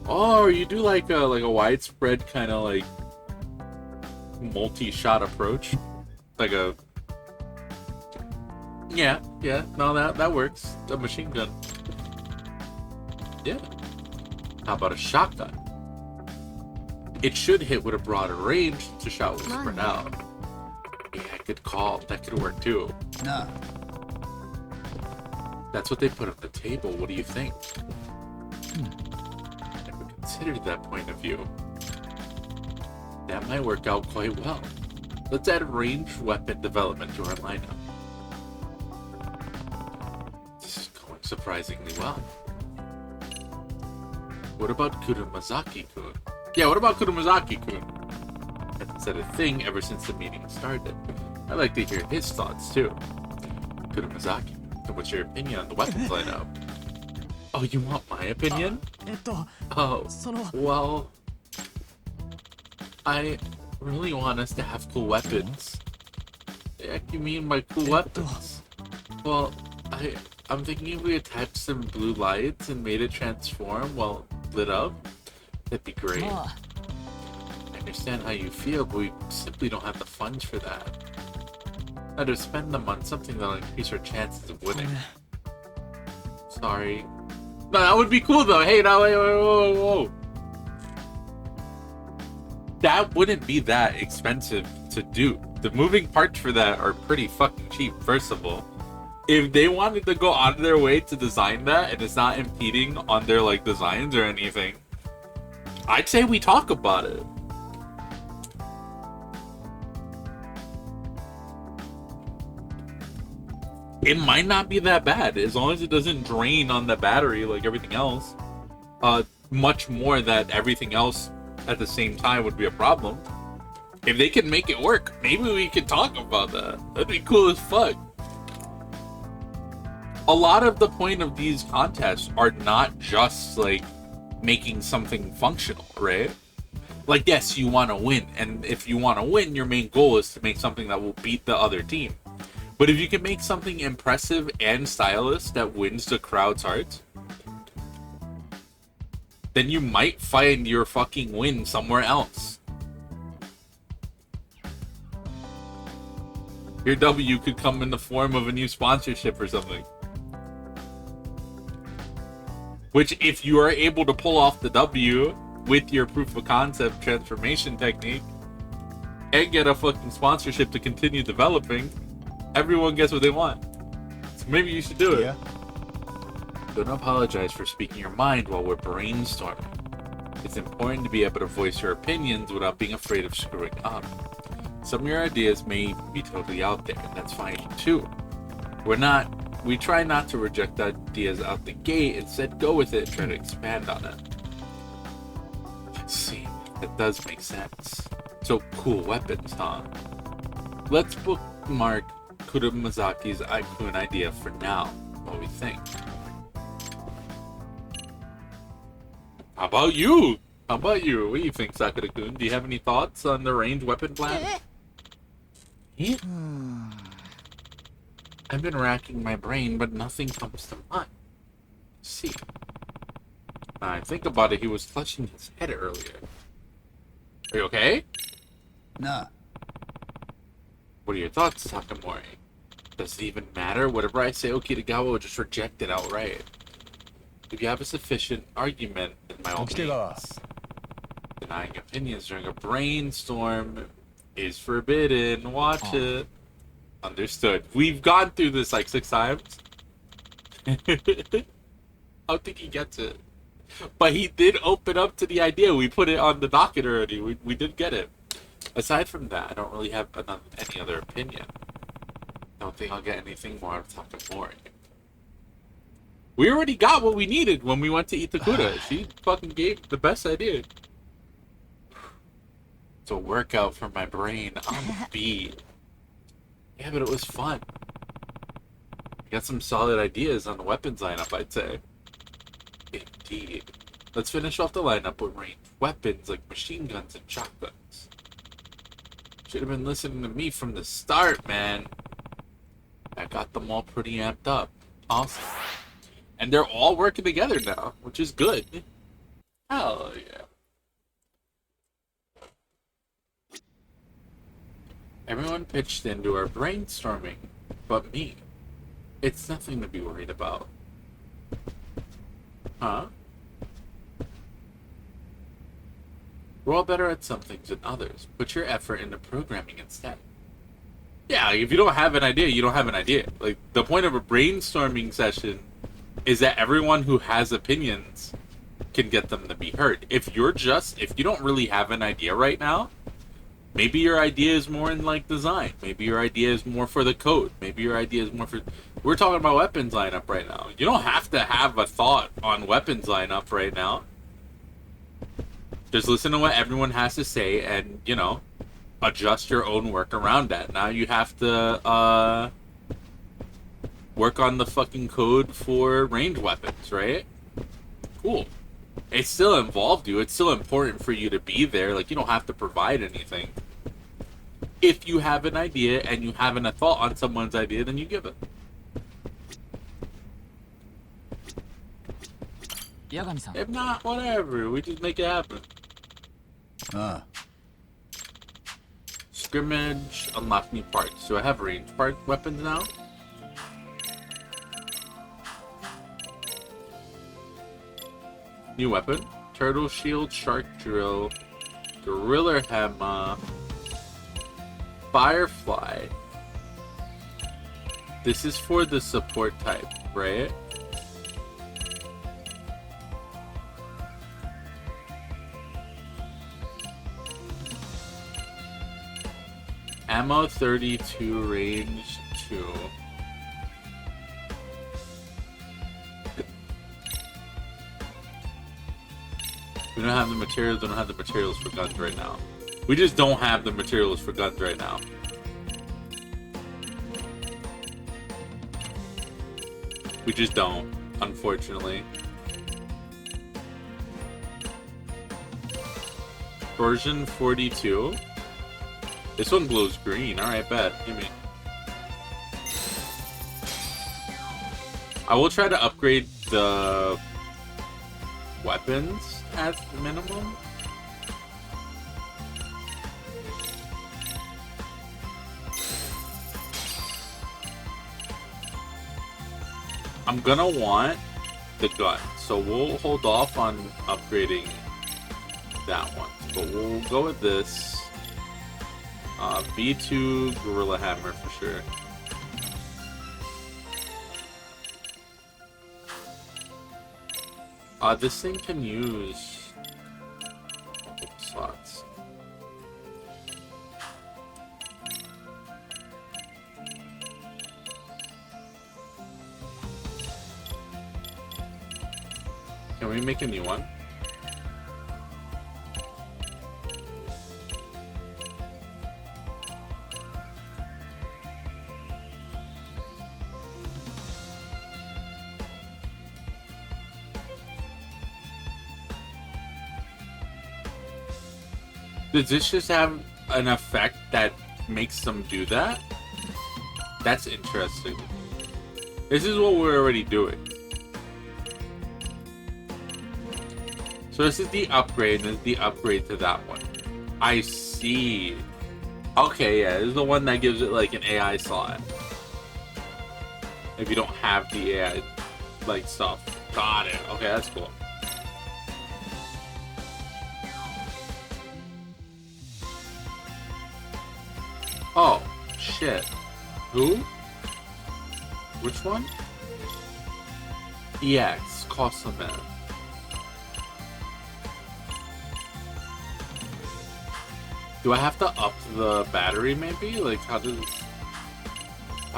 Oh, you do like a widespread kind of like multi-shot approach, like a yeah, no, that works. A machine gun, yeah. How about a shotgun? It should hit with a broader range to shot will spread out. Yeah, good call. That could work too. Nah. That's what they put on the table. What do you think? Never considered that point of view. That might work out quite well. Let's add ranged weapon development to our lineup. This is going surprisingly well. What about Kurumazaki-kun? Yeah, what about Kurumazaki-kun? Hasn't said a thing ever since the meeting started. I'd like to hear his thoughts too. Kurumazaki, what's your opinion on the weapons lineup? Oh, you want my opinion? Oh, well, I really want us to have cool weapons. What do you mean by cool weapons? Well, I'm thinking if we attached some blue lights and made it transform while lit up, that'd be great. I understand how you feel, but we simply don't have the funds for that. Now to spend them on something that'll increase our chances of winning. Sorry. No, that would be cool though. Hey, now, whoa. That wouldn't be that expensive to do. The moving parts for that are pretty fucking cheap, first of all. If they wanted to go out of their way to design that and it's not impeding on their like designs or anything, I'd say we talk about it. It might not be that bad as long as it doesn't drain on the battery like everything else. Much more that everything else at the same time would be a problem. If they can make it work, maybe we could talk about that. That'd be cool as fuck. A lot of the point of these contests are not just like making something functional, right? Like, yes, you want to win, and if you want to win, your main goal is to make something that will beat the other team. But if you can make something impressive and stylish that wins the crowd's hearts, then you might find your fucking win somewhere else. Your W could come in the form of a new sponsorship or something. Which, if you are able to pull off the W with your proof of concept transformation technique and get a fucking sponsorship to continue developing, everyone gets what they want. So maybe you should do it. Yeah. Don't apologize for speaking your mind while we're brainstorming. It's important to be able to voice your opinions without being afraid of screwing up. Some of your ideas may be totally out there, and that's fine too. We try not to reject ideas out the gate, instead go with it and try to expand on it. See, that does make sense. So cool weapons, huh? Let's bookmark Kuramazaki's Aikun idea for now. What do we think? How about you? What do you think, Sakura-kun? Do you have any thoughts on the ranged weapon plan? Yeah. I've been racking my brain, but nothing comes to mind. Let's see. Now I think about it, he was clutching his head earlier. Are you okay? Nah. What are your thoughts, Takamori? Does it even matter? Whatever I say, Okitagawa will just reject it outright. If you have a sufficient argument, then by all means. Denying opinions during a brainstorm is forbidden. Watch it. Understood. We've gone through this like 6 times. I don't think he gets it. But he did open up to the idea. We put it on the docket already. We did get it. Aside from that, I don't really have any other opinion. I don't think I'll get anything more out of Takamori. We already got what we needed when we went to eat the Kuda. She fucking gave the best idea. It's a workout for my brain. I'm beat. Yeah, but it was fun. Got some solid ideas on the weapons lineup, I'd say. Indeed. Let's finish off the lineup with ranged weapons like machine guns and shotguns. Should have been listening to me from the start, man. I got them all pretty amped up. Awesome. And they're all working together now, which is good. Hell yeah. Everyone pitched into our brainstorming, but me. It's nothing to be worried about. Huh? We're all better at some things than others. Put your effort into programming instead. Yeah, if you don't have an idea, you don't have an idea. Like, the point of a brainstorming session is that everyone who has opinions can get them to be heard. If you don't really have an idea right now, maybe your idea is more in, like, design. Maybe your idea is more for the code. Maybe your idea is more for... We're talking about weapons lineup right now. You don't have to have a thought on weapons lineup right now. Just listen to what everyone has to say and, you know, adjust your own work around that. Now you have to, work on the fucking code for ranged weapons, right? Cool. It still involved you. It's still important for you to be there. Like, you don't have to provide anything. If you have an idea and you haven't a thought on someone's idea, then you give it. Yagami-san. If not, whatever. We just make it happen. Ah. Scrimmage, unlock new parts. Do I have ranged part weapons now? New weapon. Turtle shield, shark drill, gorilla hammer, firefly. This is for the support type, right? Ammo 32, range 2. We don't have the materials, we don't have the materials for guns right now. We just don't have the materials for guns right now. We just don't, unfortunately. Version 42. This one glows green. Alright, bet. Give me. I will try to upgrade the weapons at minimum. I'm gonna want the gun, so we'll hold off on upgrading that one. But we'll go with this. V2 Gorilla Hammer for sure. This thing can use multiple slots. Can we make a new one? Does this just have an effect that makes them do that? That's interesting. This is what we're already doing. So this is the upgrade, and this is the upgrade to that one. I see. Okay, yeah, this is the one that gives it like an AI slot. If you don't have the AI, like, stuff. Got it. Okay, that's cool. Oh, shit. Who? Which one? EX, Cossaman. Do I have to up the battery maybe? Like, how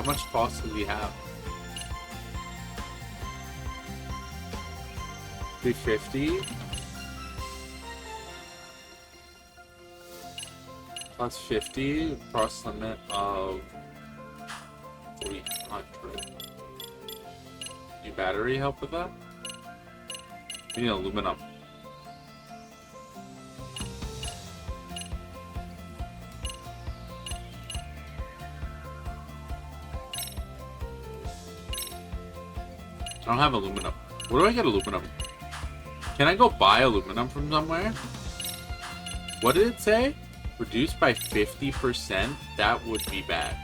much cost does he have? 350 plus 50 cross limit of 300. New battery help with that? We need aluminum. I don't have aluminum. Where do I get aluminum? Can I go buy aluminum from somewhere? What did it say? Reduced by 50%? That would be bad.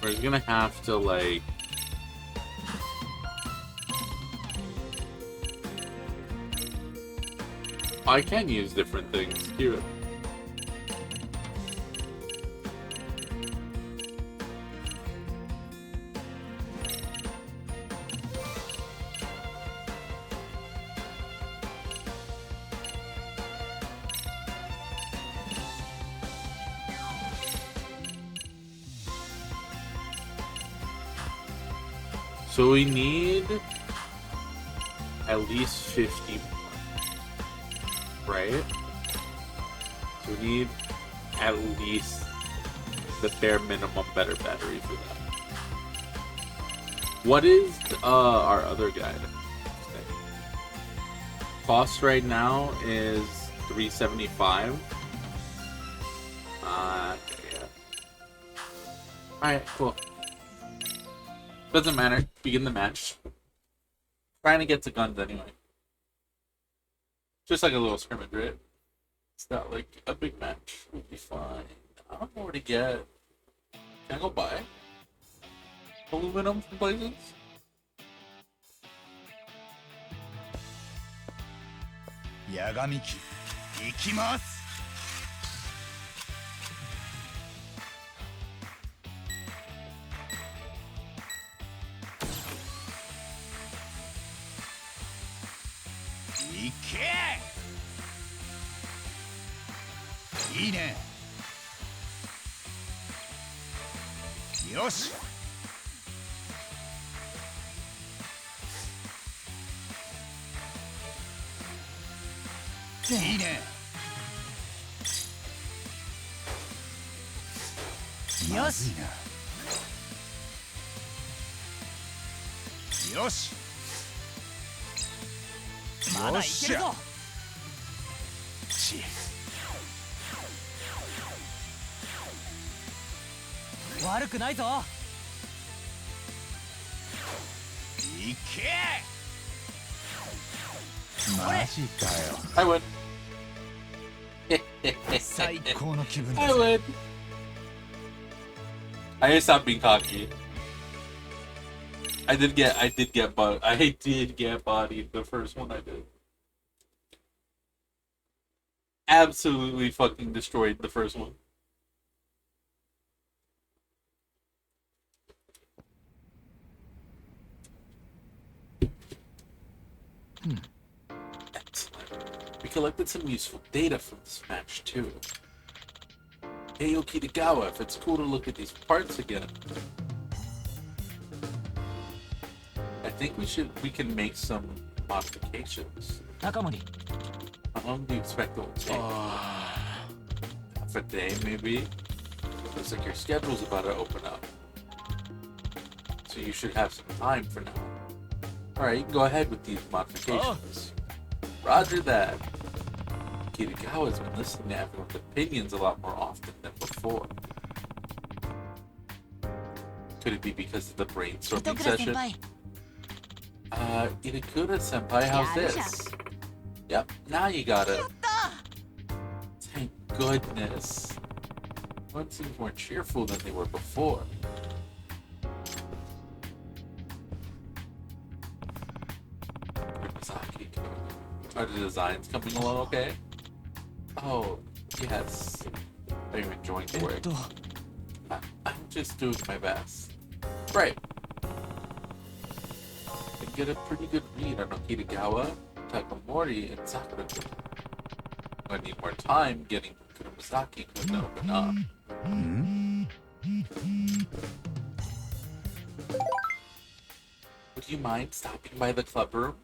We're gonna have to, like... I can use different things. Here. So we need at least 50 more, right? So we need at least the bare minimum better battery for that. What is our other guide? Cost right now is 375. Okay, yeah. Alright, cool. Doesn't matter. Begin the match. Trying to get to guns anyway. Just like a little scrimmage, right? It's not like a big match. We'll be fine. I don't know where to get. Can I go buy aluminum from places? Yagami 行きます。行け。いいね。よし。いいね。よし。よし。まだいけるぞ。悪くないぞ。いけ。マジかよ。I would. 最高の気分だ I would. I need to stop being cocky. I did get bodied the first one I did. Absolutely fucking destroyed the first one. Excellent. We collected some useful data from this match too. Hey Okitagawa, if it's cool to look at these parts again. I think we can make some modifications. Nakamori. How long do you expect it will take? Half a day, maybe? Looks like your schedule's about to open up. So you should have some time for now. Alright, you can go ahead with these modifications. Roger that. Kitagawa's been listening to everyone's opinions a lot more often than before. Could it be because of the brainstorming session? Itakura-senpai, how's this? Yep, now you got it. Thank goodness. Everyone seems more cheerful than they were before. Are the designs coming along okay? Oh, yes. Are you enjoying the work? I'm just doing my best. Right. I get a pretty good read on Okitagawa, Takamori, and Sakura. I need more time getting Kurumazaki to open up. Do you mind stopping by the club room?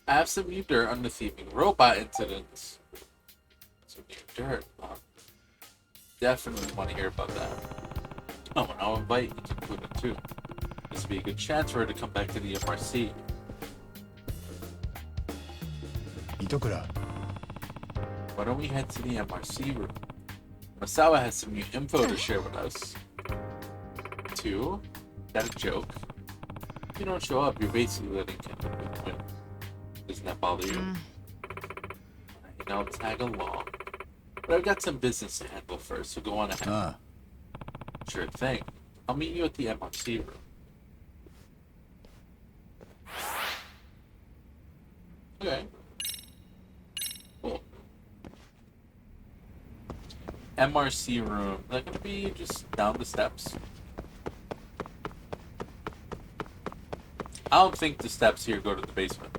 I have some new dirt on the thieving robot incidents. Some new dirt, huh? Definitely want to hear about that. Oh, and I'll invite you to include it too. This would be a good chance for her to come back to the MRC. 糸倉 Why don't we head to the MRC room? Masawa has some new info to share with us. 2. That a joke? If you don't show up, you're basically letting Kendall win. Doesn't that bother you? Alright, I'll tag along. But I've got some business to handle first, so go on ahead. あ Sure thing. I'll meet you at the MRC room. Okay. Cool. MRC room. Is that gonna be just down the steps? I don't think the steps here go to the basement.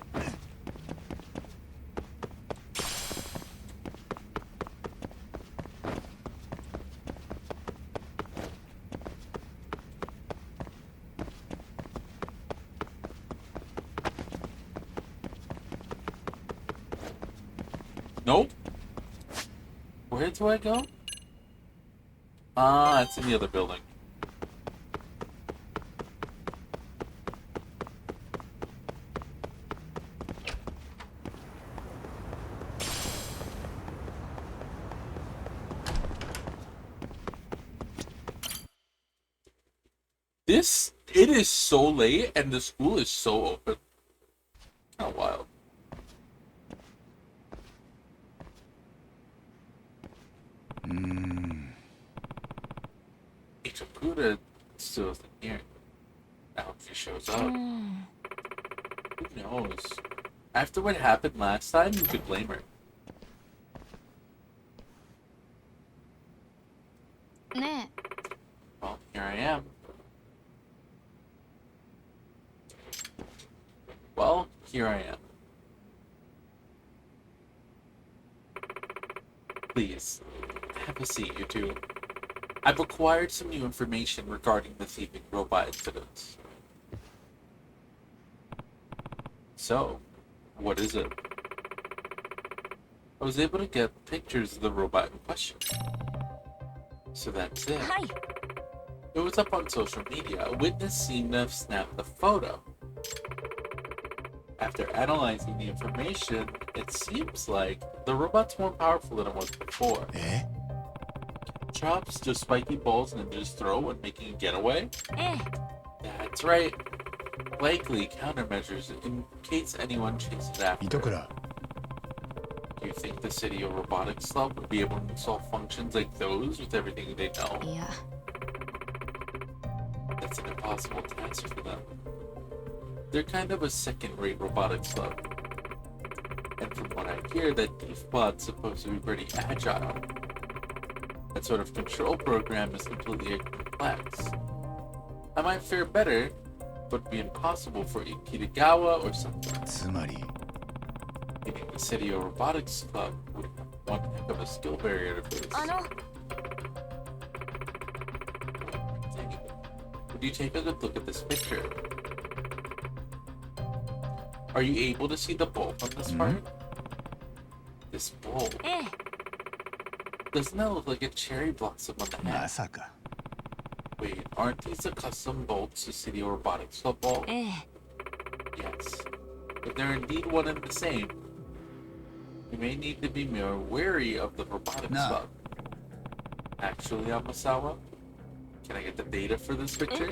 Nope. Where do I go? Ah, it's in the other building. It is so late and the school is so open. Kind of wild. Ichikura still isn't here. I hope she shows up. Who knows? After what happened last time, you could blame her. ね Well, here I am. Well, here I am. Please, have a seat, you two. I've acquired some new information regarding the thieving robot incidents. So, what is it? I was able to get pictures of the robot in question. So that's it. えはい It was up on social media. A witness seemed to have snapped the photo. After analyzing the information, it seems like the robot's more powerful than it was before. え Chops just spiky balls ninjas throw when making a getaway? え That's right. Likely countermeasures in case anyone chases after. 糸倉 Do you think the City of Robotics Club would be able to solve functions like those with everything they know? いや That's an impossible task for them. They're kind of a second-rate robotics club. And from what I hear, that Thief Pod's supposed to be pretty agile. That sort of control program is completely complex. I might fare better, but it'd be impossible for Kitagawa or something. つまり Meaning the City of Robotics Club would have one heck of a skill barrier to face. あの Would you take a good look at this picture? Are you able to see the bulb on this part? This bulb. ええ Doesn't that look like a cherry blossom on the ま head? さか Wait, aren't these the custom bolts to City Robotics Club ball? ええ Yes. If they're indeed one and the same, you may need to be more wary of the Robotics No. Club. Actually, Amasawa, can I get the data for this picture?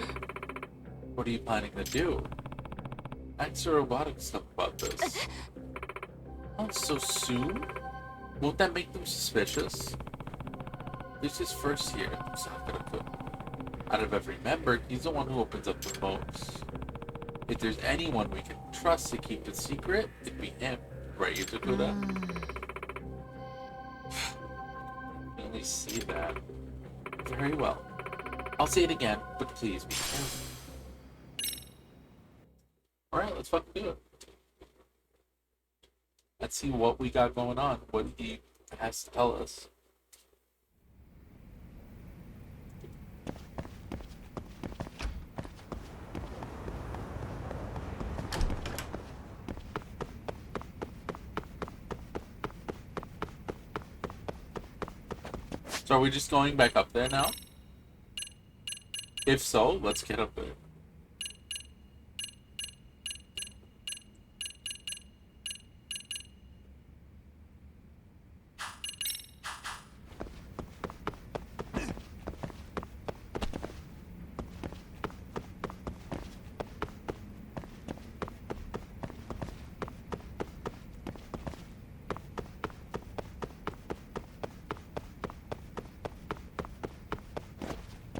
What are you planning to do? Ask the Robotics Club about this. Oh, so soon? Won't that make them suspicious? This is first here, Sakura-kun. Out of every member, he's the one who opens up the most. If there's anyone we can trust to keep it secret, it'd be him. Right, Yuzukura? Let me see that. Very well. I'll say it again, but please be careful. Alright, let's fucking do it. Let's see what we got going on, what he has to tell us. So are we just going back up there now? If so, let's get up there.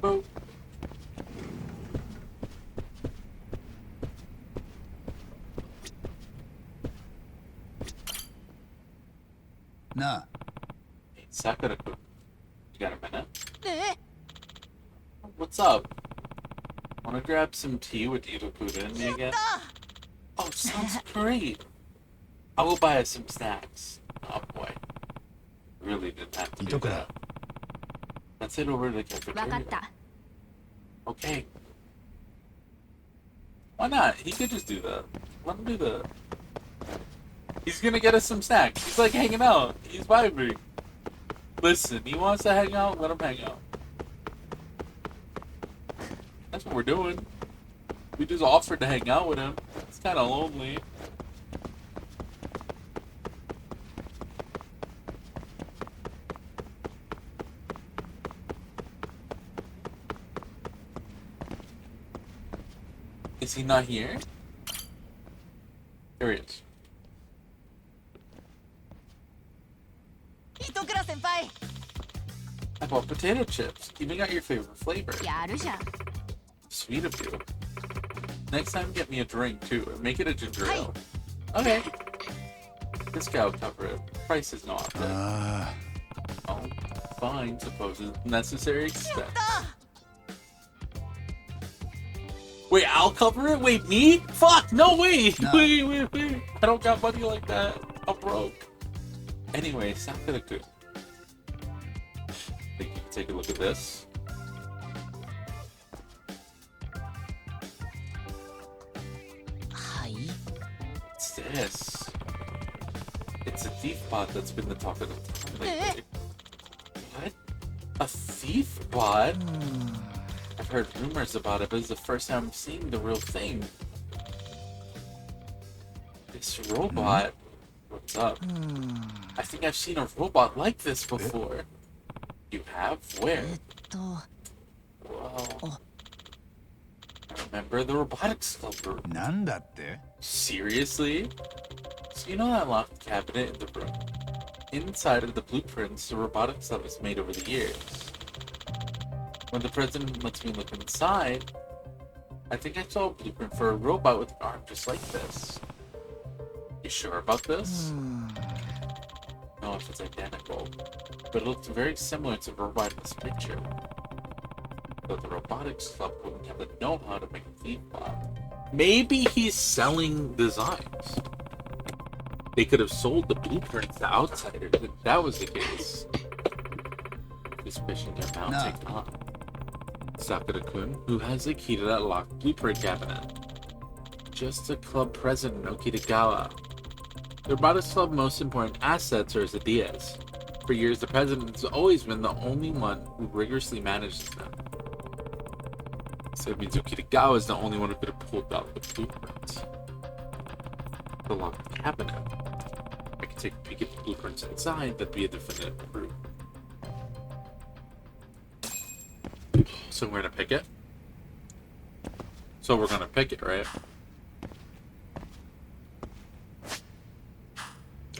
Boop. Nah. Hey, Sakura-kun, you got a minute? え What's up? Wanna grab some tea with Iwakura and me again? Oh, sounds great! I will buy us some snacks. Oh boy. Really didn't have to do Itokura. that. Let's head over to the わかっ cafeteria. た Okay. Why not? He could just do that. Let him do that. He's gonna get us some snacks. He's like hanging out. He's vibing. Listen, he wants to hang out, let him hang out. That's what we're doing. We just offered to hang out with him. It's kinda lonely. Is he not here? There he is. 糸倉先輩 I bought potato chips. Even got your favorite flavor. やるじゃん Sweet of you. Next time, get me a drink too. And make it a ginger Hey. ale. Okay. This guy will cover it. Price is not it. Oh, fine. Suppose it's necessary expense. Wait, I'll cover it? Wait, me? Fuck, no, wait! No. Wait. I don't got money like that. I'm broke. Anyway, Sakura-kun. Think you can take a look at this? What's this? It's a thief bot that's been the talk of the town lately. What? A thief bot? I've heard rumors about it, but it's the first time I'm seeing the real thing. This robot. What's up? I think I've seen a robot like this before. You have? Where? と Well, I remember the robotics club room. なんだって Seriously? So you know that locked cabinet in the room? Inside of the blueprints, the robotics club is made over the years. When the president lets me look inside, I think I saw a blueprint for a robot with an arm just like this. You sure about this? No, if it's identical. But it looks very similar to the robot in this picture. But the robotics club wouldn't have the know-how to make a thief bot. Maybe he's selling designs. They could have sold the blueprints to outsiders if that was the case. Suspicion are mounting up. Sakura-kun, who has the key to that locked blueprint cabinet? Just the club president, Okitagawa. The robotics club's most important assets are his ideas. For years, the president has always been the only one who rigorously manages them. So it means Okitagawa is the only one who could have pulled out the blueprints. The locked cabinet. I could take a peek at the blueprints inside, that'd be a definitive proof. So we're gonna pick it? So we're gonna pick it, right?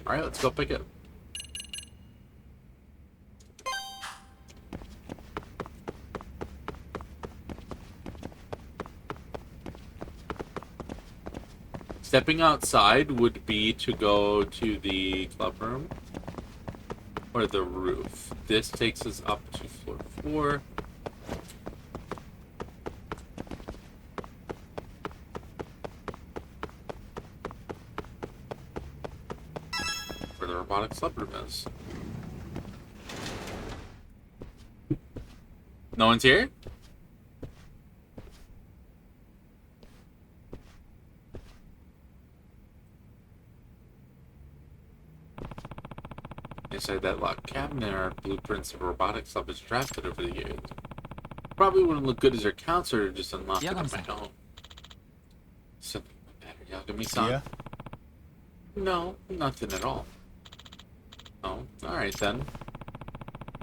Alright, let's go pick it. Stepping outside would be to go to the club room or the roof. This takes us up to floor 4. Where the robotic club room is. No one's here? Inside that locked cabinet are blueprints of robotic salvage drafted over the years. Probably wouldn't look good as your counselor, just unlock it on my Yagami-san. own. Something matter, Yagami-san? Yeah? No, nothing at all. Oh, alright then.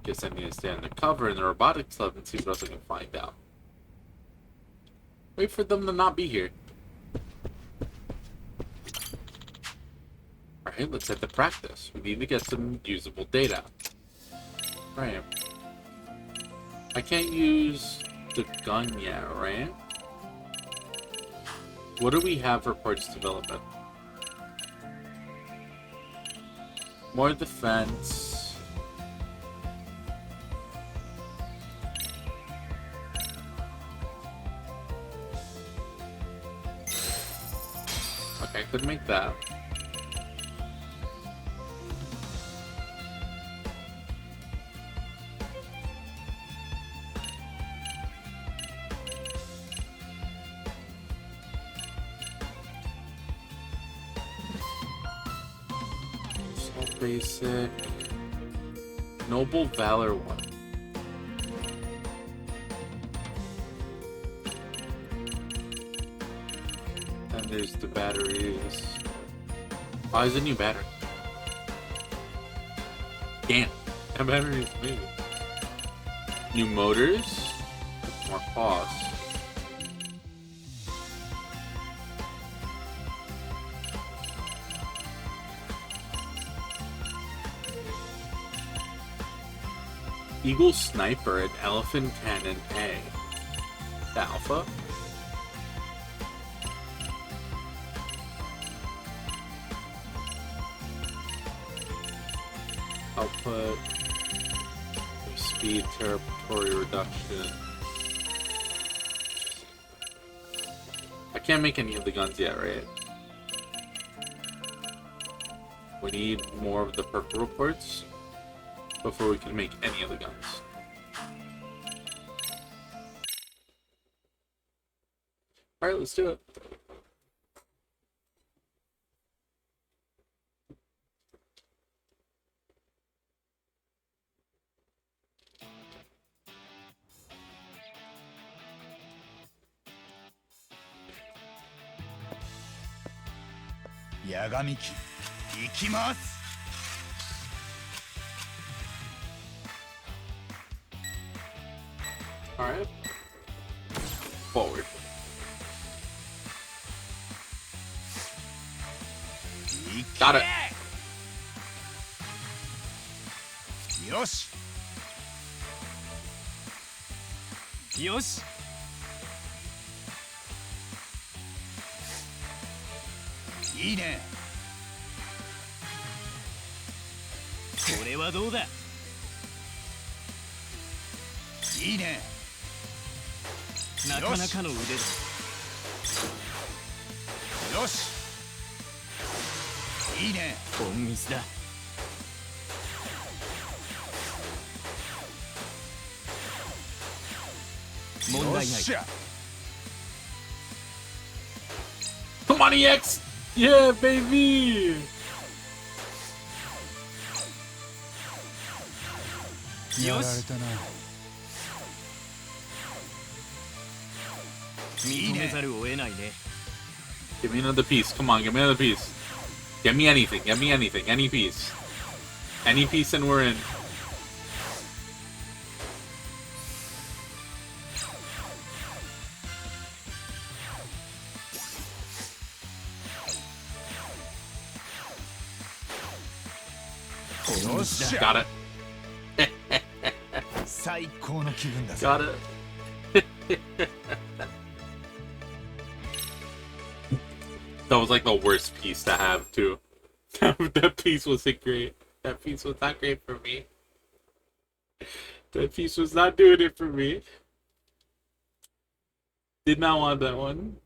Guess I need to stay undercover in the robotics lab and see what else I can find out. Wait for them to not be here. Alright, let's head to practice. We need to get some usable data. Right. I can't use the gun yet, right? What do we have for parts development? More defense. Okay, I could make that. Basic. Noble Valor 1. And there's the batteries. Oh, there's a new battery. Damn. That battery is amazing. New motors. More cost. Eagle Sniper and Elephant Cannon A. The Alpha? Output. Speed, territory reduction. I can't make any of the guns yet, right? We need more of the purple reports before we can make any of the guns. Alright, let's do it. Yagami機行きます。 Alright. Forward. Got it. よし。よし。いいね。これはどうだ。いいね。なかなかの腕だ。よし。いいね。本水だ。問題ない。 Come on, EX! Yeah, baby! よし。認めざるを得ないね。 Give me another piece. Come on, give me another piece. Get me anything. Get me anything. Any piece. Any piece and we're in. Got it. 最高の気分だ。 Got it. That was like the worst piece to have too. That piece wasn't great. That piece was not great for me. That piece was not doing it for me. Did not want that one.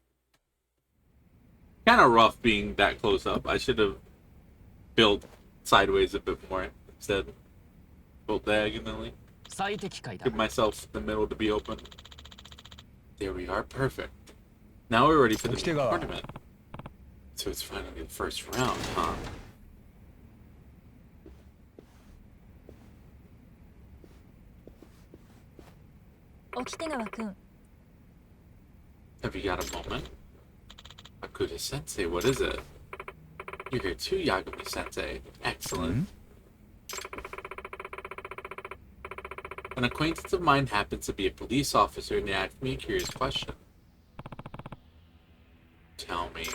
Kind of rough being that close up. I should have built sideways a bit more instead. Built diagonally. 最適解だ。 Give myself the middle to be open. There we are. Perfect. Now we're ready for the main tournament. So it's finally the first round, huh? Okinawa-kun. Have you got a moment? Akuda-sensei, what is it? You're here too, Yagami-sensei. Excellent. An acquaintance of mine happens to be a police officer and they asked me a curious question. Tell me.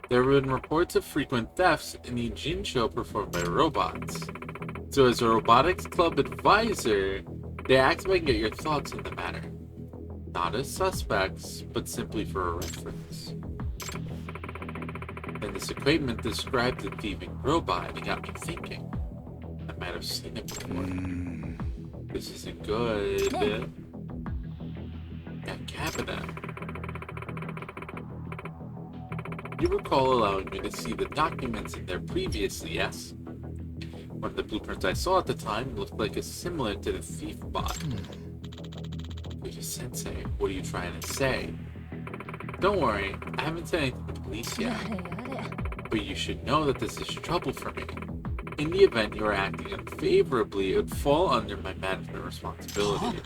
There have been reports of frequent thefts in the Jinsho performed by robots. So as a robotics club advisor, they asked if I can get your thoughts on the matter. Not as suspects, but simply for a reference. Then this acquaintance described the thieving robot and it got me thinking. I might have seen it before. This isn't good. That cabinet. You recall allowing me to see the documents in there previously, yes? One of the blueprints I saw at the time looked like a similar to the thief bot. Sensei, what are you trying to say? Don't worry, I haven't said anything to the police yet. But you should know that this is trouble for me. In the event you are acting unfavorably, it would fall under my management responsibility.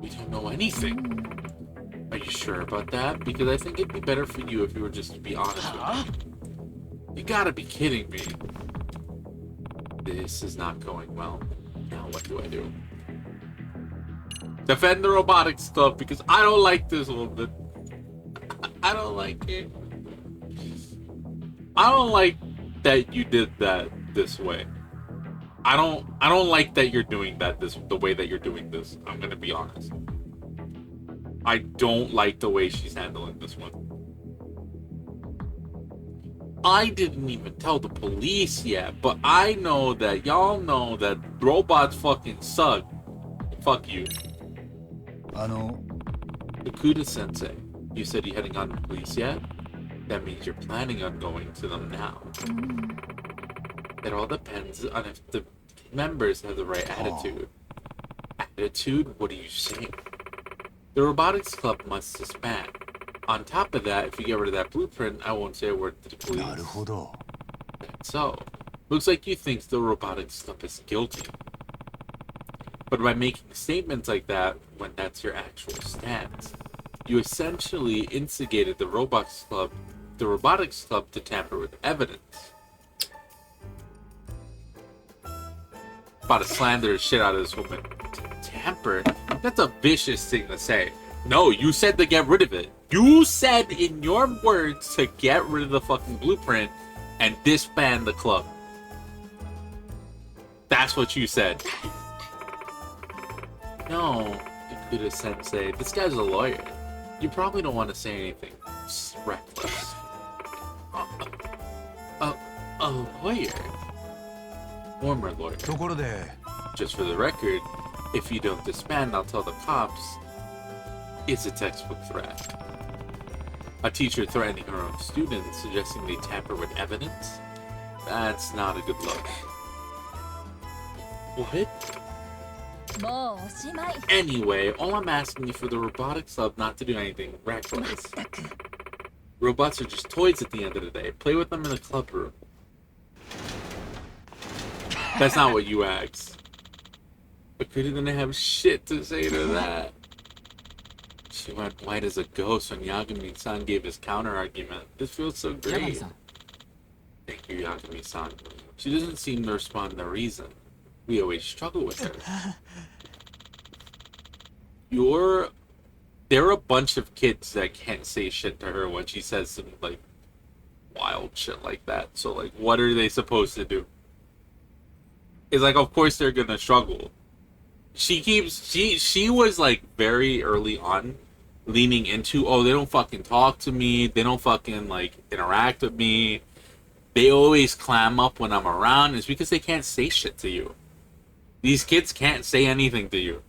We don't know anything. Are you sure about that? Because I think it'd be better for you if you were just to be honest with me. You gotta be kidding me. This is not going well. Now what do I do? Defend the robotics stuff because I don't like this woman. I don't like it. I don't like that you did that this way. I don't like that you're doing that the way that you're doing this. I'm gonna be honest. I don't like the way she's handling this one. I didn't even tell the police yet, but I know that y'all know that robots fucking suck. Fuck you. Okuda-sensei, you said you hadn't gone to the police yet? That means you're planning on going to them now. It all depends on if the members have the right attitude. Attitude? What are you saying? The robotics club must disband. On top of that, if you get rid of that blueprint, I won't say a word to the police. That's so. Looks like you think the robotics club is guilty. But by making statements like that, when that's your actual stance, you essentially instigated the robotics club to tamper with evidence. About to slander the shit out of this woman. Tamper? That's a vicious thing to say. No, you said to get rid of it. You said in your words to get rid of the fucking blueprint and disband the club. That's what you said. No, Okuda-sensei, this guy's a lawyer. You probably don't want to say anything reckless. A lawyer? Former lawyer. Just for the record, if you don't disband, I'll tell the cops. It's a textbook threat. A teacher threatening her own students, suggesting they tamper with evidence? That's not a good look. What? Anyway, all I'm asking you for the robotics club not to do anything reckless. Robots are just toys at the end of the day. Play with them in the club room. That's not what you asked. But Kuda didn't have shit to say to that. She went white as a ghost when Yagami-san gave his counter-argument. This feels so great. Thank you, Yagami-san. She doesn't seem to respond to reason. We always struggle with her. There are a bunch of kids that can't say shit to her when she says some, like, wild shit like that. So, like, what are they supposed to do? It's like, of course they're gonna struggle. She was, like, very early on leaning into, oh, they don't fucking talk to me. They don't fucking, like, interact with me. They always clam up when I'm around. It's because they can't say shit to you. These kids can't say anything to you.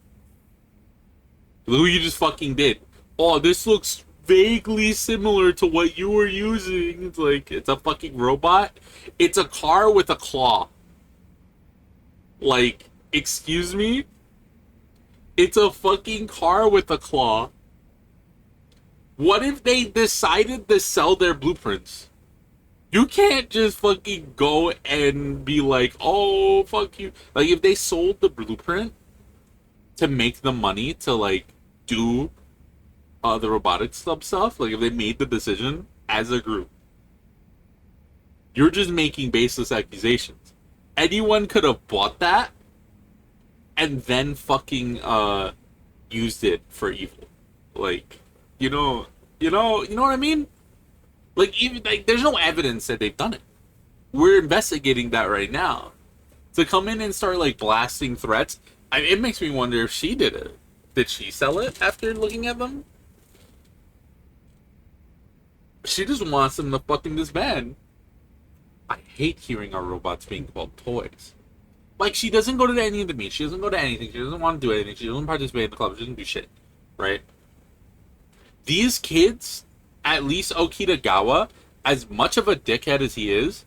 Look what you just fucking did. Oh, this looks vaguely similar to what you were using. It's like, it's a fucking robot. It's a car with a claw. Like, excuse me? It's a fucking car with a claw. What if they decided to sell their blueprints? You can't just fucking go and be like, oh, fuck you. Like, if they sold the blueprint, to make the money to like do the robotics club stuff, like if they made the decision as a group, you're just making baseless accusations. Anyone could have bought that and then fucking used it for evil. Like, you know what I mean? Like, even like there's no evidence that they've done it. We're investigating that right now. To come in and start like blasting threats, it makes me wonder if she did it. Did she sell it after looking at them? She just wants them to fucking disband. I hate hearing our robots being called toys. Like, she doesn't go to any of the meets. She doesn't go to anything. She doesn't want to do anything. She doesn't participate in the club. She doesn't do shit. Right? These kids, at least Okitagawa, as much of a dickhead as he is,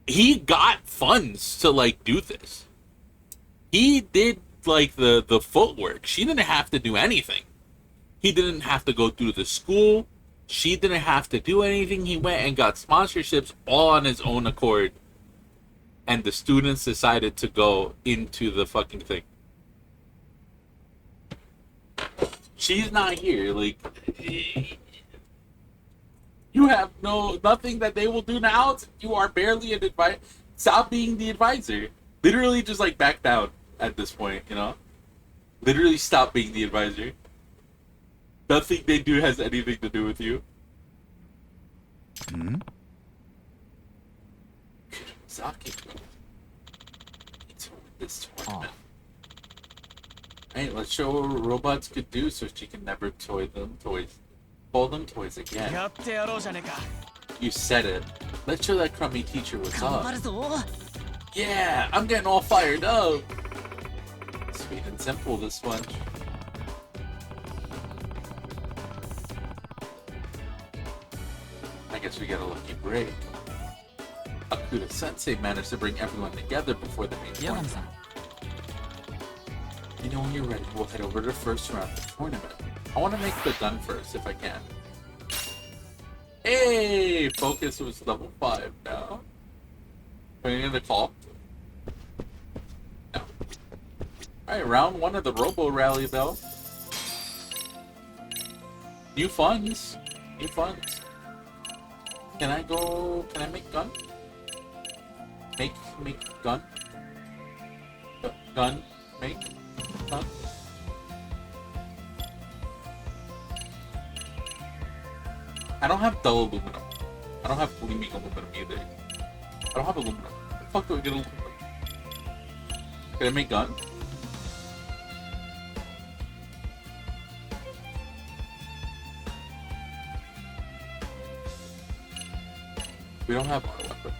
he got funds to, like, do this. He did, like, the footwork. She didn't have to do anything. He didn't have to go through the school. She didn't have to do anything. He went and got sponsorships all on his own accord. And the students decided to go into the fucking thing. She's not here. Like, you have nothing that they will do now. You are barely an advisor. Stop being the advisor. Literally just like back down at this point, you know? Literally stop being the advisor. Nothing they do has anything to do with you. Hmm? Zaki. This tournament. Hey, let's show her what robots could do so she can never toy them toys. Call them toys again. やってやろうじゃねえか You said it. Let's show that crummy teacher what's 頑張 up. るぞ Yeah, I'm getting all fired up. Sweet and simple, this one. I guess we got a lucky break. Akuda Sensei managed to bring everyone together before the main ヤガミ tournament. さん You know, when you're ready, we'll head over to the first round of the tournament. I want to make the gun first, if I can. Hey! Focus was level 5 now. Are you gonna call? No. Alright, round 1 of the Robo Rally, though. New funds. New funds. Can I make gun? Make gun? Gun? Make gun? I don't have dull aluminum. I don't have gleaming aluminum either. I don't have aluminum. Where the fuck do I get aluminum? Can I make gun? We don't have our weapon.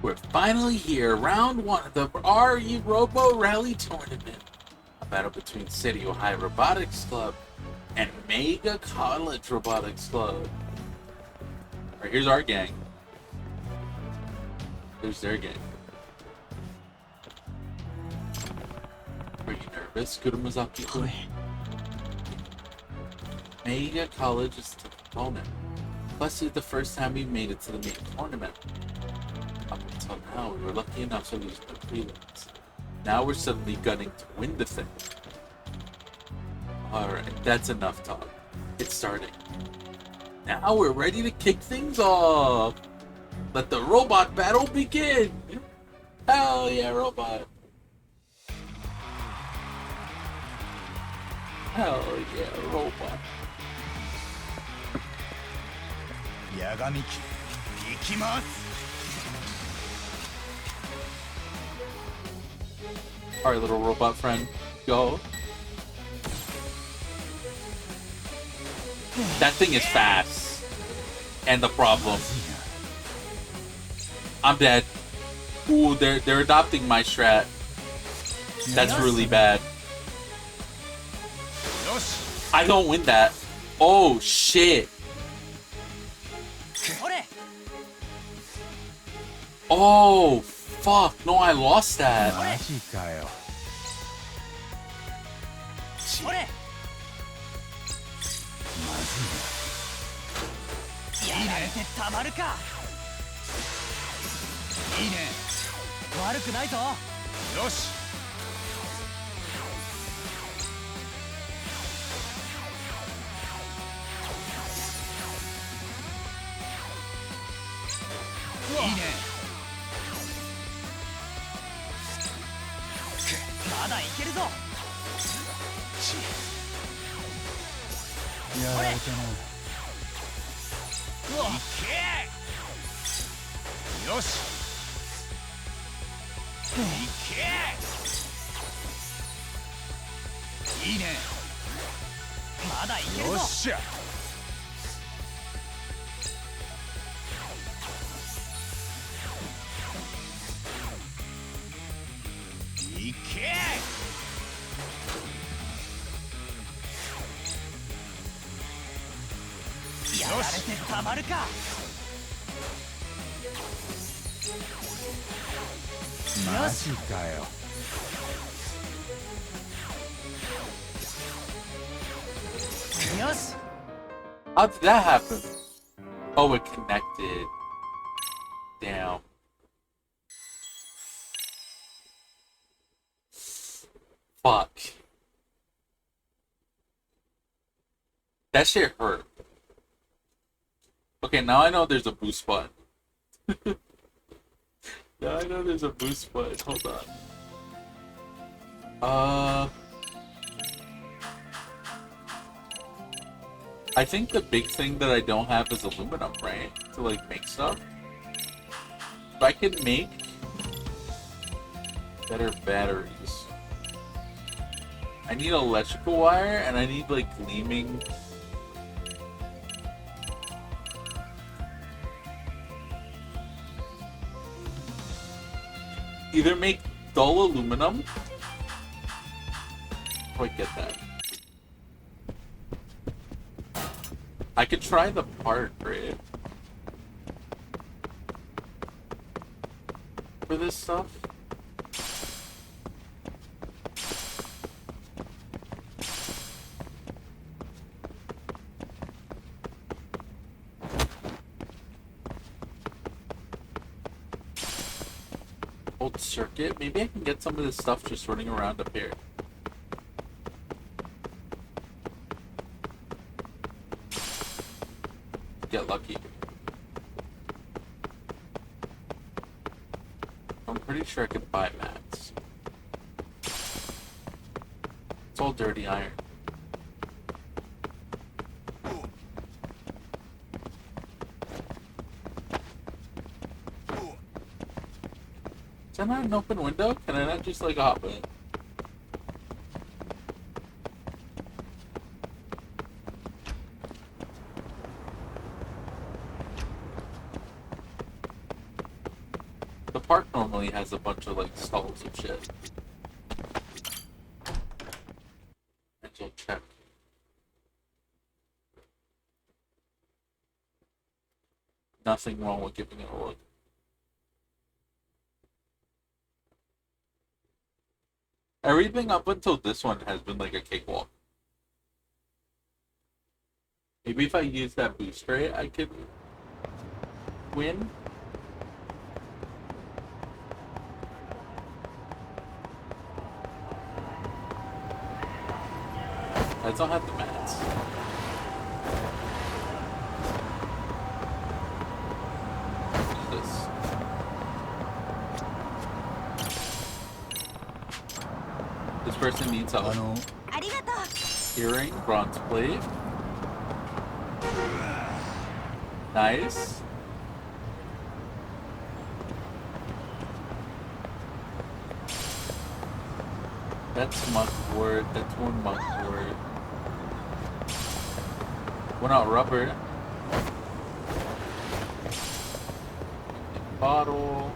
We're finally here, round 1 of the RE Robo Rally Tournament. A battle between City Ohio Robotics Club and Mega College Robotics Club. Alright, here's our gang. Here's their gang. Are you nervous, Kurumazaki-kun? Mega College is the opponent. Plus, it's the first time we made it to the main tournament. Up until now, we were lucky enough to lose the prelims. Now we're suddenly gunning to win the thing. Alright, that's enough talk. It's starting. Now we're ready to kick things off. Let the robot battle begin. Hell yeah, robot. Hell yeah, robot. 八神機行きます Alright, little robot friend, go. That thing is fast. And the problem. I'm dead. Ooh, they're adopting my strat. That's really bad. よし I don't win that. Oh shit. おれ Oh, fuck. No, I lost that. マジかよ。それまずやられてたまるか。いいね。悪くないぞ。よし。いいね。まだいけるぞ。やられたな。うわいけ。よし。いけ。いいね。まだいけるぞ。よっしゃ。いけ。やられてたまるか。マジかよ。よし。 How did that happen? Oh, it connected. Damn. Fuck. That shit hurt. Okay, now I know there's a boost button. Now I know there's a boost button. Hold on. I think the big thing that I don't have is aluminum, right? To like make stuff. If I can make better batteries. I need electrical wire and I need like gleaming. Either make dull aluminum. Oh, I get that. I could try the part, right? For this stuff. Old circuit. Maybe I can get some of this stuff just running around up here. Get lucky. I'm pretty sure I could buy mats. It's all dirty iron. Is that not an open window? Can I not just like hop in? The park normally has a bunch of like stalls of shit. Mental check. Nothing wrong with giving it a look. Everything up until this one has been like a cakewalk. Maybe if I use that boost rate, I could win. I don't have the mats. What is this? This person needs help. ありがとう。 Earring, bronze plate. Nice. That's monk word. That's one monk word. We're not rubber. Bottle.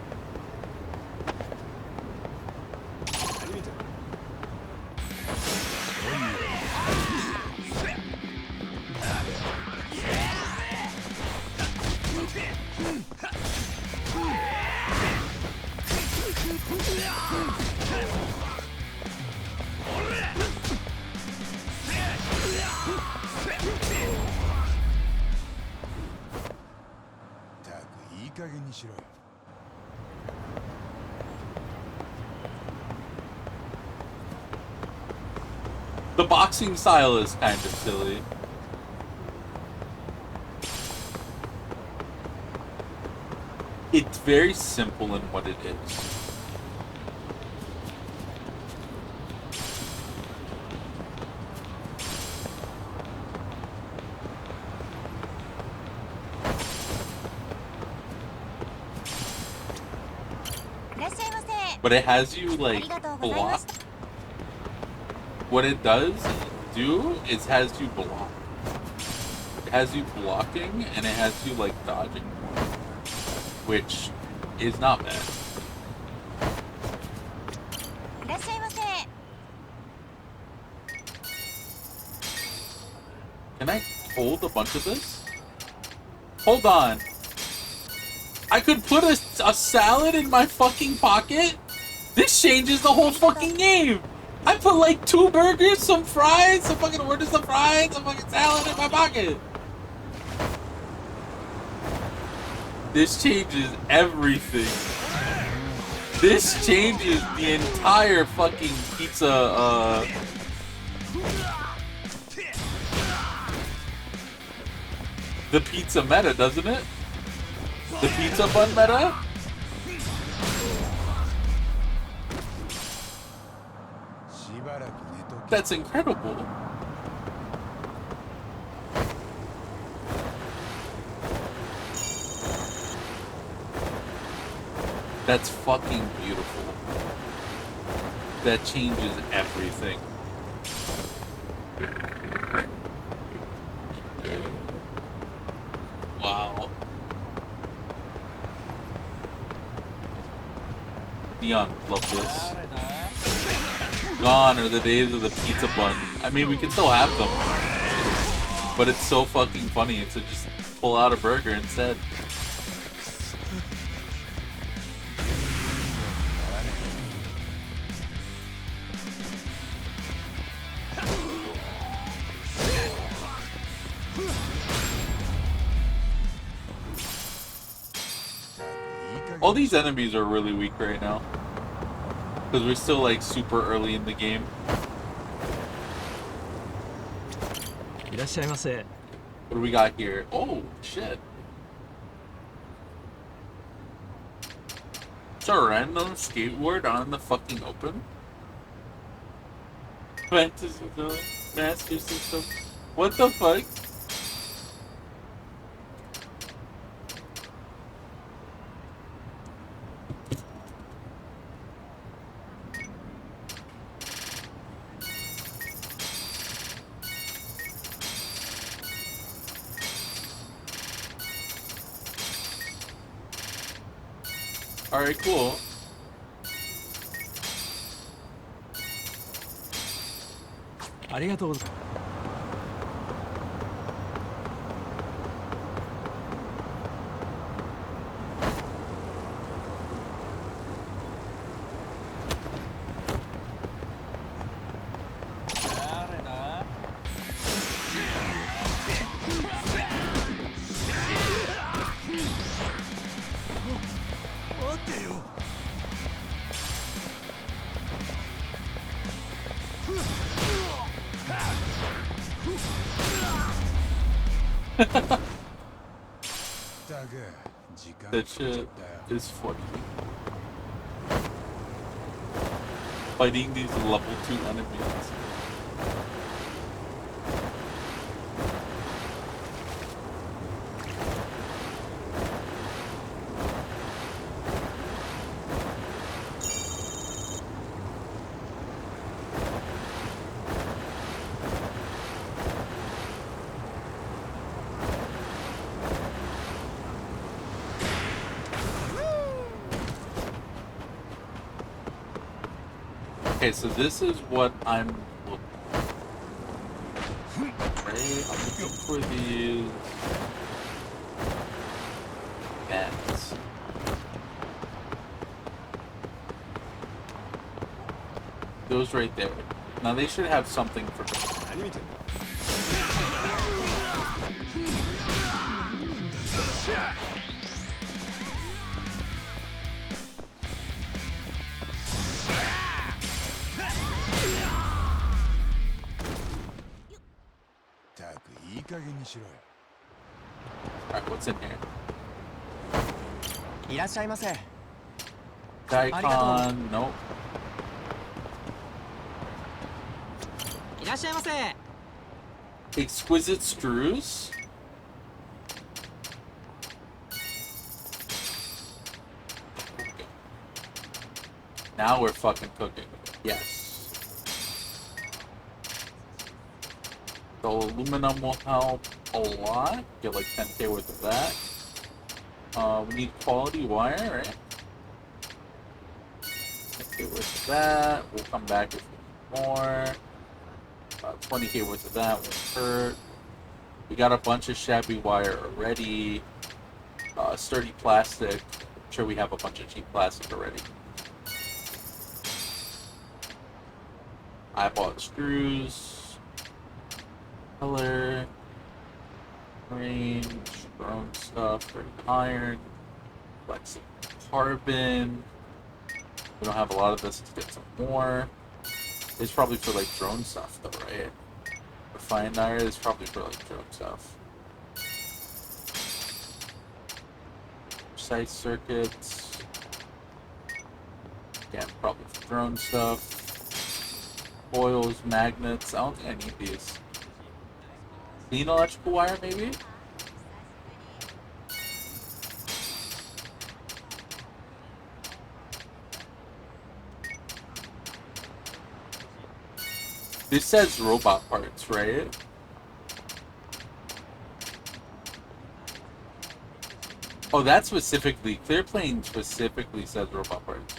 加減にしろよ。 The boxing style is kind of silly. It's very simple in what it is. But it has you like block. What it does do is has you block. It has you blocking and it has you like dodging more, which is not bad. Can I hold a bunch of this? Hold on. I could put a salad in my fucking pocket? This changes the whole fucking game! I put like 2 burgers, some fries, some fucking orders, some fries, some fucking salad in my pocket. This changes everything. This changes the entire fucking pizza, the pizza meta, doesn't it? The pizza bun meta? That's incredible. That's fucking beautiful. That changes everything. Wow. Neon, love this. Gone are the days of the pizza bun. I mean, we can still have them. But it's so fucking funny to just pull out a burger instead. All these enemies are really weak right now. Because we're still like super early in the game. What do we got here? Oh, shit. It's a random skateboard on the fucking open. Master system. What the fuck? Alright, cool. That shit is funny. Fighting these level 2 enemies. Okay, so this is what I'm looking for. Okay, I'm looking for these bats. Those right there. Now they should have something for me. 加減にしろよ。 Alright, what's in here? いらっしゃいませ。 Daikon, nope. いらっしゃいませ。 Exquisite screws? Now we're fucking cooking. Yes. The aluminum will help a lot. Get like 10k worth of that. We need quality wire, right? 10k worth of that. We'll come back if we need more. 20k worth of that won't hurt. We got a bunch of shabby wire already. Sturdy plastic. I'm sure we have a bunch of cheap plastic already. I bought screws. Color. Range. Drone stuff. Iron. Flexi carbon. We don't have a lot of this. Let's get some more. It's probably for like drone stuff though, right? Refined iron is probably for like drone stuff. Precise circuits. Again, probably for drone stuff. Coils, magnets. I don't think I need these. Clean electrical wire, maybe? This says robot parts, right? Oh, that specifically, Clearplane specifically says robot parts.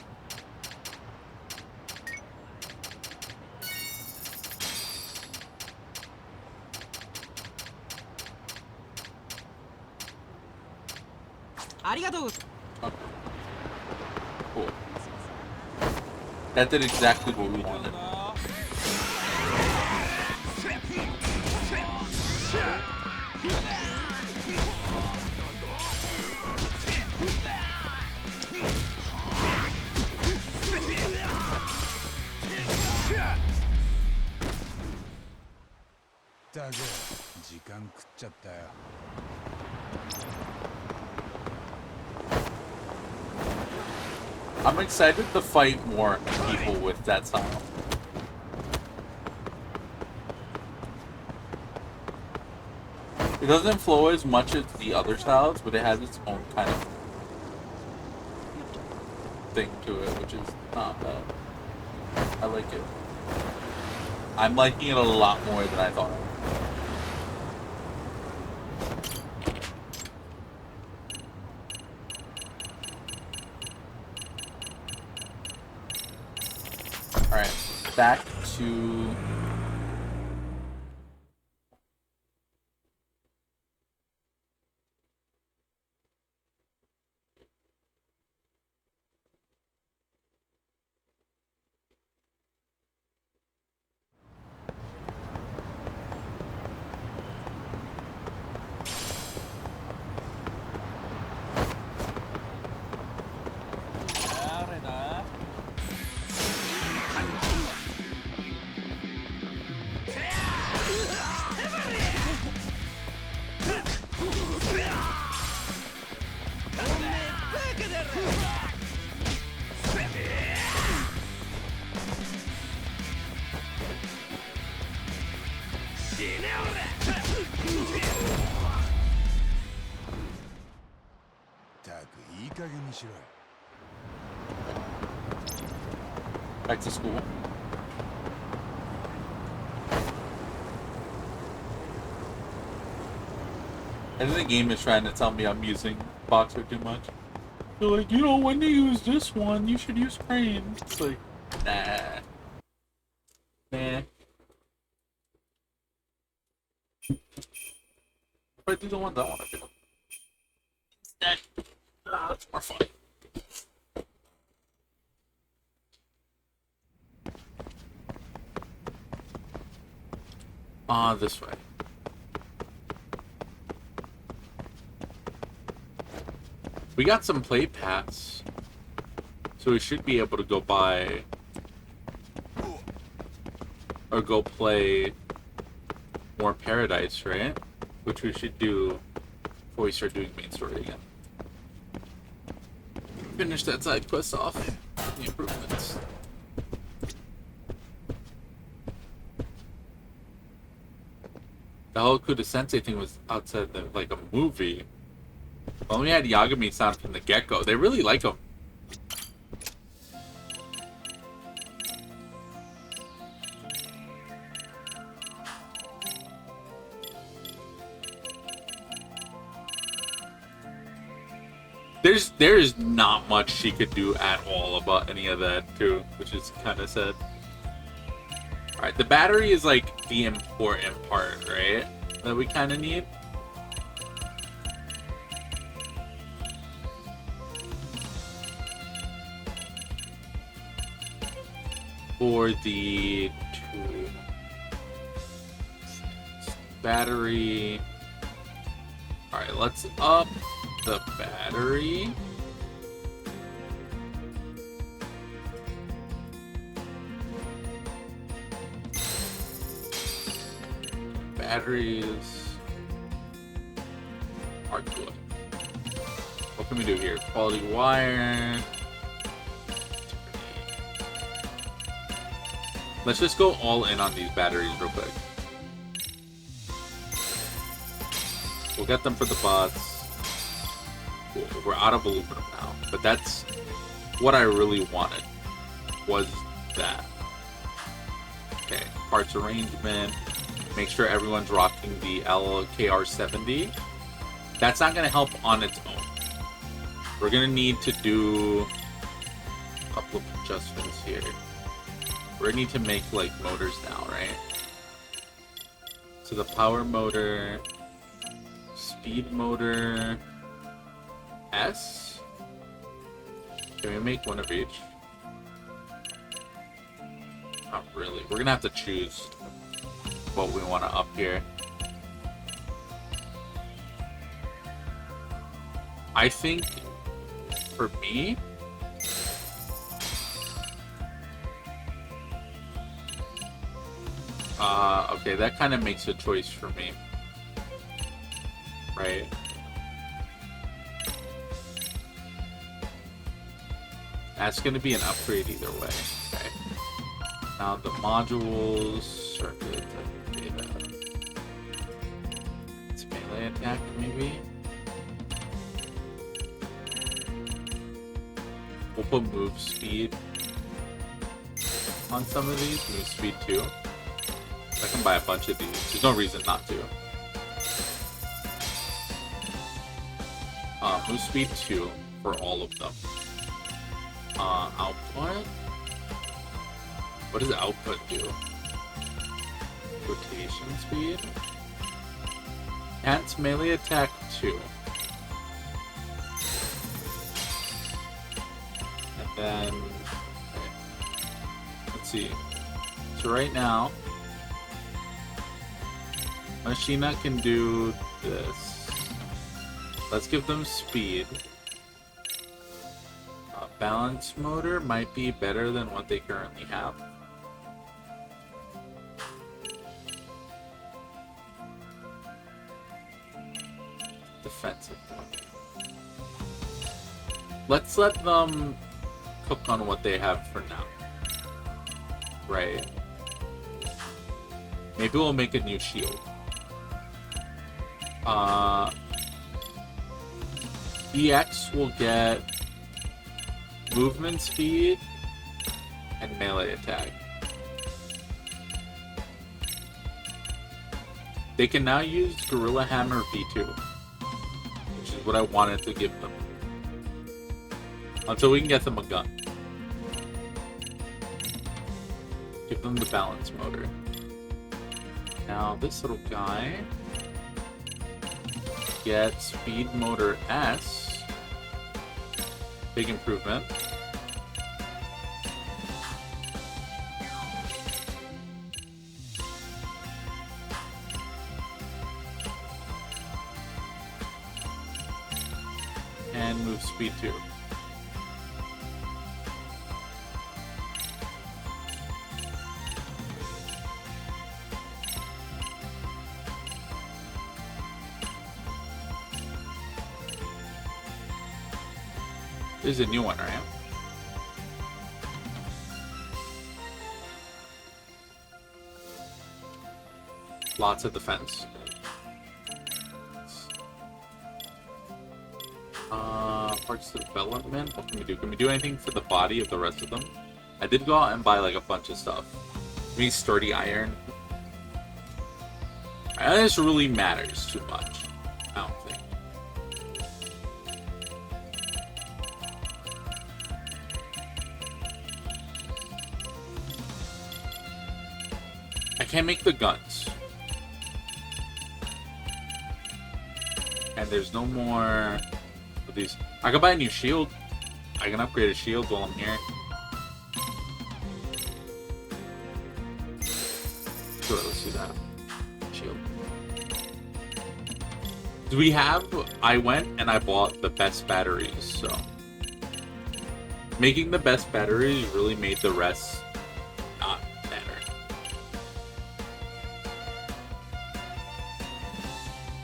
Okay. Cool. That did exactly what we wanted. I'm excited to fight more people with that style. It doesn't flow as much as the other styles, but it has its own kind of thing to it, which is not bad. I like it. I'm liking it a lot more than I thought. Alright, back to... Back to school. I think the game is trying to tell me I'm using Boxer too much. They're like, you know, when you use this one, you should use Crane. It's like, nah. Nah. But I do the ones I want to do. Instead, that's more fun. This way. We got some play paths, so we should be able to go buy or go play more Paradise, right? which we should do before we start doing main story again. Finish that side quest off. The improvements. The whole Kuda Sensei thing was outside the, like a movie. Well, we had Yagami sound from the get-go. They really like him. There's not much she could do at all about any of that too, which is kind of sad. Alright, the battery is like the important part, right? That we kind of need. For the battery. Alright, let's up the battery. Batteries are good. What can we do here? Quality wire. Let's just go all in on these batteries real quick. We'll get them for the bots. Cool. We're out of aluminum now, but that's what I really wanted, was that. Okay, parts arrangement. Make sure everyone's rocking the LKR70. That's not going to help on its own. We're going to need to do a couple of adjustments here. We're going to need to make, like, motors now, right? So the power motor, speed motor, S. Can we make one of each? Not really. We're going to have to choose what we want to up here. I think for me, okay, that kind of makes a choice for me, right? That's going to be an upgrade either way. Okay. Now the modules, circuit, data. It's melee attack, maybe. We'll put move speed on some of these. Move speed 2. I can buy a bunch of these. There's no reason not to. Move speed 2 for all of them. Output? What does output do? Rotation speed? Enhance melee attack 2. And then... Okay. Let's see. So right now, Machina can do this. Let's give them speed. Balance motor might be better than what they currently have. Defensive motor. Let's let them cook on what they have for now. Right. Maybe we'll make a new shield. EX will get movement speed and melee attack. They can now use Gorilla Hammer V2, which is what I wanted to give them. Until we can get them a gun. Give them the balance motor. Now this little guy gets speed motor S. Big improvement. And move speed 2. This is a new one, right? Lots of defense. Parts of development. What can we do? Can we do anything for the body of the rest of them? I did go out and buy like a bunch of stuff. We need sturdy iron. I don't think this really matters too much. I don't think. I can't make the guns. And there's no more of these. I can buy a new shield. I can upgrade a shield while I'm here. Sure, let's do that. Shield. Do we have... I went and I bought the best batteries, so... Making the best batteries really made the rest not better.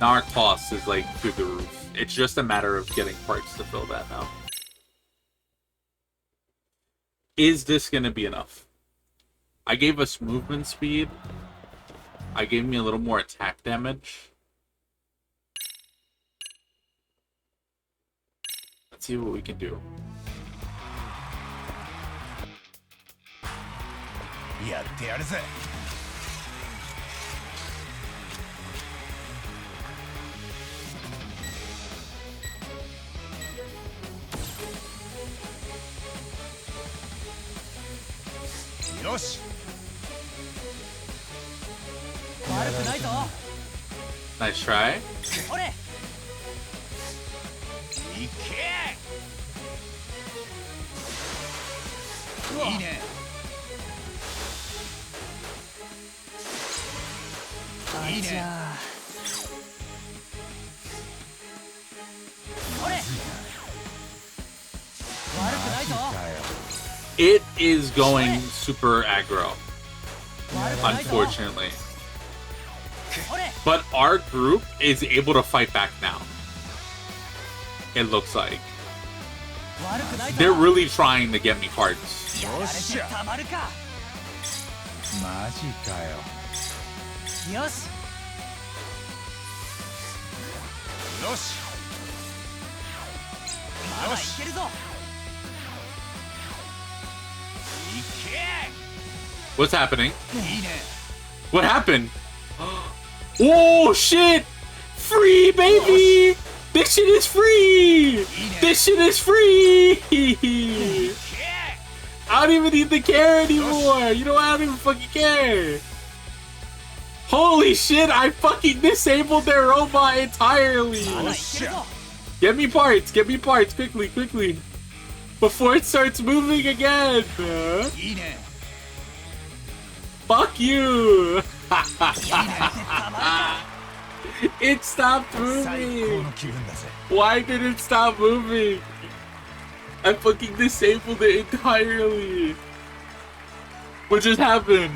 Now our cost is like through the roof. It's just a matter of getting parts to fill that now. Is this going to be enough? I gave us movement speed. I gave me a little more attack damage. Let's see what we can do. やってやるぜ。よし。悪くないぞ。 Nice try. ほれ。いけ。いいね。いいね。ほれ。悪くないぞ。 It is going super aggro, unfortunately. But our group is able to fight back now. It looks like. They're really trying to get me parts. よっしゃ。マジかよ。よし。よし。まだいけるぞ。 What's happening? What happened? Oh shit! Free, baby! This shit is free! This shit is free! I don't even need to care anymore! You know, I don't even fucking care! Holy shit, I fucking disabled their robot entirely! Get me parts, quickly, quickly! Before it starts moving again! Fuck you! It stopped moving! Why did it stop moving? I fucking disabled it entirely! What just happened?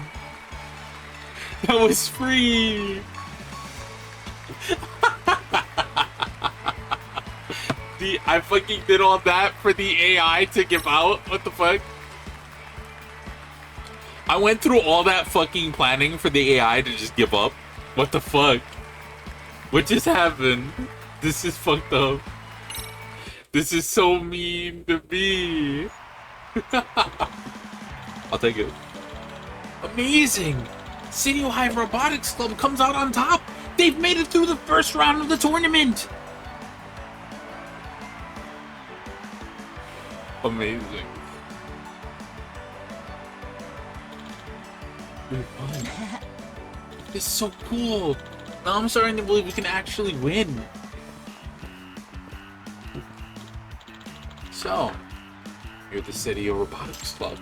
That was free! I fucking did all that for the AI to give out? What the fuck? I went through all that fucking planning for the AI to just give up? What the fuck? What just happened? This is fucked up. This is so mean to me. I'll take it. Amazing! Senior High Robotics Club comes out on top! They've made it through the first round of the tournament! Amazing. This is so cool. Now I'm starting to believe we can actually win. So, you're the City of Robotics Club.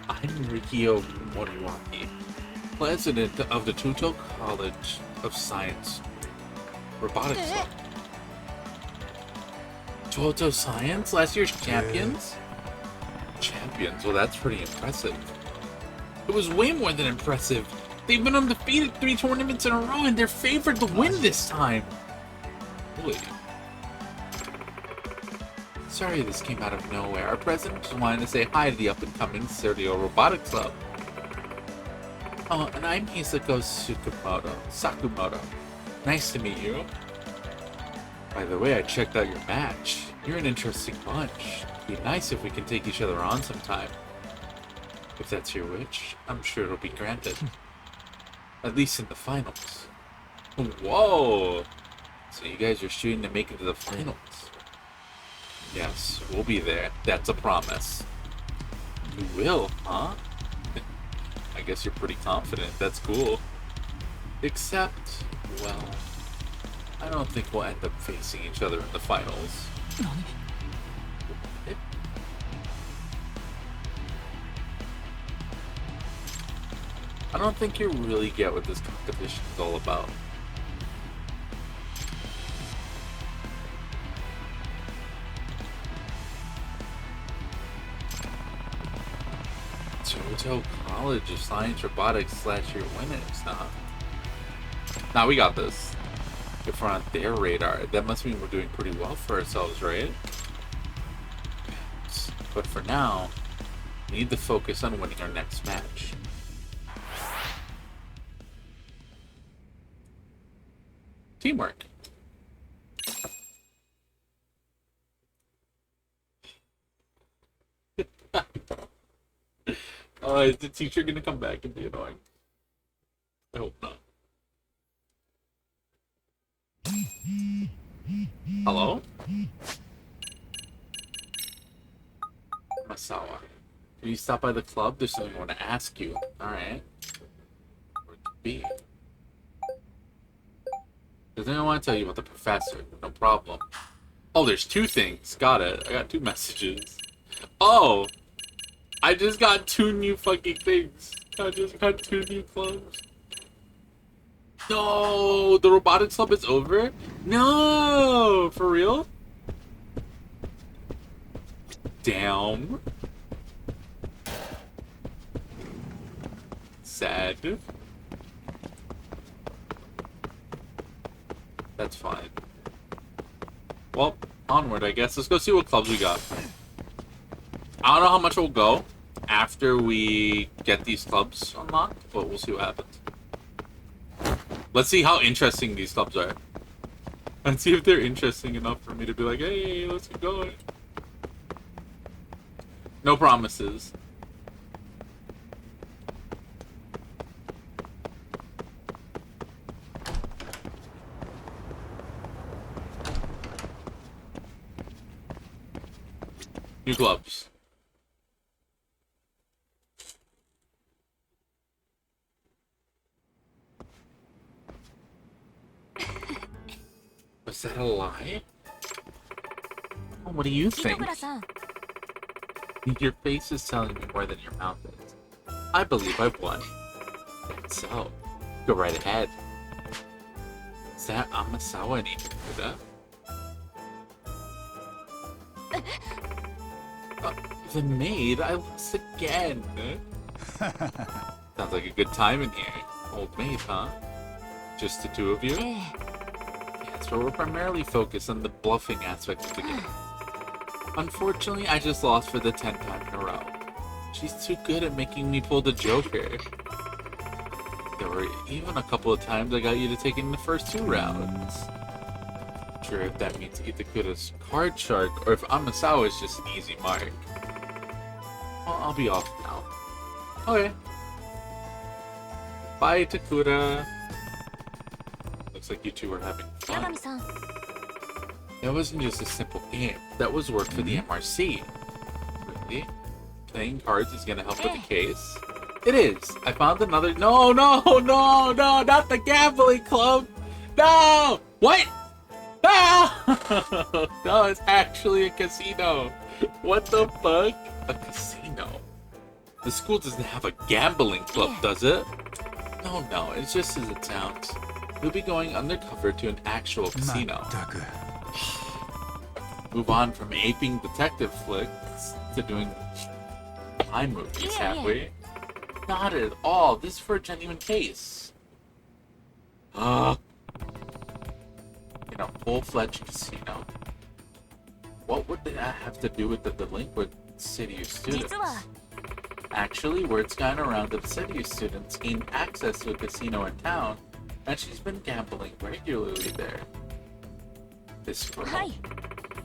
I'm Rikio Moriwaki, president of the Tuto College of Science Robotics Club. Toto Science? Last year's champions? Champions? Well, that's pretty impressive. It was way more than impressive. They've been undefeated 3 tournaments in a row, and they're favored to win this time. Holy. Sorry this came out of nowhere. Our president just wanted to say hi to the up-and-coming Sergio Robotics Club. Oh, and I'm Hisako Sakumoto. Nice to meet you. By the way, I checked out your match. You're an interesting bunch. It'd be nice if we can take each other on sometime. If that's your wish, I'm sure it'll be granted. At least in the finals. Whoa! So you guys are shooting to make it to the finals. Yes, we'll be there. That's a promise. You will, huh? I guess you're pretty confident. That's cool. Except, well, I don't think we'll end up facing each other in the finals. I don't think you really get what this competition is all about. Johto College of Science Robotics / your winners, huh? Now we got this. If we're on their radar, that must mean we're doing pretty well for ourselves, right? But for now, we need to focus on winning our next match. Teamwork. Is the teacher gonna come back and be annoying? I hope not. Hello? Masawa. Did you stop by the club? There's something I want to ask you. Alright. Where'd you be? Does anyone want to tell you about the professor? No problem. Oh, there's two things. Got it. I got two messages. Oh! I just got two new fucking things. I just got two new clubs. No! The robotics club is over? No! For real? Damn. Sad. That's fine. Well, onward, I guess. Let's go see what clubs we got. I don't know how much we'll go after we get these clubs unlocked, but we'll see what happens. Let's see how interesting these clubs are. Let's see if they're interesting enough for me to be like, hey, let's keep going. No promises. New clubs. Was that a lie? Oh, what do you think? Your face is telling me more than your mouth is. I believe I've won. So, go right ahead. Is that Amasawa and Ikuda? The maid? I lost again. Sounds like a good time in here. Old maid, huh? Just the two of you? Yes, but we're primarily focused on the bluffing aspect of the game. Unfortunately, I just lost for the 10th time in a row. She's too good at making me pull the Joker. There were even a couple of times I got you to take in the first 2 rounds. Not sure if that means Itakuda's card shark or if Amasawa is just an easy mark. Well, I'll be off now. Okay. Bye, Itakuda. Looks like you two are having fun. Yagami-san. That wasn't just a simple game. That was work for the MRC. Really? Playing cards is gonna help with the case? It is. I found another. No, not the gambling club. No! What? No! No, it's actually a casino. What the fuck? A casino? The school doesn't have a gambling club, does it? No, it's just as it sounds. We'll be going undercover to an actual casino. Move on from aping detective flicks to doing crime movies, have we? Not at all. This is for a genuine case. In a full-fledged casino. what would that have to do with the delinquent city students? 実は Actually, word's gotten around that city students gained access to a casino in town, and she's been gambling regularly there. This girl? はい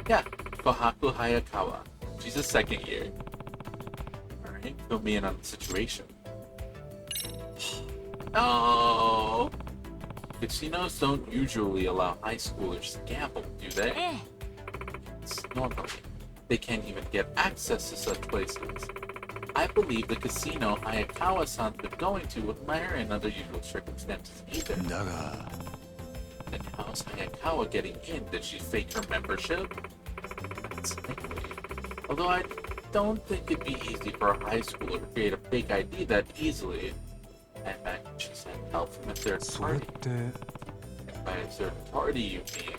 Yeah, Kohaku Hayakawa. She's a second year. Alright, fill me in on the situation. No! Casinos don't usually allow high schoolers to gamble, do they? ええ Normally, they can't even get access to such places. I believe the casino Hayakawa-san's been going to wouldn't let her in under usual circumstances either. だが Then how's Hayakawa getting in? Did she fake her membership? That's likely. Although I don't think it'd be easy for a high schooler to create a fake ID that easily. I imagine she's had help from a third それっ party. て By a third party, you mean?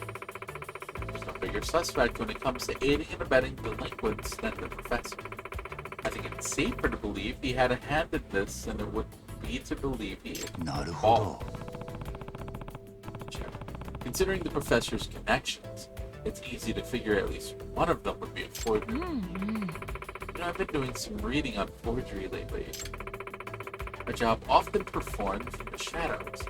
There's no bigger suspect when it comes to aiding and abetting delinquents than the professor. I think it's safer to believe he had a hand in this than it would be to believe he なるほ Considering the professor's connections, it's easy to figure at least one of them would be a forger. うんうん You know, I've been doing some reading on forgery lately. A job often performed from the shadows,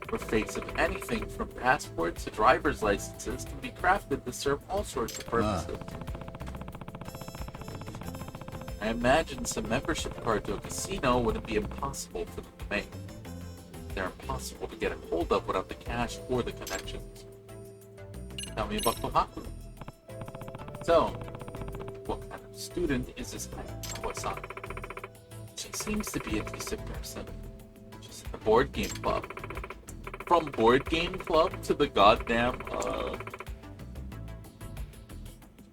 where fakes of anything from passports to driver's licenses can be crafted to serve all sorts of purposes. I imagine some membership card to a casino wouldn't be impossible for them to make. They're impossible to get a hold of without the cash or the connections. Tell me about Kohaku. So, what kind of student is this Hayakawa-san? She seems to be a decent person. She's in the board game club. From board game club to the goddamn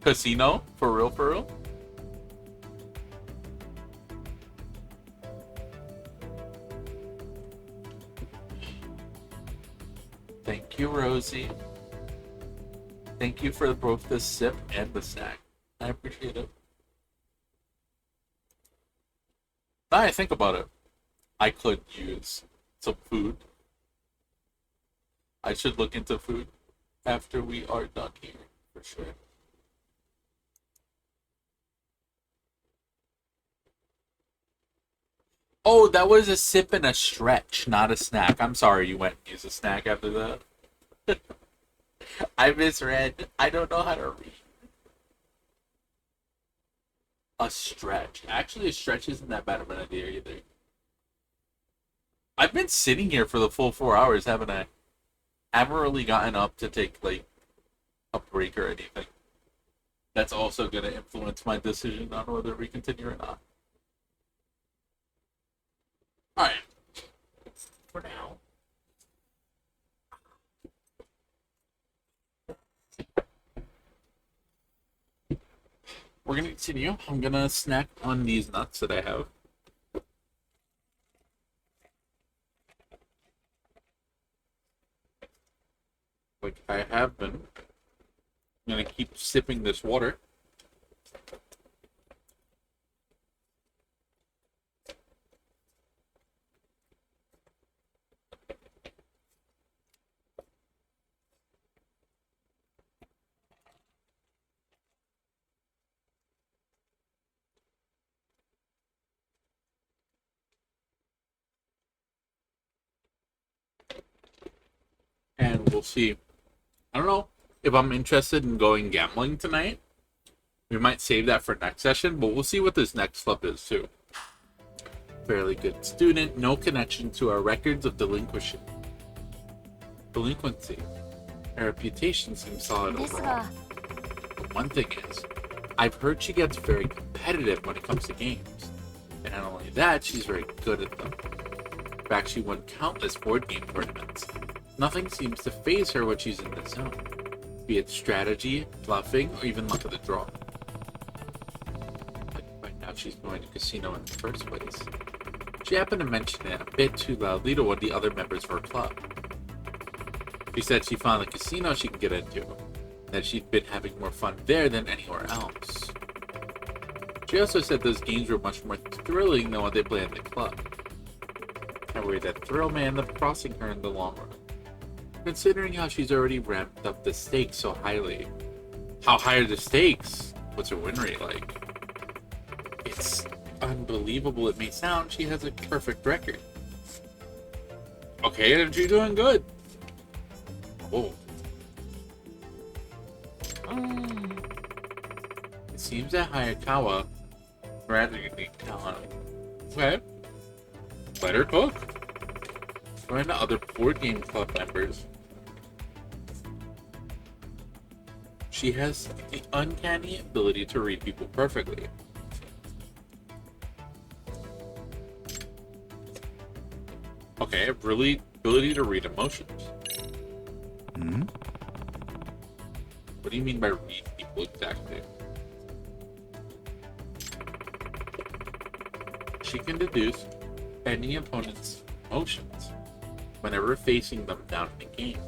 casino? For real, for real? Thank you, Rosie. Thank you for both the sip and the snack. I appreciate it. Now I think about it, I could use some food. I should look into food after we are done here, for sure. Oh, that was a sip and a stretch, not a snack. I'm sorry you went and used a snack after that. I misread. I don't know how to read. A stretch. Actually, a stretch isn't that bad of an idea either. I've been sitting here for the full 4 hours, haven't I? Haven't really gotten up to take, like, a break or anything. That's also going to influence my decision on whether we continue or not. Alright. For now. We're going to continue. I'm going to snack on these nuts that I have. Like I have been. I'm going to keep sipping this water. And we'll see. I don't know if I'm interested in going gambling tonight. We might save that for next session, but we'll see what this next club is too. Fairly good student, no connection to our records of delinquency. Her reputation seems solid です overall. が But one thing is, I've heard she gets very competitive when it comes to games. And not only that, she's very good at them. In fact, she won countless board game tournaments. Nothing seems to faze her when she's in the zone, be it strategy, bluffing, or even luck of the draw. Like right now she's going to casino in the first place. She happened to mention it a bit too loudly to one of the other members of her club. She said she found a casino she can get into, and that she'd been having more fun there than anywhere else. She also said those games were much more thrilling than what they play in the club. I worry that thrill may end up crossing her in the long run, considering how she's already ramped up the stakes so highly. How high are the stakes? What's her win rate like? It's unbelievable it may sound. She has a perfect record. Okay, and she's doing good. Whoa. It seems that Hayakawa rather unique talent. Okay. Let her cook. Join the other board game club members. She has the uncanny ability to read people perfectly. Okay, really ability to read emotions. Hmm? What do you mean by read people exactly? She can deduce any opponent's emotions whenever facing them down in the game.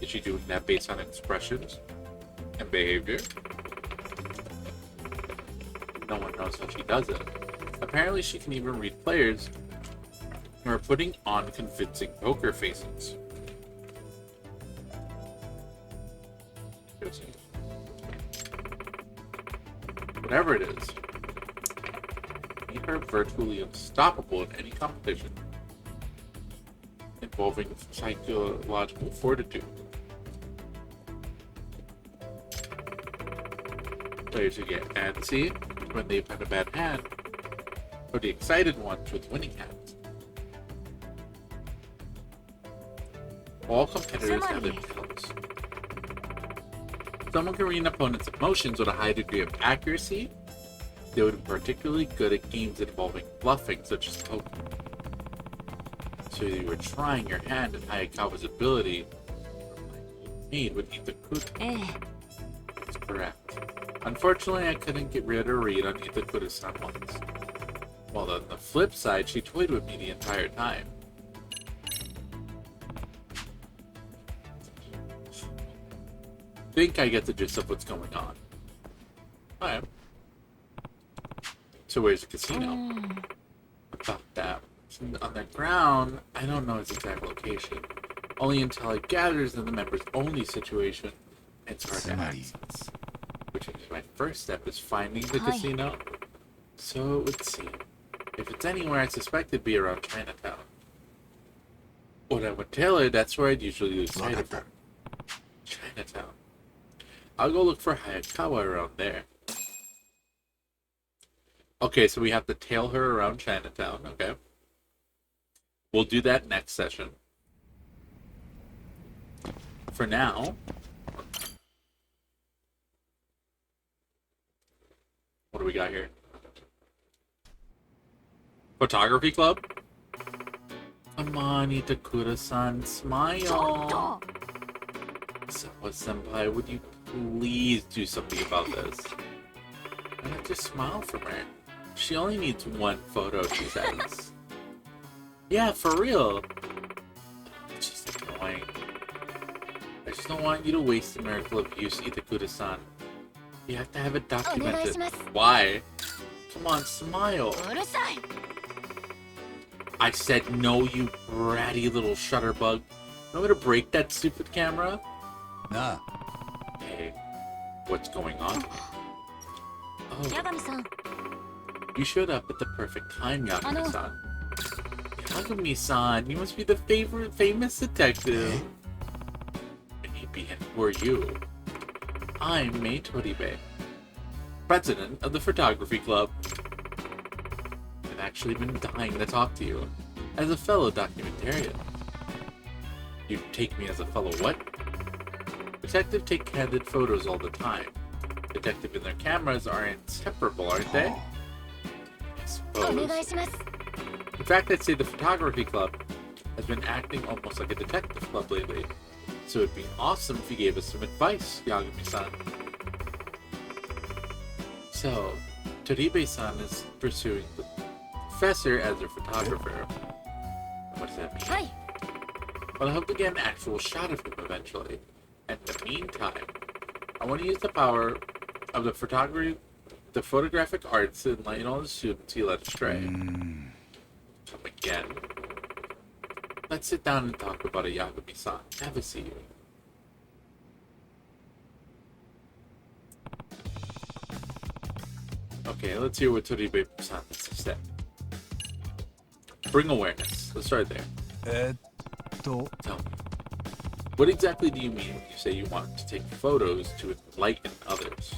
Is she doing that based on expressions and behavior? No one knows how she does it. Apparently she can even read players who are putting on convincing poker faces. Whatever it is, make her virtually unstoppable in any competition involving psychological fortitude. Players who get antsy when they've had a bad hand, or the excited ones with winning hands. All competitors have their talents. Someone can read an opponent's emotions with a high degree of accuracy. They would be particularly good at games involving bluffing, such as poker. So you were trying your hand at Hayakawa's ability made with Itakuda. That's correct. Unfortunately, I couldn't get rid of read on Itakuda-san once. While on the flip side, she toyed with me the entire time. I think I get the gist of what's going on. Alright. So where's the casino? About that. On the ground, I don't know its exact location. Only until it gathers in the members only situation, it's hard to access. Which is my first step is finding the casino. So it would seem. If it's anywhere, I suspect it'd be around Chinatown. When I would tell her, that's where I'd usually lose sight of her. Chinatown. I'll go look for Hayakawa around there. Okay, so we have to tail her around Chinatown, okay? We'll do that next session. For now... What do we got here? Photography club? Come on, Itakura-san, smile! Senpai, would you please do something about this? I have to smile from her. She only needs one photo, she says. Yeah, for real. It's just annoying. I just don't want you to waste the miracle of use, Itakura-san. You have to have it documented. Why? Come on, smile. I said no, you bratty little shutterbug. You want me to break that stupid camera? Nah. Hey, what's going on? Oh, Yagami-san. you showed up at the perfect time, Yagami-san. Yagami-san, you must be the famous detective. Maybe, who are you? I'm Mei Toribe, president of the photography club. I've actually been dying to talk to you, as a fellow documentarian. You take me as a fellow what? Detective take candid photos all the time. Detective and their cameras are inseparable, aren't they? I suppose. In fact, I'd say the photography club has been acting almost like a detective club lately. So it'd be awesome if you gave us some advice, Yagami-san. So, Toribe-san is pursuing the professor as their photographer. What does that mean? Well, I hope to get an actual shot of him eventually. In the meantime, I want to use the power of the photographic arts to enlighten all the students he led astray. Come again. Let's sit down and talk about it, Yagami-san. Have a seat. Okay, let's hear what Toribe-san has to say. Bring awareness. Let's start there. えーっと Tell me, what exactly do you mean when you say you want to take photos to enlighten others?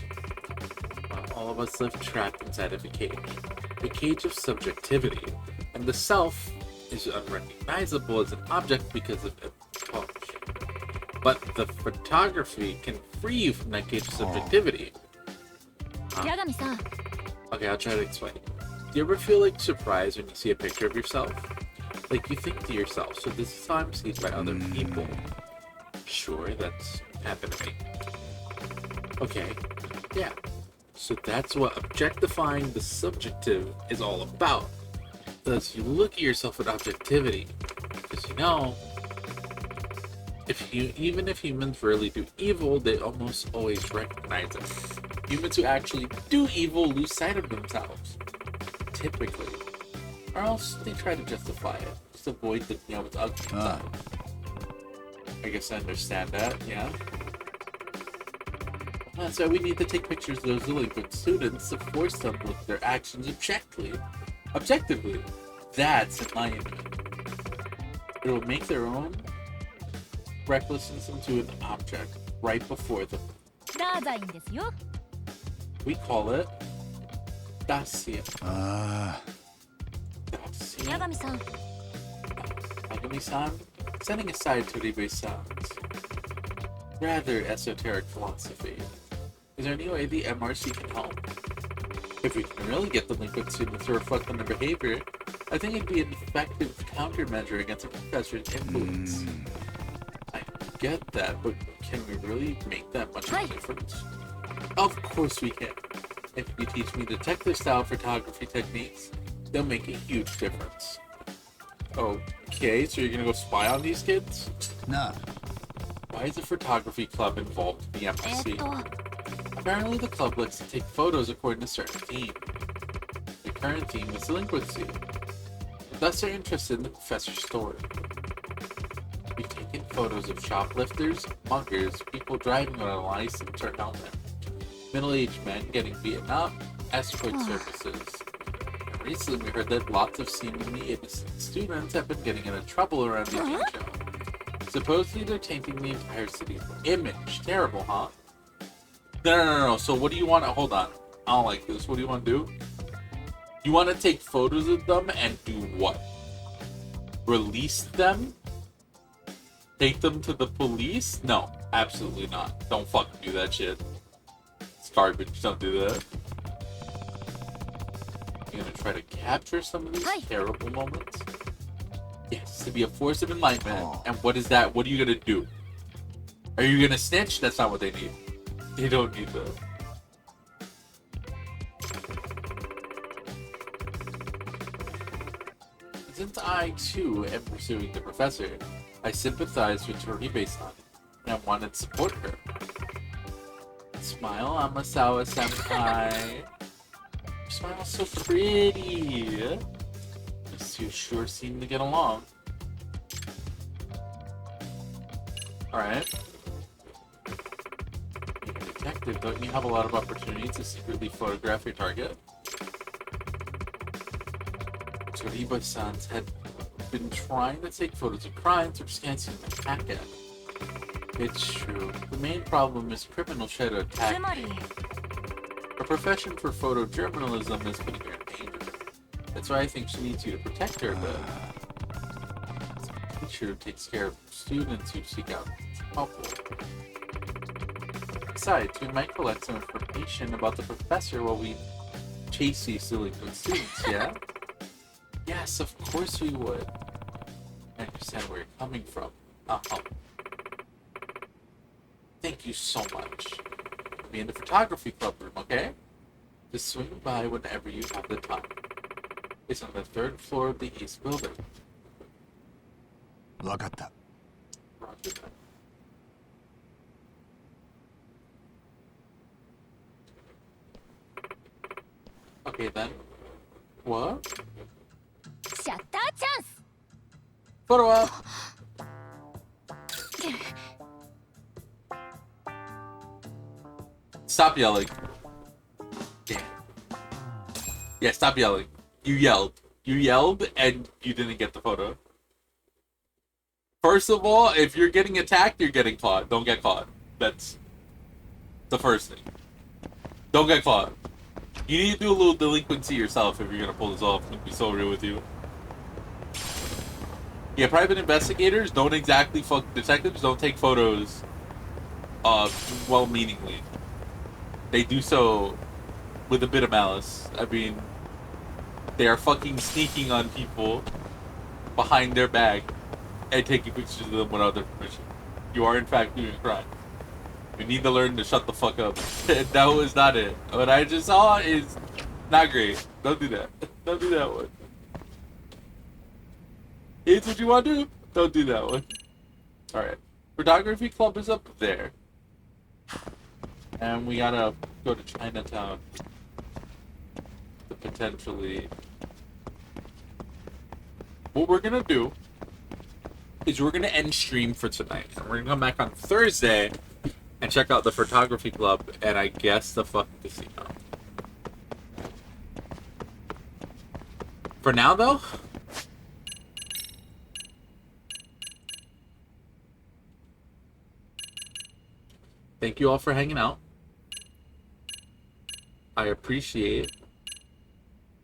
Well, all of us live trapped inside of a cage of subjectivity, and the self is unrecognizable as an object because of impulsion. But the photography can free you from that cage of subjectivity. Yagami-san. Okay, I'll try to explain. Do you ever feel like surprised when you see a picture of yourself? Like you think to yourself, so this is how I'm seen by other people. Sure, that's happened to me. Okay, yeah. So that's what objectifying the subjective is all about. Thus, you look at yourself with objectivity. Because you know, even if humans rarely do evil, they almost always recognize it. Humans who actually do evil lose sight of themselves. Typically. Or else they try to justify it. Just avoid looking at what's ugly inside. I guess I understand that, yeah. That's why we need to take pictures of those delinquent students to force them to look at their actions objectively. That's enlightenment. It will make their own recklessness into an object right before them. ダーザインですよ。 We call it Dacia. あ Dacia. Yagami-san. Yagami-san, setting aside Toribe-san's rather esoteric philosophy, is there any way the MRC can help? If we can really get delinquent students to reflect on their behavior, I think it'd be an effective countermeasure against a professor's influence. I get that, but can we really make that much of a difference? Of course we can. If you teach me detective style photography techniques, they'll make a huge difference. Okay, so you're gonna go spy on these kids? なあ Why is the photography club involved in the え MRC? ーっと、 Apparently the club likes to take photos according to a certain theme. The current theme is delinquency. Thus they're interested in the professor's story. We've taken photos of shoplifters, muggers, people driving without a license or helmet, middle-aged men getting beaten up, escort services. And recently we heard that lots of seemingly innocent students have been getting into trouble around the show. Supposedly they're tainting the entire city's image. Terrible, huh? No. So what do you want to... Hold on. I don't like this. What do you want to do? You want to take photos of them and do what? Release them? Take them to the police? No, absolutely not. Don't fucking do that shit. It's garbage. Don't do that. You're gonna try to capture some of these terrible moments? Yes, to be a force of enlightenment. And what is that? What are you gonna do? Are you gonna snitch? That's not what they need. They don't need that. Since I, too, am pursuing the professor, I sympathize with Toribe-san and wanted to support her. Smile, Amasawa-senpai. Your smile's so pretty. These two sure seem to get along. Alright. Being a detective, don't you have a lot of opportunities to secretly photograph your target? Toribe-san's had been trying to take photos of crimes which can't seem to attack it. It's true. The main problem is criminals try to attack つまり、 Her profession for photojournalism is putting her in danger. That's why I think she needs you to protect her a bit. It's a teacher who takes care of students who seek out trouble. Besides, we might collect some information about the professor while we chase these delinquent students, yeah? Yes, of course we would. I understand where you're coming from. Thank you so much. Be in the photography club room, okay? Just swing by whenever you have the time. It's on the 3rd floor of the East Building. わかった Roger that. Okay then. What? シャッターチャンス。 Photo up! Stop yelling. Damn. Yeah, stop yelling. You yelled. You yelled and you didn't get the photo. First of all, if you're getting attacked, you're getting caught. Don't get caught. That's the first thing. Don't get caught. You need to do a little delinquency yourself if you're gonna pull this off. I'm gonna be so real with you. Yeah, private investigators don't exactly fuck detectives. Don't take photos, well-meaningly. They do so with a bit of malice. I mean, they are fucking sneaking on people behind their back and taking pictures of them without their permission. You are in fact doing a crime. You need to learn to shut the fuck up. That was not it. What I just saw is not great. Don't do that. Don't do that one. It's what you want to do? Don't do that one. Alright. Photography club is up there. And we gotta go to Chinatown to potentially... What we're gonna do is we're gonna end stream for tonight. And we're gonna come back on Thursday and check out the photography club and I guess the fucking casino. For now though, thank you all for hanging out. I appreciate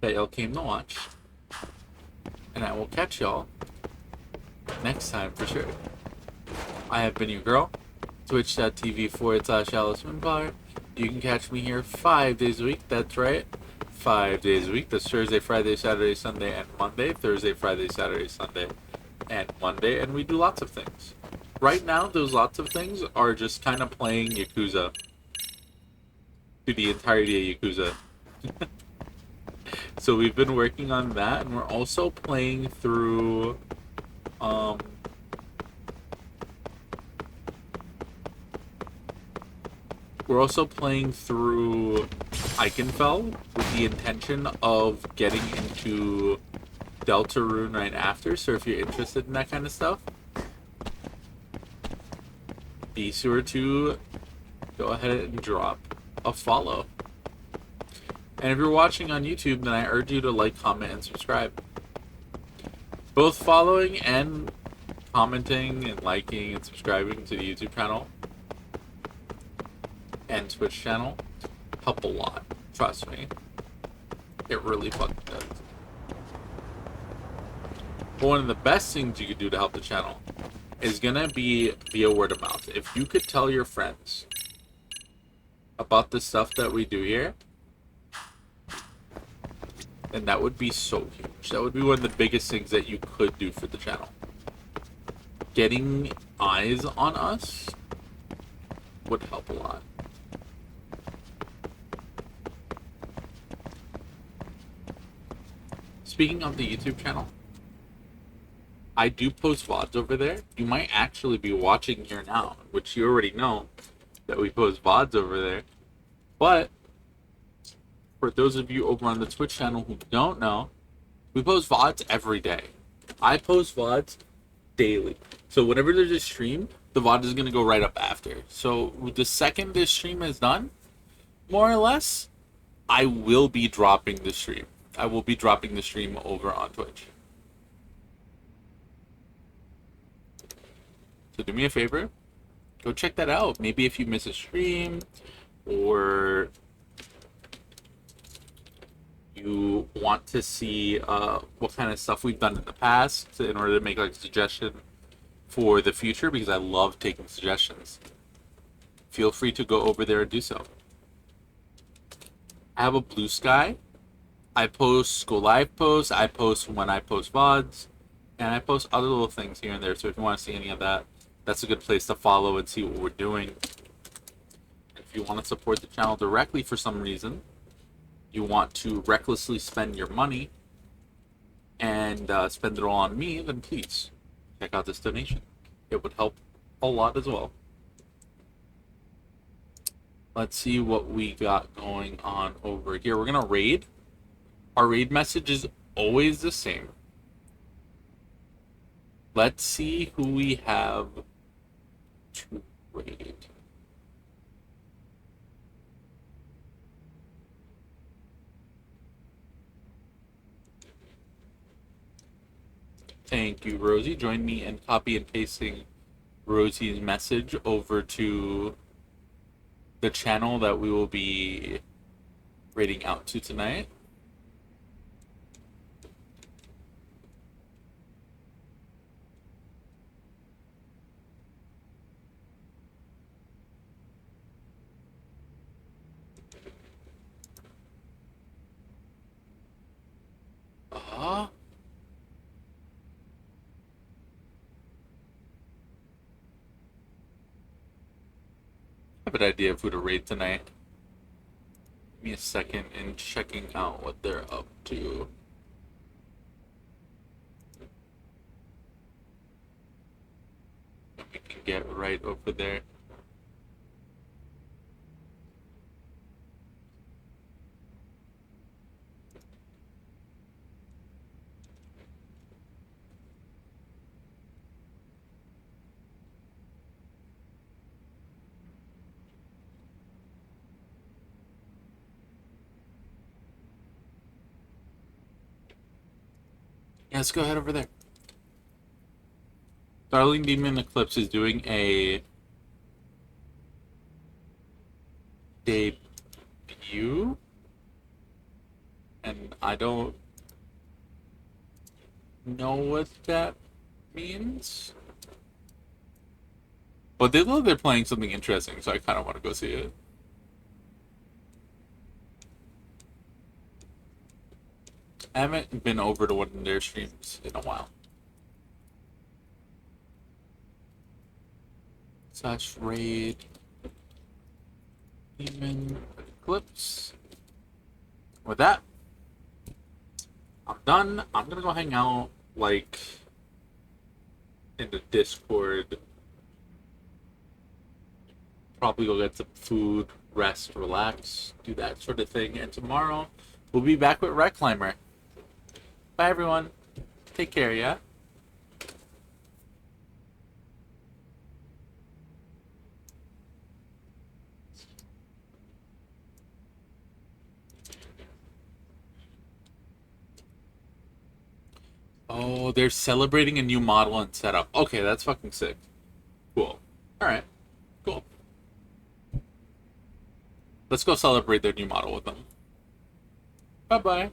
that y'all came to watch. And I will catch y'all next time for sure. I have been your girl. Twitch.tv/AliceMinbar. You can catch me here 5 days a week. That's right. 5 days a week. That's Thursday, Friday, Saturday, Sunday, and Monday. Thursday, Friday, Saturday, Sunday, and Monday. And we do lots of things. Right now, those lots of things are just kind of playing Yakuza. Through the entirety of Yakuza. So we've been working on that, and we're also playing through, Eichenfeld with the intention of getting into Deltarune right after. So if you're interested in that kind of stuff, be sure to go ahead and drop a follow. And if you're watching on YouTube, then I urge you to like, comment, and subscribe. Both following and commenting and liking and subscribing to the YouTube channel and Twitch channel help a lot. Trust me. It really fucking does. But one of the best things you could do to help the channel is gonna be via word of mouth. If you could tell your friends about the stuff that we do here, then that would be so huge. That would be one of the biggest things that you could do for the channel. Getting eyes on us would help a lot. Speaking of the YouTube channel, I do post VODs over there. You might actually be watching here now, which you already know that we post VODs over there. But for those of you over on the Twitch channel who don't know, we post VODs every day. I post VODs daily. So whenever there's a stream, the VOD is going to go right up after. So the second this stream is done, more or less, I will be dropping the stream. I will be dropping the stream over on Twitch. So do me a favor, go check that out. Maybe if you miss a stream, or you want to see what kind of stuff we've done in the past in order to make like a suggestion for the future, because I love taking suggestions. Feel free to go over there and do so. I have a Blue Sky. I post school live posts, I post when I post VODs, and I post other little things here and there. So if you want to see any of that, that's a good place to follow and see what we're doing. If you want to support the channel directly for some reason, you want to recklessly spend your money and spend it all on me, then please check out this donation. It would help a lot as well. Let's see what we got going on over here. We're going to raid. Our raid message is always the same. Let's see who we have to raid. Thank you, Rosie. Join me in copy and pasting Rosie's message over to the channel that we will be raiding out to tonight. Uh, I have an idea of who to raid tonight. Give me a second in checking out what they're up to. We can get right over there. Yeah, let's go ahead over there. Darling Demon Eclipse is doing a debut, and I don't know what that means. But they look like they're playing something interesting, so I kind of want to go see it. I haven't been over to one of their streams in a while. / raid Demon Eclipse. With that, I'm done. I'm gonna go hang out, like, in the Discord. Probably go get some food, rest, relax, do that sort of thing. And tomorrow, we'll be back with Rec Climber. Bye, everyone. Take care, yeah? Oh, they're celebrating a new model and setup. Okay, that's fucking sick. Cool. Alright. Cool. Let's go celebrate their new model with them. Bye-bye.